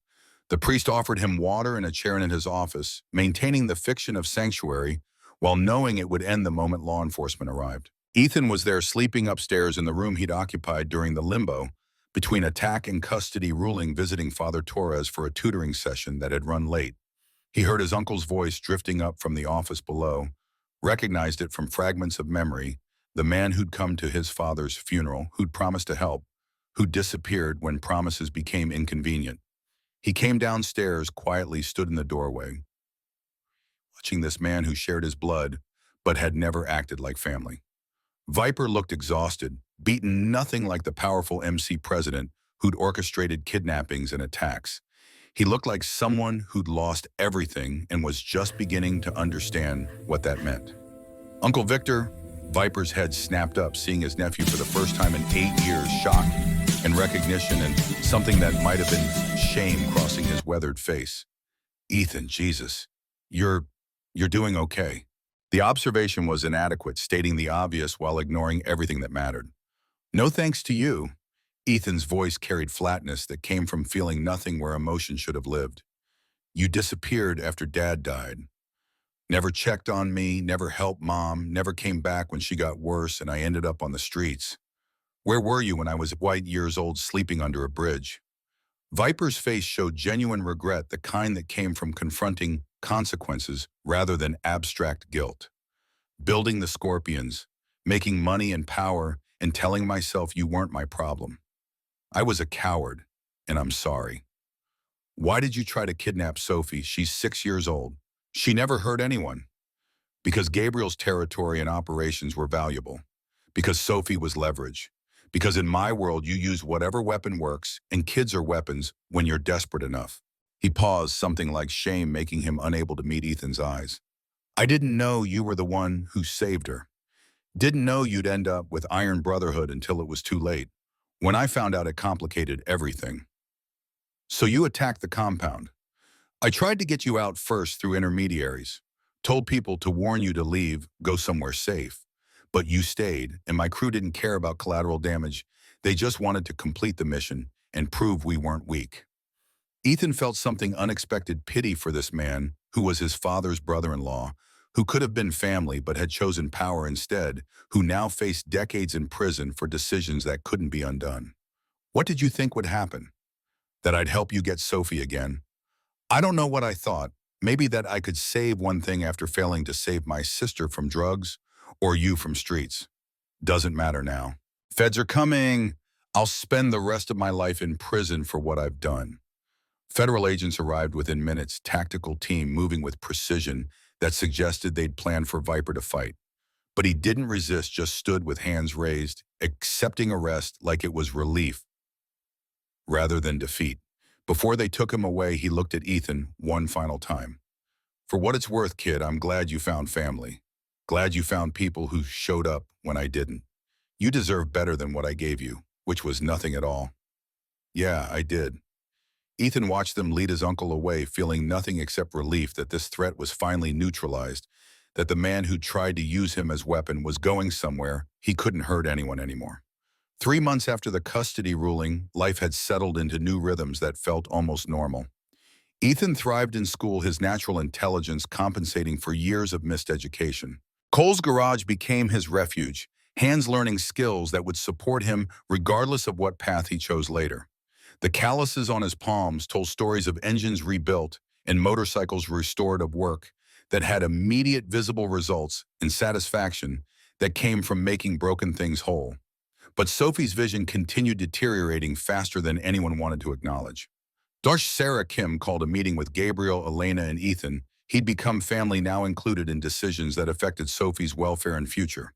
The priest offered him water and a chair in his office, maintaining the fiction of sanctuary while knowing it would end the moment law enforcement arrived. Ethan was there, sleeping upstairs in the room he'd occupied during the limbo between attack and custody ruling, visiting Father Torres for a tutoring session that had run late. He heard his uncle's voice drifting up from the office below, recognized it from fragments of memory, the man who'd come to his father's funeral, who'd promised to help, who'd disappeared when promises became inconvenient. He came downstairs, quietly stood in the doorway, watching this man who shared his blood, but had never acted like family. Viper looked exhausted, beaten nothing like the powerful MC president who'd orchestrated kidnappings and attacks. He looked like someone who'd lost everything and was just beginning to understand what that meant. Uncle Victor, Viper's head snapped up, seeing his nephew for the first time in 8 years, shock and recognition and something that might have been shame crossing his weathered face. Ethan, Jesus, you're doing okay. The observation was inadequate, stating the obvious while ignoring everything that mattered. No thanks to you. Ethan's voice carried flatness that came from feeling nothing where emotion should have lived. You disappeared after Dad died. Never checked on me, never helped Mom, never came back when she got worse and I ended up on the streets. Where were you when I was 8 years old sleeping under a bridge? Viper's face showed genuine regret, the kind that came from confronting consequences rather than abstract guilt. Building the Scorpions, making money and power, and telling myself you weren't my problem. I was a coward, and I'm sorry. Why did you try to kidnap Sophie? She's 6 years old. She never hurt anyone. Because Gabriel's territory and operations were valuable. Because Sophie was leverage. Because in my world, you use whatever weapon works, and kids are weapons when you're desperate enough. He paused, something like shame making him unable to meet Ethan's eyes. I didn't know you were the one who saved her. Didn't know you'd end up with Iron Brotherhood until it was too late. When I found out, it complicated everything. So you attacked the compound. I tried to get you out first through intermediaries. Told people to warn you to leave, go somewhere safe. But you stayed, and my crew didn't care about collateral damage. They just wanted to complete the mission and prove we weren't weak. Ethan felt something unexpected, pity for this man, who was his father's brother-in-law, who could have been family but had chosen power instead, who now faced decades in prison for decisions that couldn't be undone. What did you think would happen? That I'd help you get Sophie again? I don't know what I thought. Maybe that I could save one thing after failing to save my sister from drugs, or you from streets. Doesn't matter now. Feds are coming. I'll spend the rest of my life in prison for what I've done. Federal agents arrived within minutes, tactical team moving with precision that suggested they'd planned for Viper to fight. But he didn't resist, just stood with hands raised, accepting arrest like it was relief rather than defeat. Before they took him away, he looked at Ethan one final time. For what it's worth, kid, I'm glad you found family. Glad you found people who showed up when I didn't. You deserve better than what I gave you, which was nothing at all. Yeah, I did. Ethan watched them lead his uncle away, feeling nothing except relief that this threat was finally neutralized, that the man who tried to use him as weapon was going somewhere he couldn't hurt anyone anymore. 3 months after the custody ruling, life had settled into new rhythms that felt almost normal. Ethan thrived in school, his natural intelligence compensating for years of missed education. Cole's garage became his refuge, hands learning skills that would support him regardless of what path he chose later. The calluses on his palms told stories of engines rebuilt and motorcycles restored of work that had immediate visible results and satisfaction that came from making broken things whole. But Sophie's vision continued deteriorating faster than anyone wanted to acknowledge. Sarah Kim called a meeting with Gabriel, Elena, and Ethan. He'd become family now included in decisions that affected Sophie's welfare and future.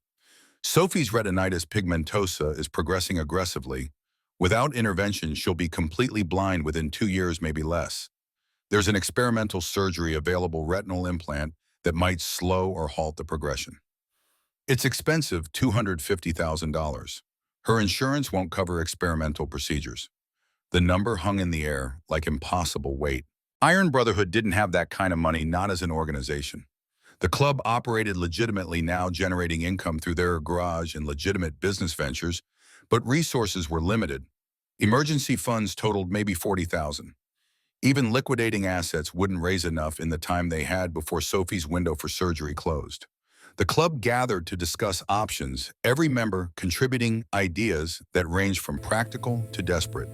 Sophie's retinitis pigmentosa is progressing aggressively. Without intervention, she'll be completely blind within 2 years, maybe less. There's an experimental surgery available, retinal implant, that might slow or halt the progression. It's expensive, $250,000. Her insurance won't cover experimental procedures. The number hung in the air like impossible weight. Iron Brotherhood didn't have that kind of money, not as an organization. The club operated legitimately, now generating income through their garage and legitimate business ventures, but resources were limited. Emergency funds totaled maybe $40,000. Even liquidating assets wouldn't raise enough in the time they had before Sophie's window for surgery closed. The club gathered to discuss options, every member contributing ideas that ranged from practical to desperate.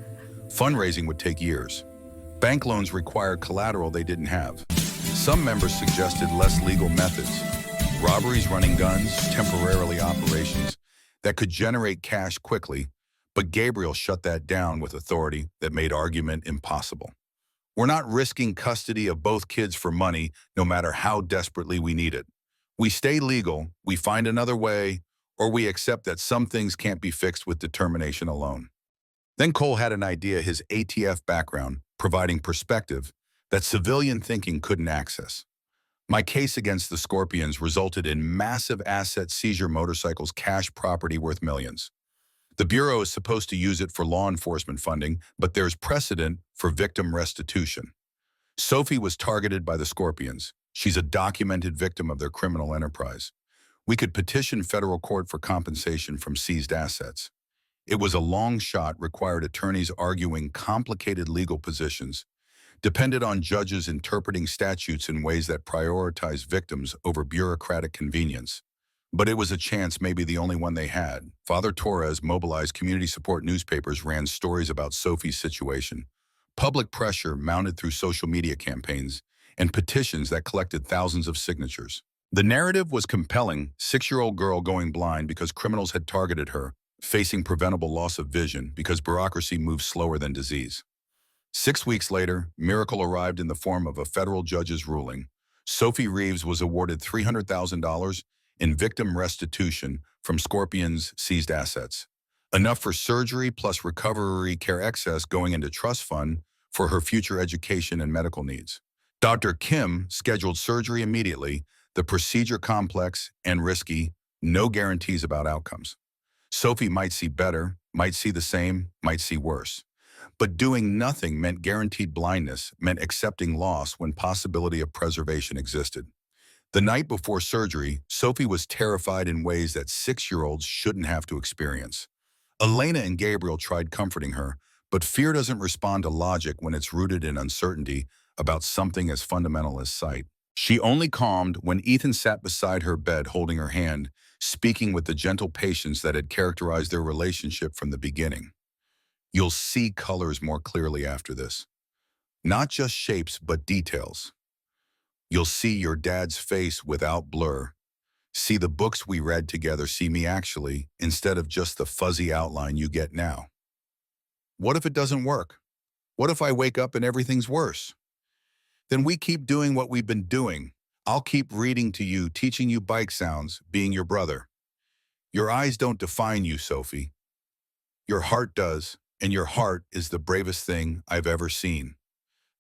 Fundraising would take years. Bank loans required collateral they didn't have. Some members suggested less legal methods, robberies, running guns, temporarily operations that could generate cash quickly, but Gabriel shut that down with authority that made argument impossible. We're not risking custody of both kids for money, no matter how desperately we need it. We stay legal, we find another way, or we accept that some things can't be fixed with determination alone. Then Cole had an idea, his ATF background, providing perspective that civilian thinking couldn't access. My case against the Scorpions resulted in massive asset seizure motorcycles, cash property worth millions. The Bureau is supposed to use it for law enforcement funding, but there's precedent for victim restitution. Sophie was targeted by the Scorpions. She's a documented victim of their criminal enterprise. We could petition federal court for compensation from seized assets. It was a long shot, required attorneys arguing complicated legal positions, depended on judges interpreting statutes in ways that prioritize victims over bureaucratic convenience. But it was a chance, maybe the only one they had. Father Torres mobilized community support newspapers, ran stories about Sophie's situation. Public pressure mounted through social media campaigns and petitions that collected thousands of signatures. The narrative was compelling: six-year-old girl going blind because criminals had targeted her, facing preventable loss of vision because bureaucracy moves slower than disease. 6 weeks later, miracle arrived in the form of a federal judge's ruling. Sophie Reeves was awarded $300,000 in victim restitution from Scorpion's seized assets, enough for surgery plus recovery care excess going into trust fund for her future education and medical needs. Dr. Kim scheduled surgery immediately, the procedure complex and risky, no guarantees about outcomes. Sophie might see better, might see the same, might see worse. But doing nothing meant guaranteed blindness, meant accepting loss when possibility of preservation existed. The night before surgery, Sophie was terrified in ways that 6-year-olds shouldn't have to experience. Elena and Gabriel tried comforting her, but fear doesn't respond to logic when it's rooted in uncertainty about something as fundamental as sight. She only calmed when Ethan sat beside her bed holding her hand, speaking with the gentle patience that had characterized their relationship from the beginning. You'll see colors more clearly after this. Not just shapes, but details. You'll see your dad's face without blur. See the books we read together, see me actually, instead of just the fuzzy outline you get now. What if it doesn't work? What if I wake up and everything's worse? Then we keep doing what we've been doing. I'll keep reading to you, teaching you bike sounds, being your brother. Your eyes don't define you, Sophie. Your heart does, and your heart is the bravest thing I've ever seen.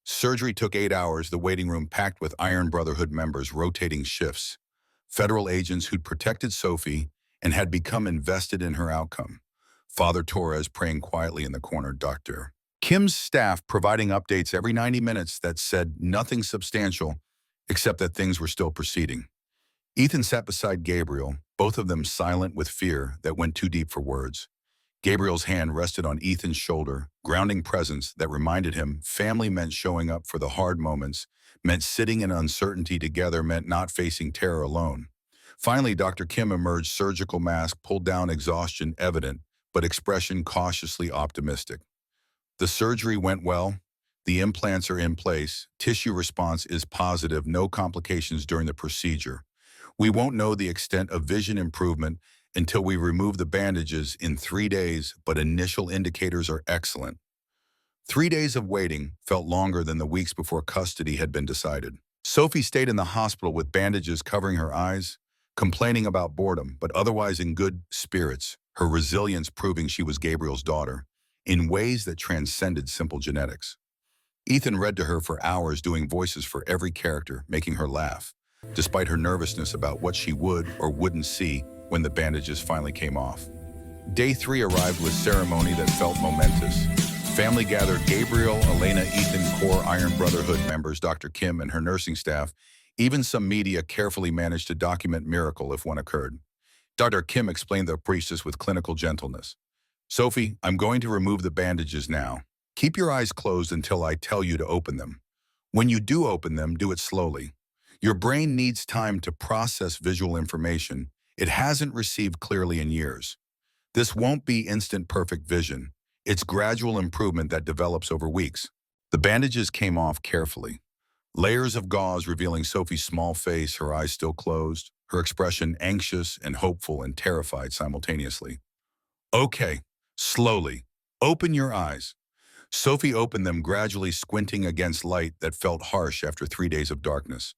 Surgery took 8 hours, the waiting room packed with Iron Brotherhood members rotating shifts, federal agents who'd protected Sophie and had become invested in her outcome. Father Torres praying quietly in the corner, Dr. Kim's staff providing updates every 90 minutes that said nothing substantial except that things were still proceeding. Ethan sat beside Gabriel, both of them silent with fear that went too deep for words. Gabriel's hand rested on Ethan's shoulder, grounding presence that reminded him family meant showing up for the hard moments, meant sitting in uncertainty together, meant not facing terror alone. Finally, Dr. Kim emerged, surgical mask pulled down, exhaustion evident, but expression cautiously optimistic. The surgery went well. The implants are in place. Tissue response is positive. No complications during the procedure. We won't know the extent of vision improvement until we remove the bandages in 3 days, but initial indicators are excellent. 3 days of waiting felt longer than the weeks before custody had been decided. Sophie stayed in the hospital with bandages covering her eyes, complaining about boredom, but otherwise in good spirits, her resilience proving she was Gabriel's daughter, in ways that transcended simple genetics. Ethan read to her for hours, doing voices for every character, making her laugh, despite her nervousness about what she would or wouldn't see when the bandages finally came off. Day 3 arrived with ceremony that felt momentous. Family gathered: Gabriel, Elena, Ethan, core Iron Brotherhood members, Dr. Kim and her nursing staff. Even some media carefully managed to document miracle if one occurred. Dr. Kim explained the priestess with clinical gentleness. Sophie, I'm going to remove the bandages now. Keep your eyes closed until I tell you to open them. When you do open them, do it slowly. Your brain needs time to process visual information it hasn't received clearly in years. This won't be instant perfect vision. It's gradual improvement that develops over weeks. The bandages came off carefully. Layers of gauze revealing Sophie's small face, her eyes still closed, her expression anxious and hopeful and terrified simultaneously. Okay, slowly. Open your eyes. Sophie opened them gradually, squinting against light that felt harsh after 3 days of darkness.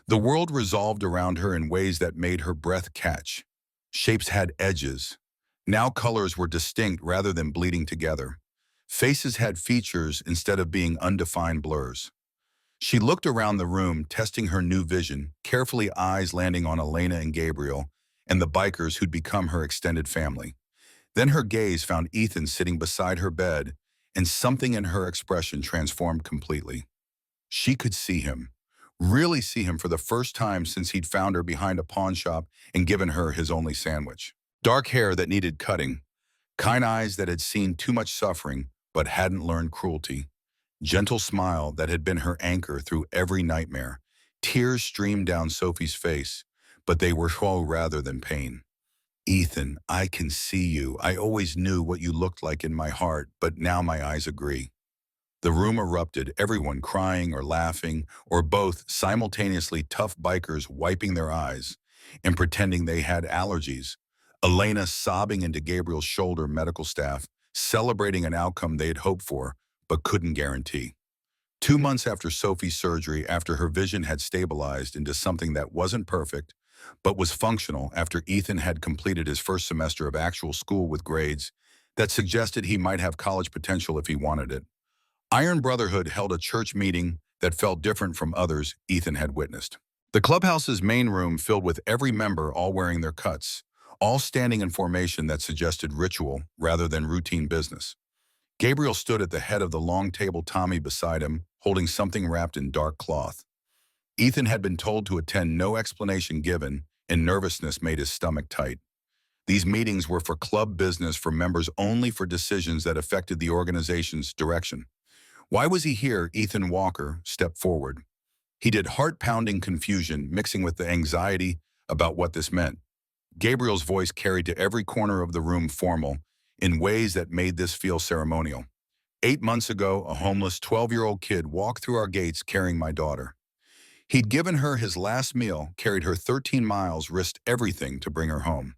The world resolved around her in ways that made her breath catch. Shapes had edges. Now colors were distinct rather than bleeding together. Faces had features instead of being undefined blurs. She looked around the room, testing her new vision, carefully eyes landing on Elena and Gabriel, and the bikers who'd become her extended family. Then her gaze found Ethan sitting beside her bed, and something in her expression transformed completely. She could see him, really see him for the first time since he'd found her behind a pawn shop and given her his only sandwich. Dark hair that needed cutting, kind eyes that had seen too much suffering but hadn't learned cruelty, gentle smile that had been her anchor through every nightmare. Tears streamed down Sophie's face, but they were woe rather than pain. Ethan, I can see you. I always knew what you looked like in my heart, but now my eyes agree. The room erupted, everyone crying or laughing, or both, simultaneously. Tough bikers wiping their eyes and pretending they had allergies. Elena sobbing into Gabriel's shoulder, medical staff, celebrating an outcome they had hoped for, but couldn't guarantee. 2 months after Sophie's surgery, after her vision had stabilized into something that wasn't perfect, but was functional, after Ethan had completed his first semester of actual school with grades that suggested he might have college potential if he wanted it, Iron Brotherhood held a church meeting that felt different from others Ethan had witnessed. The clubhouse's main room filled with every member all wearing their cuts, all standing in formation that suggested ritual rather than routine business. Gabriel stood at the head of the long table, Tommy beside him, holding something wrapped in dark cloth. Ethan had been told to attend, no explanation given, and nervousness made his stomach tight. These meetings were for club business, for members only, for decisions that affected the organization's direction. Why was he here? Ethan Walker stepped forward. He did heart-pounding confusion, mixing with the anxiety about what this meant. Gabriel's voice carried to every corner of the room, formal, in ways that made this feel ceremonial. 8 months ago, a homeless 12-year-old kid walked through our gates carrying my daughter. He'd given her his last meal, carried her 13 miles, risked everything to bring her home.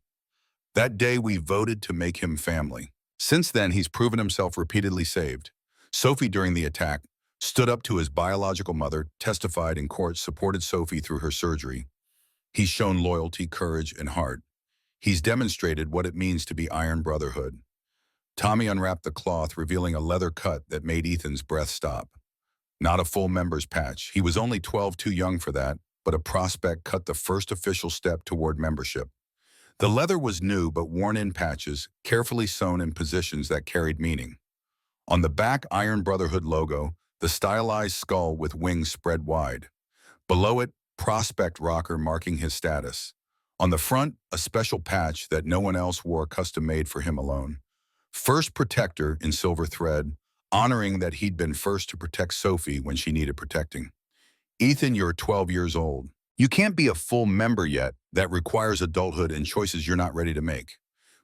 That day, we voted to make him family. Since then, he's proven himself, repeatedly saved. Sophie, during the attack, stood up to his biological mother, testified in court, supported Sophie through her surgery. He's shown loyalty, courage, and heart. He's demonstrated what it means to be Iron Brotherhood. Tommy unwrapped the cloth, revealing a leather cut that made Ethan's breath stop. Not a full member's patch. He was only 12, too young for that, but a prospect cut, the first official step toward membership. The leather was new but worn in patches, carefully sewn in positions that carried meaning. On the back, Iron Brotherhood logo, the stylized skull with wings spread wide. Below it, prospect rocker marking his status. On the front, a special patch that no one else wore, custom-made for him alone. First Protector in silver thread, honoring that he'd been first to protect Sophie when she needed protecting. Ethan, you're 12 years old. You can't be a full member yet. That requires adulthood and choices you're not ready to make.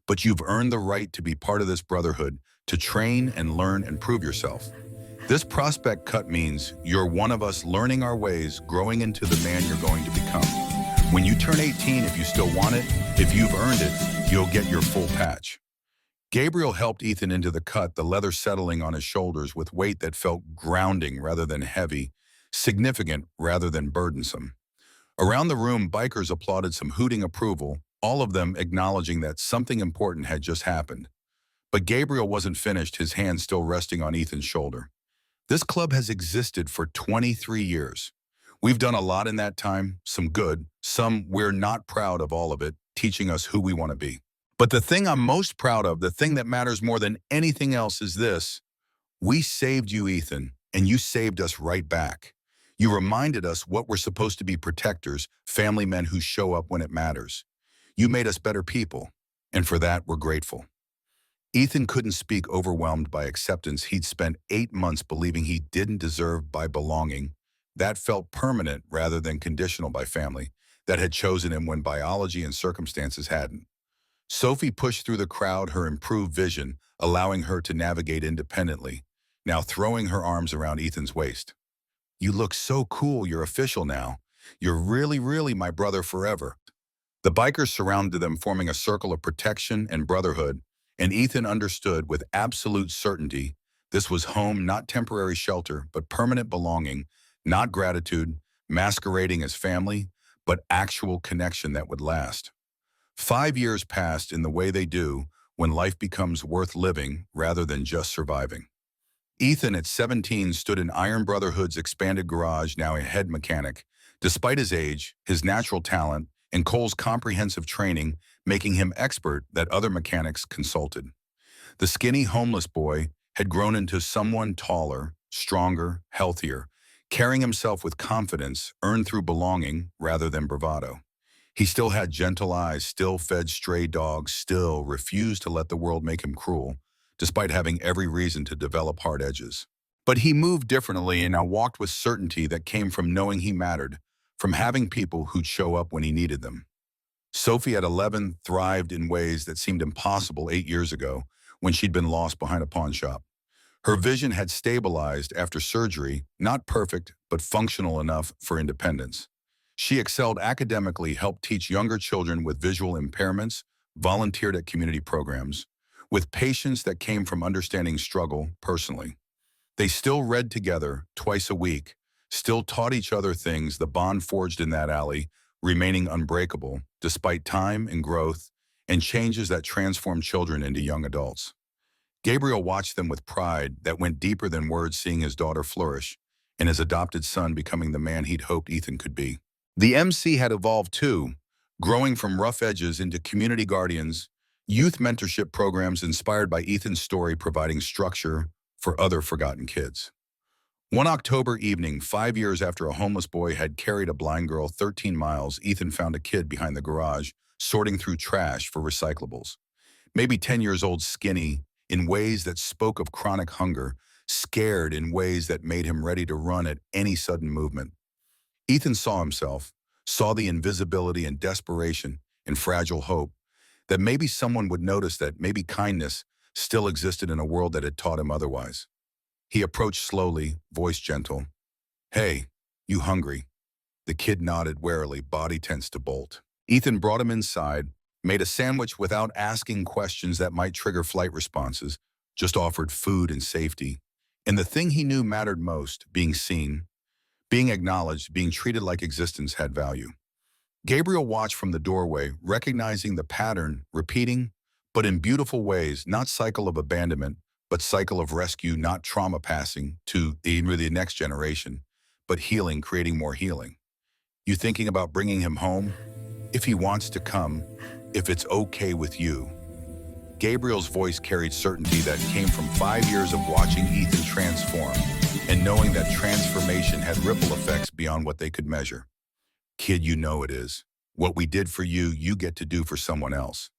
But you've earned the right to be part of this brotherhood, to train and learn and prove yourself. This prospect cut means you're one of us, learning our ways, growing into the man you're going to become. When you turn 18, if you still want it, if you've earned it, you'll get your full patch. Gabriel helped Ethan into the cut, the leather settling on his shoulders with weight that felt grounding rather than heavy, significant rather than burdensome. Around the room, bikers applauded, some hooting approval, all of them acknowledging that something important had just happened. But Gabriel wasn't finished, his hand still resting on Ethan's shoulder. This club has existed for 23 years. We've done a lot in that time, some good, some we're not proud of, all of it, teaching us who we want to be. But the thing I'm most proud of, the thing that matters more than anything else, is this. We saved you, Ethan, and you saved us right back. You reminded us what we're supposed to be: protectors, family men who show up when it matters. You made us better people, and for that, we're grateful. Ethan couldn't speak, overwhelmed by acceptance he'd spent 8 months believing he didn't deserve, by belonging that felt permanent rather than conditional, by family that had chosen him when biology and circumstances hadn't. Sophie pushed through the crowd, her improved vision allowing her to navigate independently, now throwing her arms around Ethan's waist. You look so cool, you're official now. You're really my brother forever. The bikers surrounded them, forming a circle of protection and brotherhood, and Ethan understood with absolute certainty this was home, not temporary shelter, but permanent belonging, not gratitude, masquerading as family, but actual connection that would last. 5 years passed in the way they do when life becomes worth living rather than just surviving. Ethan, at 17, stood in Iron Brotherhood's expanded garage, now a head mechanic, despite his age, his natural talent, and Cole's comprehensive training making him expert that other mechanics consulted. The skinny homeless boy had grown into someone taller, stronger, healthier, carrying himself with confidence earned through belonging rather than bravado. He still had gentle eyes, still fed stray dogs, still refused to let the world make him cruel, despite having every reason to develop hard edges. But he moved differently and now walked with certainty that came from knowing he mattered, from having people who'd show up when he needed them. Sophie, at 11, thrived in ways that seemed impossible 8 years ago when she'd been lost behind a pawn shop. Her vision had stabilized after surgery, not perfect, but functional enough for independence. She excelled academically, helped teach younger children with visual impairments, volunteered at community programs, with patience that came from understanding struggle personally. They still read together twice a week, still taught each other things, the bond forged in that alley, remaining unbreakable, despite time and growth and changes that transform children into young adults. Gabriel watched them with pride that went deeper than words, seeing his daughter flourish and his adopted son becoming the man he'd hoped Ethan could be. The MC had evolved too, growing from rough edges into community guardians, youth mentorship programs inspired by Ethan's story, providing structure for other forgotten kids. One October evening, 5 years after a homeless boy had carried a blind girl 13 miles, Ethan found a kid behind the garage, sorting through trash for recyclables. Maybe 10 years old, skinny, in ways that spoke of chronic hunger, scared in ways that made him ready to run at any sudden movement. Ethan saw himself, saw the invisibility and desperation and fragile hope, that maybe someone would notice, that maybe kindness still existed in a world that had taught him otherwise. He approached slowly, voice gentle. "Hey, you hungry?" The kid nodded warily, body tense to bolt. Ethan brought him inside, made a sandwich without asking questions that might trigger flight responses, just offered food and safety. And the thing he knew mattered most, being seen, being acknowledged, being treated like existence had value. Gabriel watched from the doorway, recognizing the pattern, repeating, but in beautiful ways, not cycle of abandonment, but cycle of rescue, not trauma passing to the next generation, but healing, creating more healing. You thinking about bringing him home? If he wants to come, if it's okay with you. Gabriel's voice carried certainty that came from 5 years of watching Ethan transform and knowing that transformation had ripple effects beyond what they could measure. "Kid, you know it is. What we did for you, you get to do for someone else.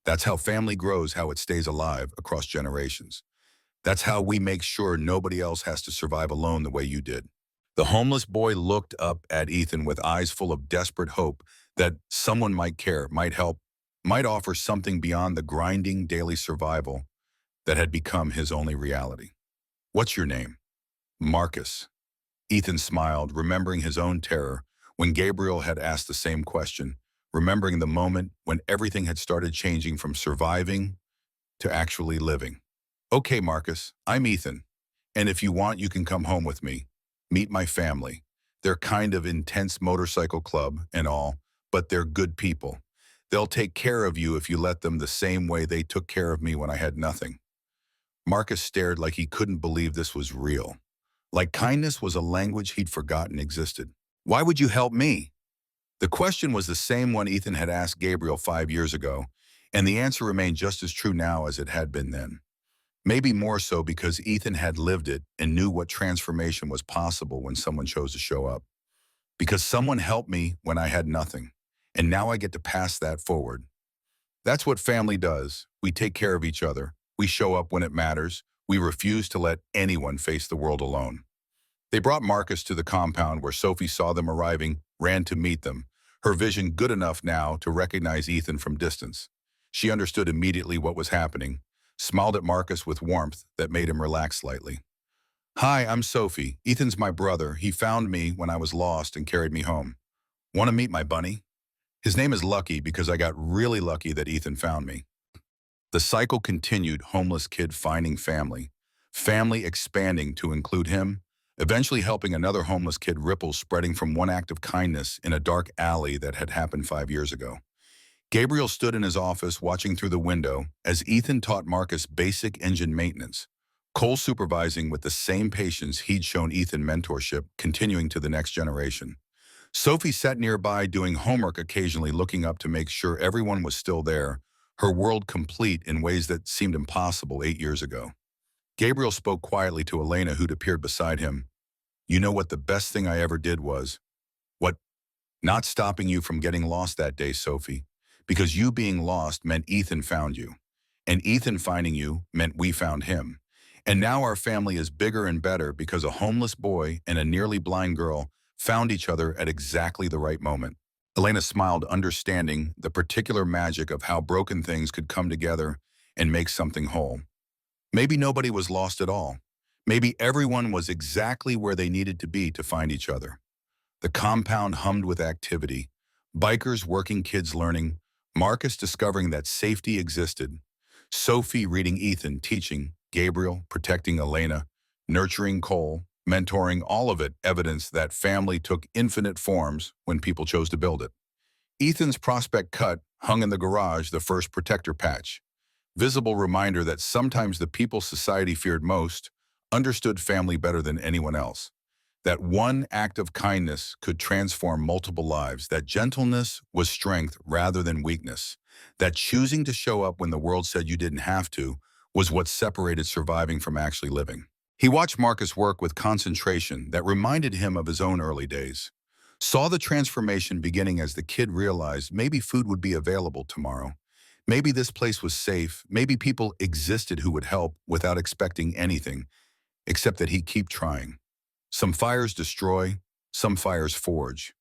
That's how family grows, how it stays alive across generations. That's how we make sure nobody else has to survive alone the way you did." The homeless boy looked up at Ethan with eyes full of desperate hope that someone might care, might help, might offer something beyond the grinding daily survival that had become his only reality. "What's your name?" "Marcus." Ethan smiled, remembering his own terror when Gabriel had asked the same question, remembering the moment when everything had started changing from surviving to actually living. "Okay, Marcus, I'm Ethan, and if you want, you can come home with me. Meet my family. They're kind of intense motorcycle club and all, but they're good people. They'll take care of you if you let them, the same way they took care of me when I had nothing." Marcus stared like he couldn't believe this was real. Like kindness was a language he'd forgotten existed. "Why would you help me?" The question was the same one Ethan had asked Gabriel 5 years ago, and the answer remained just as true now as it had been then. Maybe more so because Ethan had lived it and knew what transformation was possible when someone chose to show up. Because someone helped me when I had nothing, and now I get to pass that forward. That's what family does. We take care of each other. We show up when it matters. We refuse to let anyone face the world alone. They brought Marcus to the compound where Sophie saw them arriving, ran to meet them, her vision good enough now to recognize Ethan from distance. She understood immediately what was happening, smiled at Marcus with warmth that made him relax slightly. "Hi, I'm Sophie. Ethan's my brother. He found me when I was lost and carried me home. Want to meet my bunny? His name is Lucky because I got really lucky that Ethan found me." The cycle continued, homeless kid finding family, family expanding to include him, eventually helping another homeless kid, ripples spreading from one act of kindness in a dark alley that had happened 5 years ago. Gabriel stood in his office watching through the window as Ethan taught Marcus basic engine maintenance, Cole supervising with the same patience he'd shown Ethan mentorship, continuing to the next generation. Sophie sat nearby doing homework, occasionally looking up to make sure everyone was still there, her world complete in ways that seemed impossible 8 years ago. Gabriel spoke quietly to Elena, who'd appeared beside him. "You know what the best thing I ever did was? What? Not stopping you from getting lost that day, Sophie. Because you being lost meant Ethan found you. And Ethan finding you meant we found him. And now our family is bigger and better because a homeless boy and a nearly blind girl found each other at exactly the right moment." Elena smiled, understanding the particular magic of how broken things could come together and make something whole. Maybe nobody was lost at all. Maybe everyone was exactly where they needed to be to find each other. The compound hummed with activity. Bikers, working, kids learning, Marcus discovering that safety existed, Sophie reading, Ethan teaching, Gabriel protecting Elena, nurturing Cole, mentoring, all of it evidence that family took infinite forms when people chose to build it. Ethan's prospect cut hung in the garage, the first protector patch. Visible reminder that sometimes the people society feared most understood family better than anyone else. That one act of kindness could transform multiple lives, that gentleness was strength rather than weakness, that choosing to show up when the world said you didn't have to was what separated surviving from actually living. He watched Marcus work with concentration that reminded him of his own early days. Saw the transformation beginning as the kid realized maybe food would be available tomorrow. Maybe this place was safe. Maybe people existed who would help without expecting anything, except that he'd keep trying. Some fires destroy, some fires forge.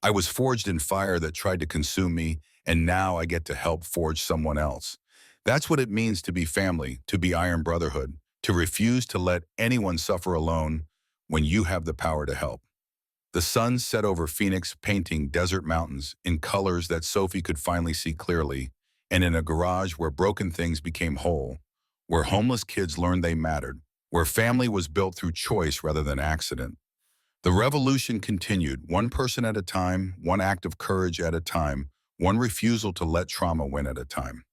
I was forged in fire that tried to consume me, and now I get to help forge someone else. That's what it means to be family, to be Iron Brotherhood, to refuse to let anyone suffer alone when you have the power to help. The sun set over Phoenix, painting desert mountains in colors that Sophie could finally see clearly, and in a garage where broken things became whole, where homeless kids learned they mattered, where family was built through choice rather than accident. The revolution continued, one person at a time, one act of courage at a time, one refusal to let trauma win at a time.